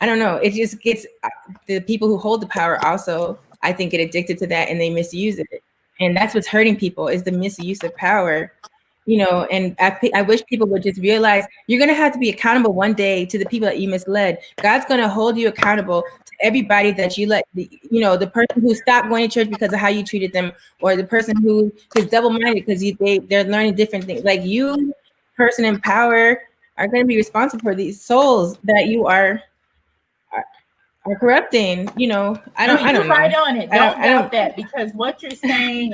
I don't know. It just gets the people who hold the power also, I think, get addicted to that and they misuse it. And that's what's hurting people is the misuse of power, and I wish people would just realize you're going to have to be accountable one day to the people that you misled. God's going to hold you accountable to everybody that you let, the person who stopped going to church because of how you treated them, or the person who is double-minded because they're learning different things. Like you, person in power, are going to be responsible for these souls that you are corrupting. I don't You're know. right on it. Don't doubt that, because what you're saying,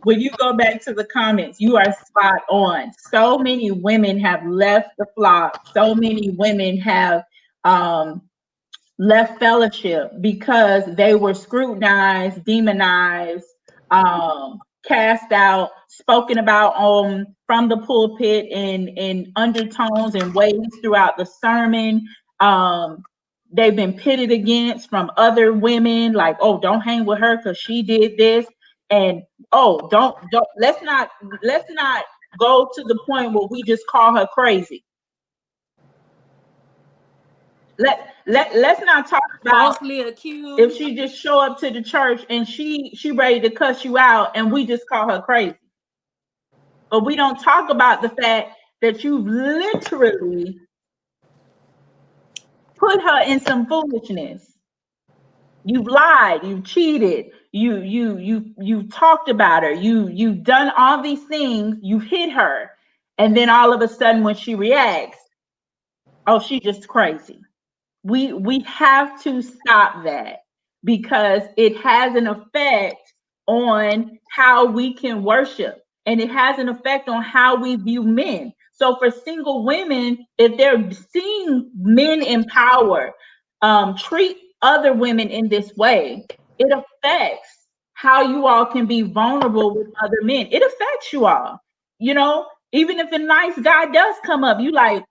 when you go back to the comments, you are spot on. So many women have left the flock. So many women have left fellowship because they were scrutinized, demonized, cast out, spoken about from the pulpit in undertones and ways throughout the sermon. They've been pitted against from other women, like, oh, don't hang with her because she did this, and oh, don't let's not go to the point where we just call her crazy. Let's not talk about Falsely accused. if she just show up to the church and she ready to cuss you out and we just call her crazy. But we don't talk about the fact that you've literally put her in some foolishness. You've lied, you've cheated, you talked about her, you've done all these things, you've hit her, and then all of a sudden when she reacts, oh, she's just crazy. We have to stop that, because it has an effect on how we can worship, and it has an effect on how we view men. So for single women, if they're seeing men in power treat other women in this way, it affects how you all can be vulnerable with other men. It affects you all. Even if a nice guy does come up, you like,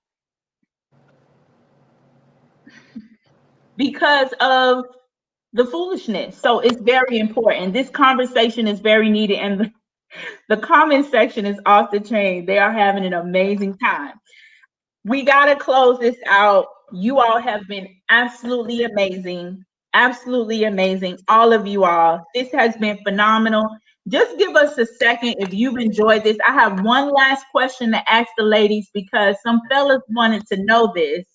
because of the foolishness. So it's very important. This conversation is very needed, and the comment section is off the chain. They are having an amazing time. We got to close this out. You all have been absolutely amazing. Absolutely amazing. All of you all. This has been phenomenal. Just give us a second if you've enjoyed this. I have one last question to ask the ladies, because some fellas wanted to know this.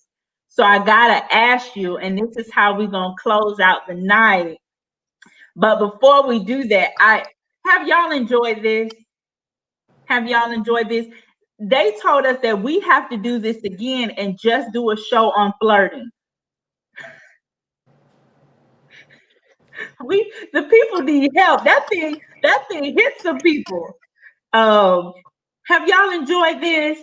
So I got to ask you, and this is how we're going to close out the night. But before we do that, have y'all enjoyed this? Have y'all enjoyed this? They told us that we have to do this again and just do a show on flirting. The people need help. That thing hits some people. Have y'all enjoyed this?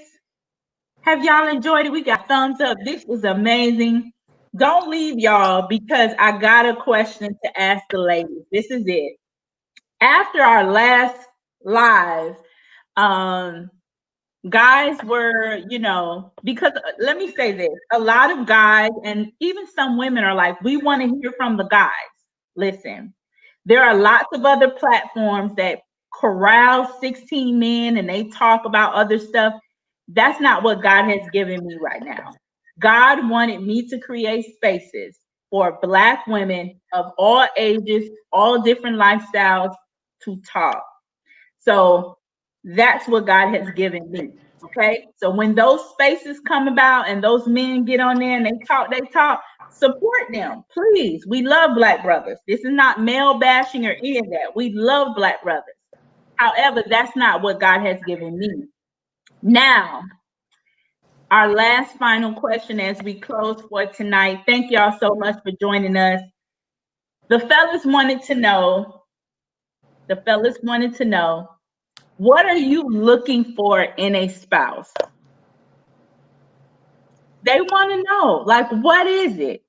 Have y'all enjoyed it? We got thumbs up. This was amazing. Don't leave, y'all, because I got a question to ask the ladies. This is it. After our last live, guys were, because let me say this, a lot of guys and even some women are like, we want to hear from the guys. Listen, there are lots of other platforms that corral 16 men and they talk about other stuff. That's not what God has given me right now. God wanted me to create spaces for Black women of all ages, all different lifestyles to talk. So that's what God has given me. Okay. So when those spaces come about and those men get on there and they talk, support them. Please. We love Black brothers. This is not male bashing or any of that. We love Black brothers. However, that's not what God has given me. Now, our last final question as we close for tonight. Thank y'all so much for joining us. The fellas wanted to know, what are you looking for in a spouse? They want to know, like, what is it?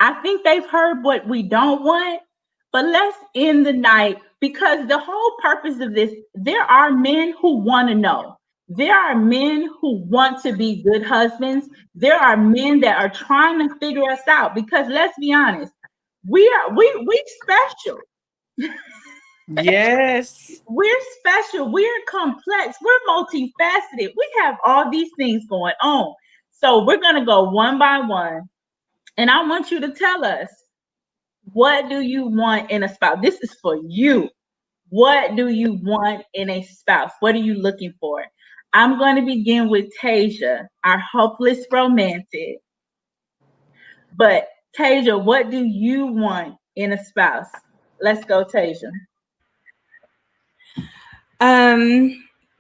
I think they've heard what we don't want, but let's end the night, because the whole purpose of this, there are men who want to know. There are men who want to be good husbands. There are men that are trying to figure us out, because let's be honest, we special. Yes. We're special. We're complex. We're multifaceted. We have all these things going on. So we're going to go one by one. And I want you to tell us, what do you want in a spouse? This is for you. What do you want in a spouse? What are you looking for? I'm going to begin with Tasia, our hopeless romantic. But Tasia, what do you want in a spouse? Let's go, Tasia.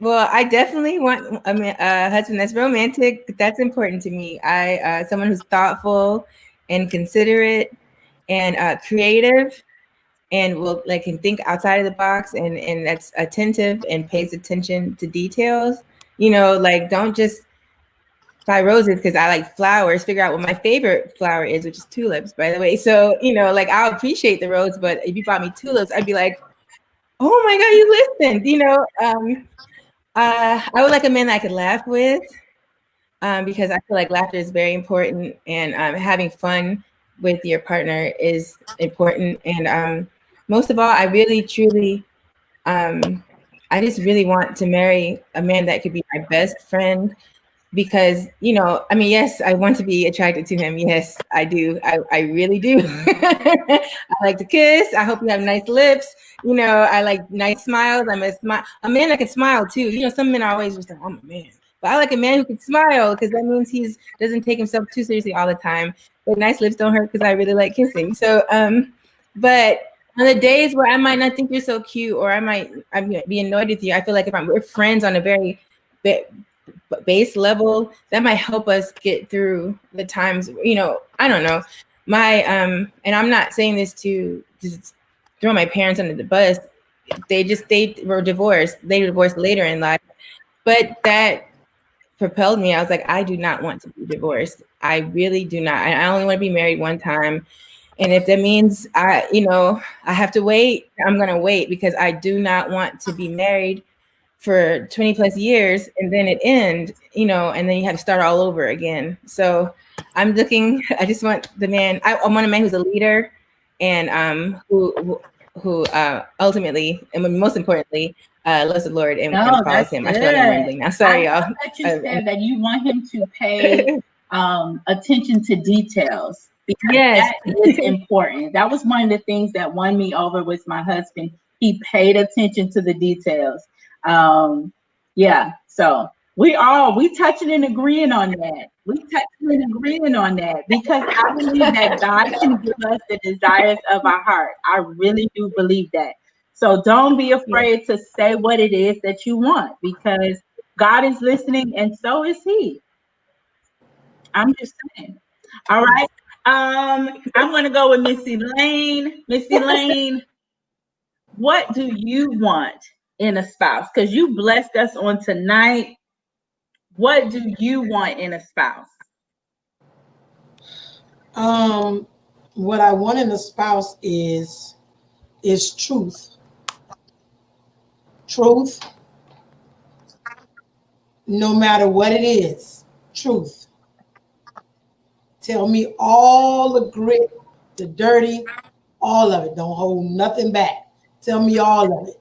Well, I definitely want a husband that's romantic. That's important to me. Someone who's thoughtful and considerate and creative, and will can think outside of the box, and that's attentive and pays attention to details. Don't just buy roses because I like flowers. Figure out what my favorite flower is, which is tulips, by the way. So I'll appreciate the rose, but if you bought me tulips, I'd be like, oh my God, you listened. I would like a man that I could laugh with, because I feel like laughter is very important, and having fun with your partner is important. And most of all, I really, truly, I just really want to marry a man that could be my best friend, because yes, I want to be attracted to him. Yes, I do. I really do. I like to kiss. I hope you have nice lips. I like nice smiles. I'm a man that can smile too. Some men are always just like, I'm a man, but I like a man who can smile, because that means he doesn't take himself too seriously all the time. But nice lips don't hurt, because I really like kissing. So but on the days where I might not think you're so cute, or I'm be annoyed with you, I feel like if we're friends on a very base level, that might help us get through the times. I don't know, and I'm not saying this to just throw my parents under the bus. They were divorced. They were divorced later in life, but that propelled me. I was like, I do not want to be divorced. I really do not. I only want to be married one time. And if that means I have to wait, I'm going to wait, because I do not want to be married for 20 plus years and then it end, and then you have to start all over again. So I just want the man, I want a man who's a leader, and who ultimately, and most importantly, loves the Lord and follows him. Good. I feel like I'm rambling now. Sorry, y'all. That you said that you want him to pay attention to details, because yes, that is important. That was one of the things that won me over with my husband. He paid attention to the details. Yeah, so we touching and agreeing on that. Because I believe that God can give us the desires of our heart. I really do believe that. So don't be afraid to say what it is that you want, because God is listening and so is He. I'm just saying. All right. I'm gonna go with Missy Lane. Missy Lane, what do you want in a spouse? Because you blessed us on tonight. What do you want in a spouse? What I want in a spouse is truth. Truth, no matter what it is. Truth. Tell me all the grit, the dirty, All of it. Don't hold nothing back. Tell me all of it.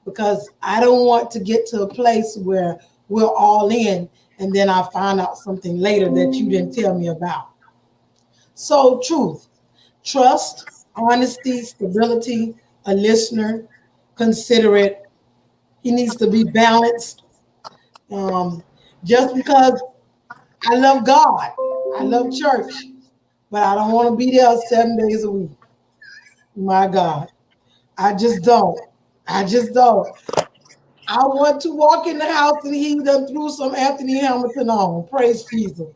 Because I don't want to get to a place where we're all in and then I find out something later that you didn't tell me about. So, truth, trust, honesty, stability, a listener, considerate. He needs to be balanced. Um, just because I love God, I love church, but I don't want to be there 7 days a week. My God, I just don't. I just don't. I want to walk in the house and he done threw some Anthony Hamilton on. Praise Jesus.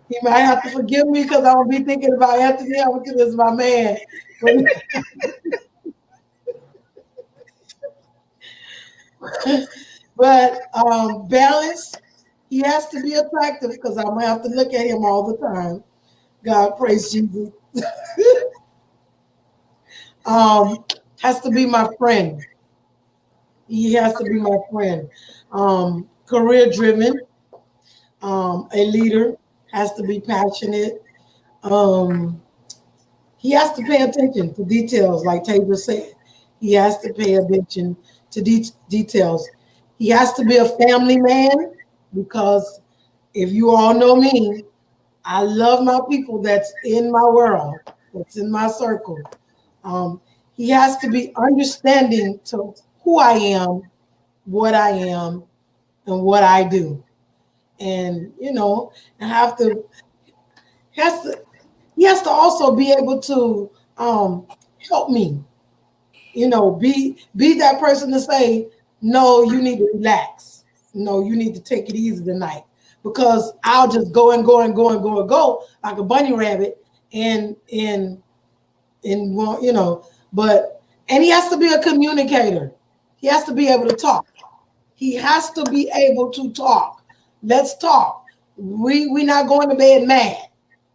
He might have to forgive me because I will be thinking about Anthony Hamilton as my man. But, balance, he has to be attractive because I'm gonna have to look at him all the time. God praise Jesus. um, has to be my friend. He has to be my friend. Career driven, a leader, has to be passionate. Um, he has to pay attention to details, like Tabor said. He has to pay attention to details. He has to be a family man because if you all know me, I love my people that's in my world, that's in my circle. Um, he has to be understanding to who I am, and what I do. And I have to has to he has to also be able to help me, be that person to say, no, you need to relax. No, you need to take it easy tonight. Because I'll just go and go and go and go and go like a bunny rabbit and but and he has to be a communicator. He has to be able to talk. He has to be able to talk. Let's talk. We not going to bed mad.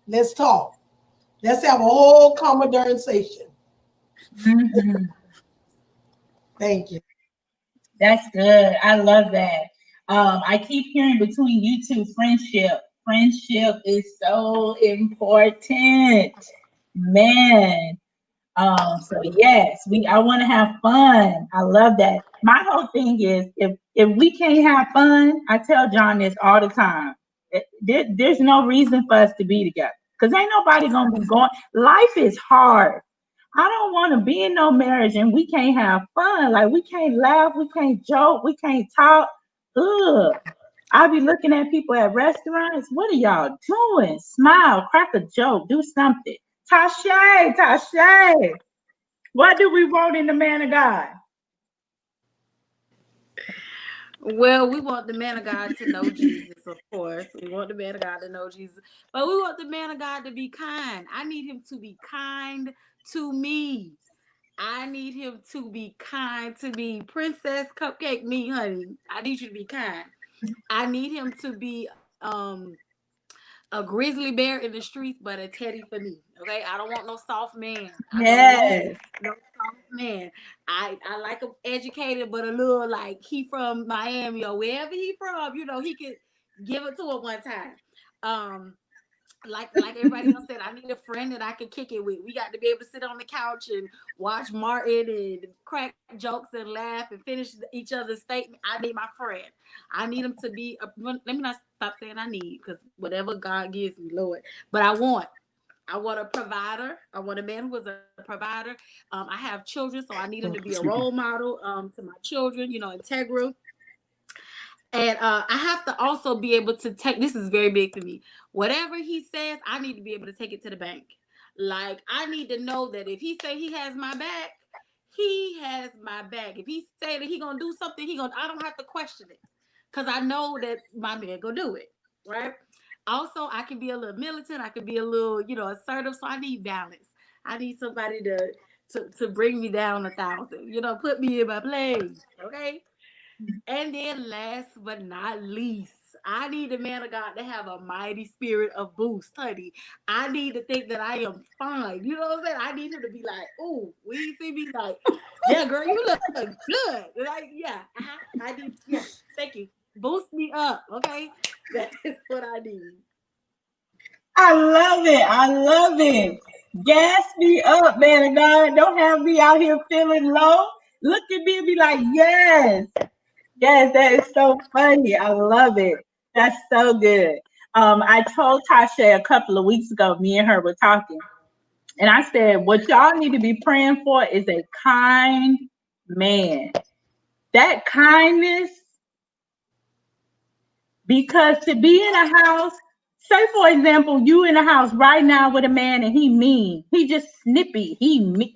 Let's talk. Let's have a whole conversation. Mhm. Thank you. That's good. I love that. I keep hearing between you two friendship. Friendship is so important. Man, so yes, I want to have fun. I love that. My whole thing is if we can't have fun, I tell John this all the time. There's no reason for us to be together. Because ain't nobody gonna be going. Life is hard. I don't want to be in no marriage and we can't have fun. Like we can't laugh, we can't joke, we can't talk. Ugh. I be looking at people at restaurants. What are y'all doing? Smile, crack a joke, do something. Tashay, what do we want in the man of God? Well, we want the man of God to know Jesus, of course. We want the man of God to know Jesus. But we want the man of God to be kind. I need him to be kind to me. I need him to be kind to me. Princess Cupcake me, honey. I need you to be kind. I need him to be a grizzly bear in the streets, but a teddy for me. Okay, I don't want no soft man. I don't want Yes. no soft man. I like him educated, but a little like he from Miami or wherever he from. He could give it to him one time. Um, like everybody else said, I need a friend that I can kick it with. We got to be able to sit on the couch and watch Martin and crack jokes and laugh and finish each other's statement. I need my friend. I need him to be. Let me not stop saying I need because whatever God gives me, Lord. But I want a provider. I want a man who is a provider. I have children, so I need him to be a role model to my children. Integral. And I have to also be able to take this is very big for me. Whatever he says, I need to be able to take it to the bank. Like I need to know that if he say he has my back, he has my back. If he say that he gonna do something, I don't have to question it. Cause I know that my man gonna do it. Right? Also, I can be a little militant, I can be a little, assertive. So I need balance. I need somebody to bring me down 1,000, put me in my place. Okay. And then last but not least, I need the man of God to have a mighty spirit of boost, honey. I need to think that I am fine. You know what I'm saying? I need him to be like, ooh, we see me like, yeah, girl, you look good. Like, yeah, I need, yeah, thank you. Boost me up, okay? That is what I need. I love it. I love it. Gas me up, man of God. Don't have me out here feeling low. Look at me and be like, yes, yes, that is so funny. I love it. That's so good. I told Tasha a couple of weeks ago, me and her were talking, and I said, what y'all need to be praying for is a kind man. That kindness, because to be in a house, say for example, you in a house right now with a man and he mean, he just snippy, he mean.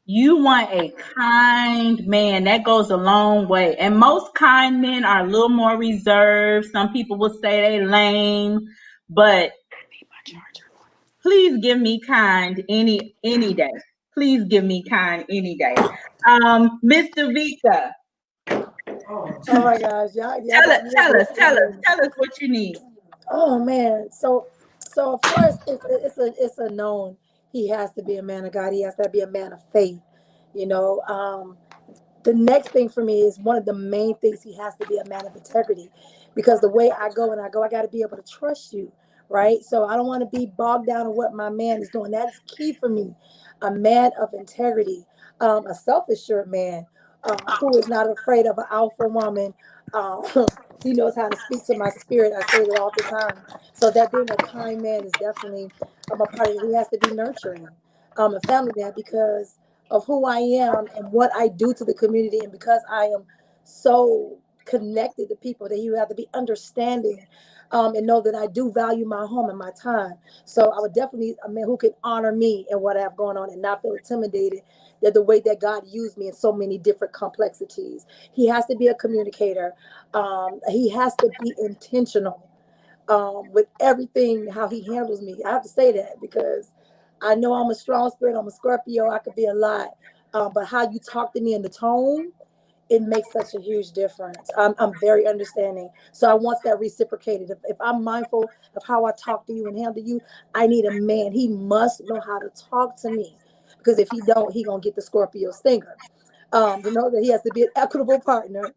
You want a kind man. That goes a long way. And most kind men are a little more reserved. Some people will say they lame, but please give me kind any day. Please give me kind any day. Mr. Vika, Oh my gosh, y'all tell us, got me tell over us, tell us, here. tell us what you need. Oh man, so of course it's a known. He has to be a man of God. He has to be a man of faith. You know, the next thing for me is one of the main things. He has to be a man of integrity, because the way I go and I got to be able to trust you, right? So I don't want to be bogged down in what my man is doing. That's key for me. A man of integrity, a self-assured man, who is not afraid of an alpha woman. Um, he knows how to speak to my spirit. I say that all the time. So that being a kind man is definitely a part of it. He has to be nurturing, a family man, because of who I am and what I do to the community, and because I am so connected to people, that you have to be understanding, and know that I do value my home and my time. So I would definitely a man who can honor me and what I have going on, and not feel intimidated that the way that God used me in so many different complexities. He has to be a communicator. He has to be intentional, with everything, how he handles me. I have to say that because I know I'm a strong spirit. I'm a Scorpio. I could be a lot. But how you talk to me in the tone, it makes such a huge difference. I'm very understanding. So I want that reciprocated. If I'm mindful of how I talk to you and handle you, I need a man. He must know how to talk to me. Because if he don't, he going to get the Scorpio stinger. To know that he has to be an equitable partner,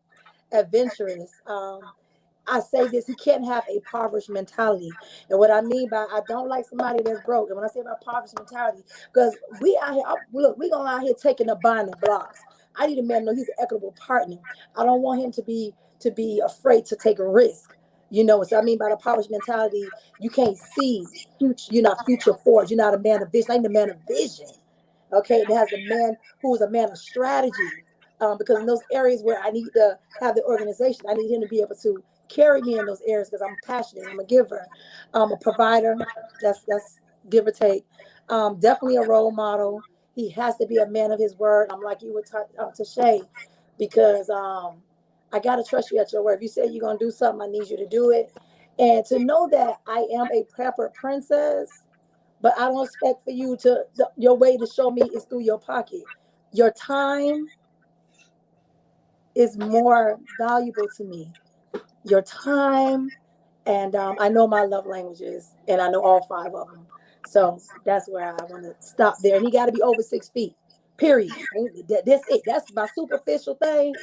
adventurous. I say this, he can't have a impoverished mentality. And what I mean by I don't like somebody that's broke. And when I say about impoverished mentality, because we out here, look, we going out here taking the binding blocks. I need a man to know he's an equitable partner. I don't want him to be afraid to take a risk. You know, so I mean by the impoverished mentality, you can't see future, you're not future forward, you're not a man of vision. I need a man of vision. Okay, it has a man who is a man of strategy. Because in those areas where I need to have the organization, I need him to be able to carry me in those areas because I'm passionate. I'm a giver. I'm a provider. That's give or take. Definitely a role model. He has to be a man of his word. I'm like you would to Shay, because I gotta trust you at your word. If you say you're gonna do something, I need you to do it. And to know that I am a prepper princess, but I don't expect for you to your way to show me is through your pocket. Your time is more valuable to me. Your time, and I know my love languages, and I know all five of them. So that's where I want to stop there. And he got to be over 6 feet. Period. That's it. That's my superficial thing.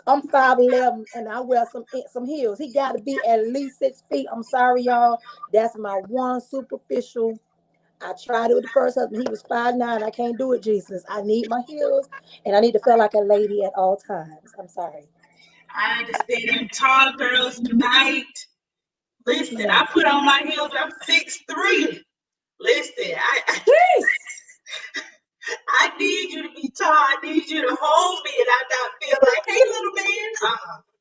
I'm 5'11" and I wear some heels. He got to be at least 6 feet. I'm sorry, y'all. That's my one superficial. I tried it with the first husband. He was 5'9". I can't do it, Jesus. I need my heels, and I need to feel like a lady at all times. I'm sorry. I understand you tall girls tonight. Listen, Yeah. I put on my heels. I'm 6'3". Listen, Jeez. I need you to be tall. I need you to hold me, and I not feel like, hey, little man.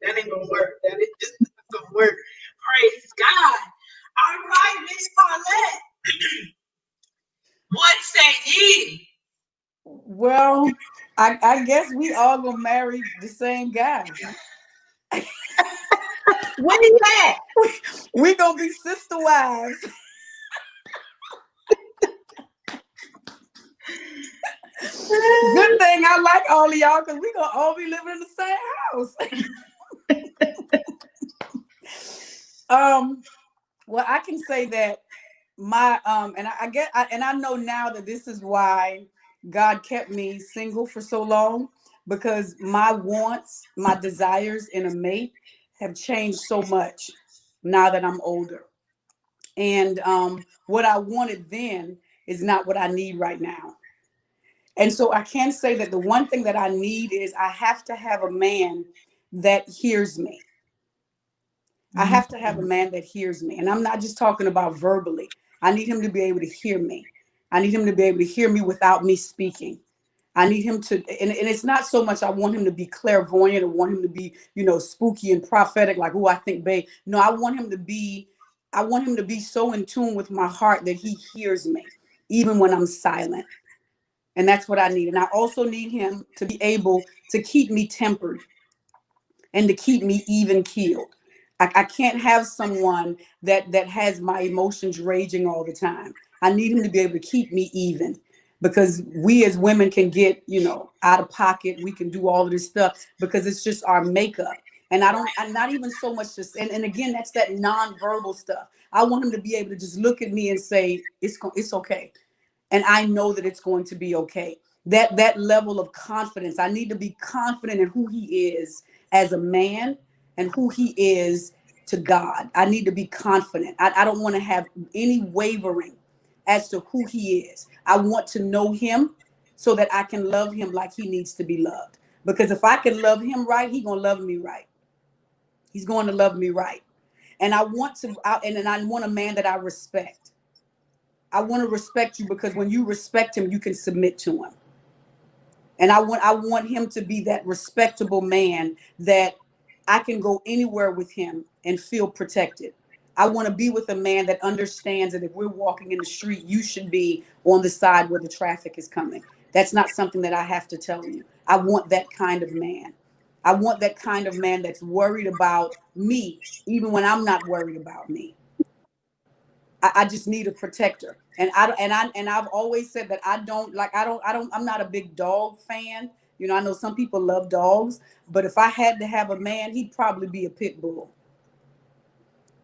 That ain't gonna work. That is just not gonna work. Praise God. All right, Miss Paulette. What say ye? Well, I guess we all gonna marry the same guy. What is that? We gonna be sister wives. Good thing I like all of y'all, because we gonna all be living in the same house. Well, I can say that my and I get and I know now that this is why God kept me single for so long, because my wants, my desires in a mate have changed so much now that I'm older. And what I wanted then is not what I need right now. And so I can say that the one thing that I need is I have to have a man that hears me. I have to have a man that hears me. And I'm not just talking about verbally. I need him to be able to hear me. I need him to be able to hear me without me speaking. I need him to, and it's not so much I want him to be clairvoyant or want him to be, spooky and prophetic, like, oh, I think, babe. No, I want him to be so in tune with my heart that he hears me, even when I'm silent. And that's what I need. And I also need him to be able to keep me tempered and to keep me even keeled. I can't have someone that has my emotions raging all the time. I need him to be able to keep me even, because we as women can get, out of pocket. We can do all of this stuff because it's just our makeup. And I'm not even so much just, and again, that's that nonverbal stuff. I want him to be able to just look at me and say, it's okay. And I know that it's going to be okay. That level of confidence. I need to be confident in who he is as a man and who he is to God. I need to be confident. I don't want to have any wavering as to who he is. I want to know him so that I can love him like he needs to be loved. Because if I can love him right, he's going to love me right. He's going to love me right. And I want a man that I respect. I want to respect you, because when you respect him, you can submit to him. And I want him to be that respectable man that I can go anywhere with him and feel protected. I want to be with a man that understands that if we're walking in the street, you should be on the side where the traffic is coming. That's not something that I have to tell you. I want that kind of man. I want that kind of man that's worried about me, even when I'm not worried about me. I just need a protector. And I've always said that I'm not a big dog fan. I know some people love dogs, but if I had to have a man, he'd probably be a pit bull.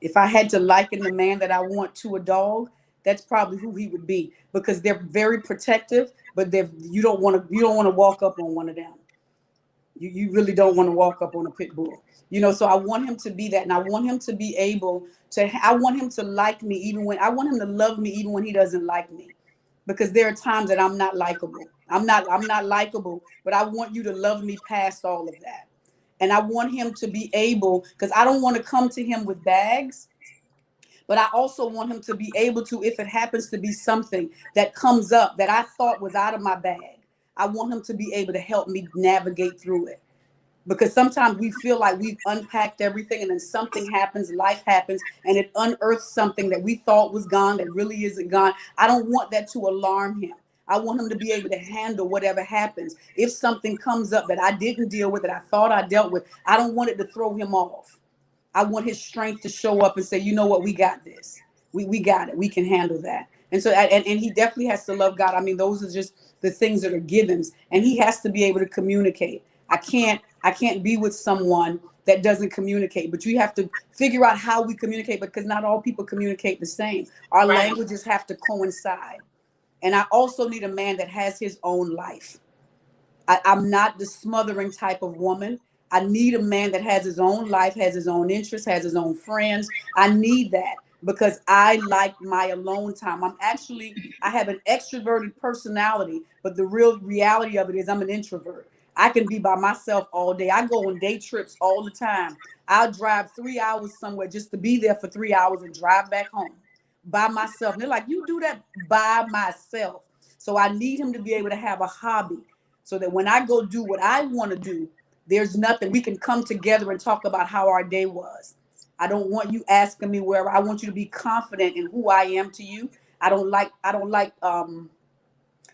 If I had to liken the man that I want to a dog, that's probably who he would be, because they're very protective, but you don't want to walk up on one of them. You really don't want to walk up on a pit bull. So I want him to be that, and I want him to be able to, I want him to like me I want him to love me even when he doesn't like me, because there are times that I'm not likable. I'm not likable, but I want you to love me past all of that. And I want him to be able, because I don't want to come to him with bags, but I also want him to be able to, if it happens to be something that comes up that I thought was out of my bag, I want him to be able to help me navigate through it. Because sometimes we feel like we've unpacked everything, and then something happens, life happens, and it unearths something that we thought was gone that really isn't gone. I don't want that to alarm him. I want him to be able to handle whatever happens. If something comes up that I didn't deal with, that I thought I dealt with, I don't want it to throw him off. I want his strength to show up and say, you know what, we got this. We got it. We can handle that. And so, and he definitely has to love God. I mean, those are just the things that are givens. And he has to be able to communicate. I can't be with someone that doesn't communicate, but you have to figure out how we communicate, because not all people communicate the same. Our Right. languages have to coincide. And I also need a man that has his own life. I'm not the smothering type of woman. I need a man that has his own life, has his own interests, has his own friends. I need that, because I like my alone time. I have an extroverted personality, but the real reality of it is I'm an introvert. I can be by myself all day. I go on day trips all the time. I'll drive 3 hours somewhere just to be there for 3 hours and drive back home by myself. And they're like, you do that by myself. So I need him to be able to have a hobby, so that when I go do what I want to do, there's nothing. We can come together and talk about how our day was. I don't want you asking me where. I want you to be confident in who I am to you. I don't like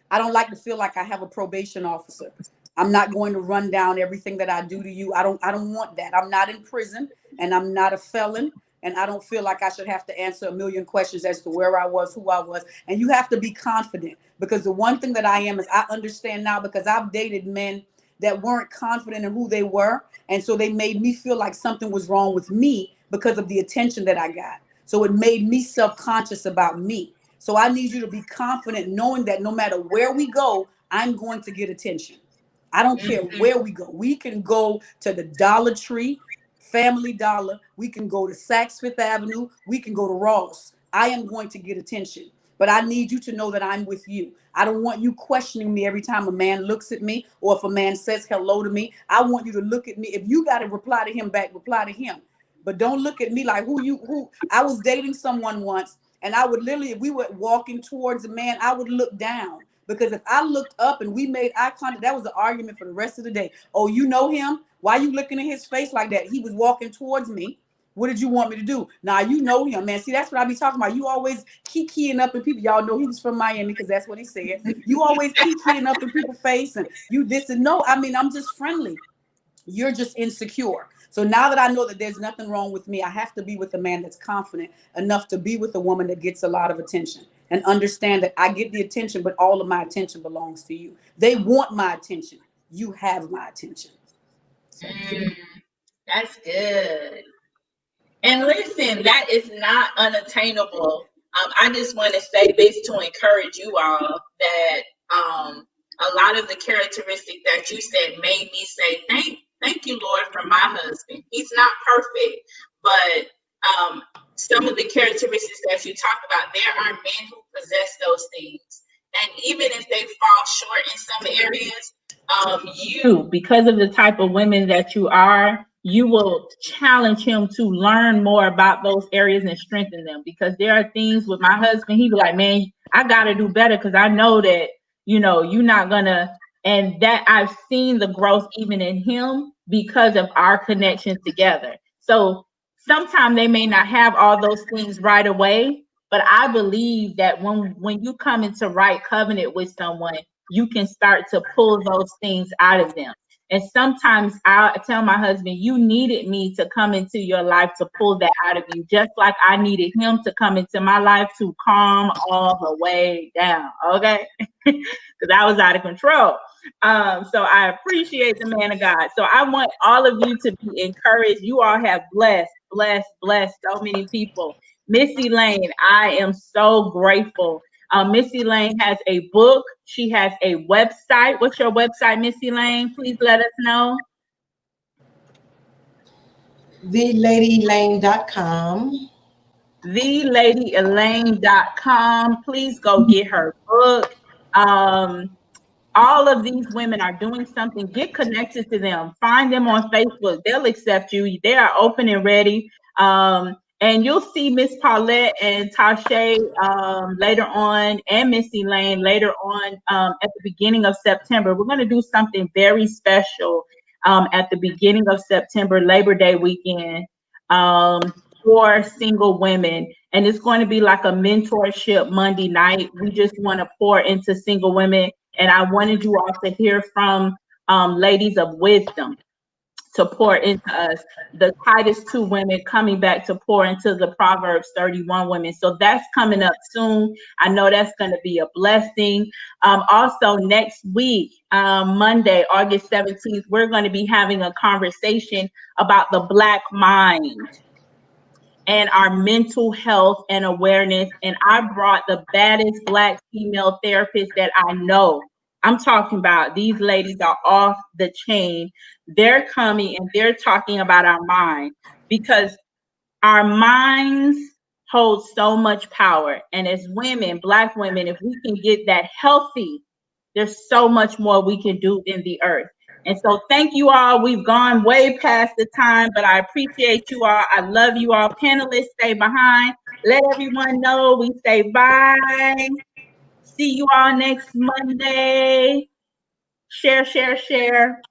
to feel like I have a probation officer. I'm not going to run down everything that I do to you. I don't want that. I'm not in prison, and I'm not a felon, and I don't feel like I should have to answer a million questions as to where I was, who I was. And you have to be confident, because the one thing that I am is I understand now, because I've dated men that weren't confident in who they were, and so they made me feel like something was wrong with me because of the attention that I got. So it made me self-conscious about me. So I need you to be confident, knowing that no matter where we go, I'm going to get attention. I don't care where we go. We can go to the Dollar Tree, Family Dollar. We can go to Saks Fifth Avenue. We can go to Ross. I am going to get attention. But I need you to know that I'm with you. I don't want you questioning me every time a man looks at me or if a man says hello to me. I want you to look at me. If you got to reply to him back, reply to him. But don't look at me like who. I was dating someone once, and I would literally, if we were walking towards a man, I would look down. Because if I looked up and we made eye contact, that was an argument for the rest of the day. Oh, you know him? Why are you looking at his face like that? He was walking towards me. What did you want me to do? Now you know him, man. See, that's what I be talking about. You always keying up in people. Y'all know he was from Miami because that's what he said. You always keying up in people's face and you this and no. I mean, I'm just friendly. You're just insecure. So now that I know that there's nothing wrong with me, I have to be with a man that's confident enough to be with a woman that gets a lot of attention and understand that I get the attention, but all of my attention belongs to you. They want my attention. You have my attention. So. That's good. And listen, that is not unattainable. I just want to say this to encourage you all that a lot of the characteristics that you said made me say, thank you, Lord, for my husband. He's not perfect, but some of the characteristics that you talk about, there are men who possess those things. And even if they fall short in some areas, you, because of the type of women that you are, you will challenge him to learn more about those areas and strengthen them. Because there are things with my husband, he be like, man, I got to do better because I know that, you're not gonna, and that I've seen the growth even in him because of our connection together. So sometimes they may not have all those things right away, but I believe that when you come into right covenant with someone, you can start to pull those things out of them. And sometimes I tell my husband, you needed me to come into your life to pull that out of you, just like I needed him to come into my life to calm all the way down. Okay. Because I was out of control. So I appreciate the man of God. So I want all of you to be encouraged. You all have blessed so many people. Missy Lane, I am so grateful. Missy Lane has a book. She has a website. What's your website, Missy Lane? Please let us know. TheLadyElaine.com. TheLadyElaine.com. Please go get her book. All of these women are doing something. Get connected to them. Find them on Facebook. They'll accept you. They are open and ready. And you'll see Miss Paulette and Tasha later on, and Missy Lane later on at the beginning of September. We're going to do something very special at the beginning of September, Labor Day weekend, for single women. And it's going to be like a mentorship Monday night. We just want to pour into single women. And I wanted you all to hear from ladies of wisdom to pour into us. The Titus 2 women coming back to pour into the Proverbs 31 women. So that's coming up soon. I know that's going to be a blessing. Also, next week, Monday, August 17th, we're going to be having a conversation about the Black mind and our mental health and awareness. And I brought the baddest Black female therapist that I know. I'm talking about, these ladies are off the chain. They're coming and they're talking about our mind, because our minds hold so much power. And as women, Black women, if we can get that healthy, there's so much more we can do in the earth. And so thank you all. We've gone way past the time, but I appreciate you all. I love you all. Panelists, stay behind. Let everyone know we say bye. See you all next Monday. Share, share, share.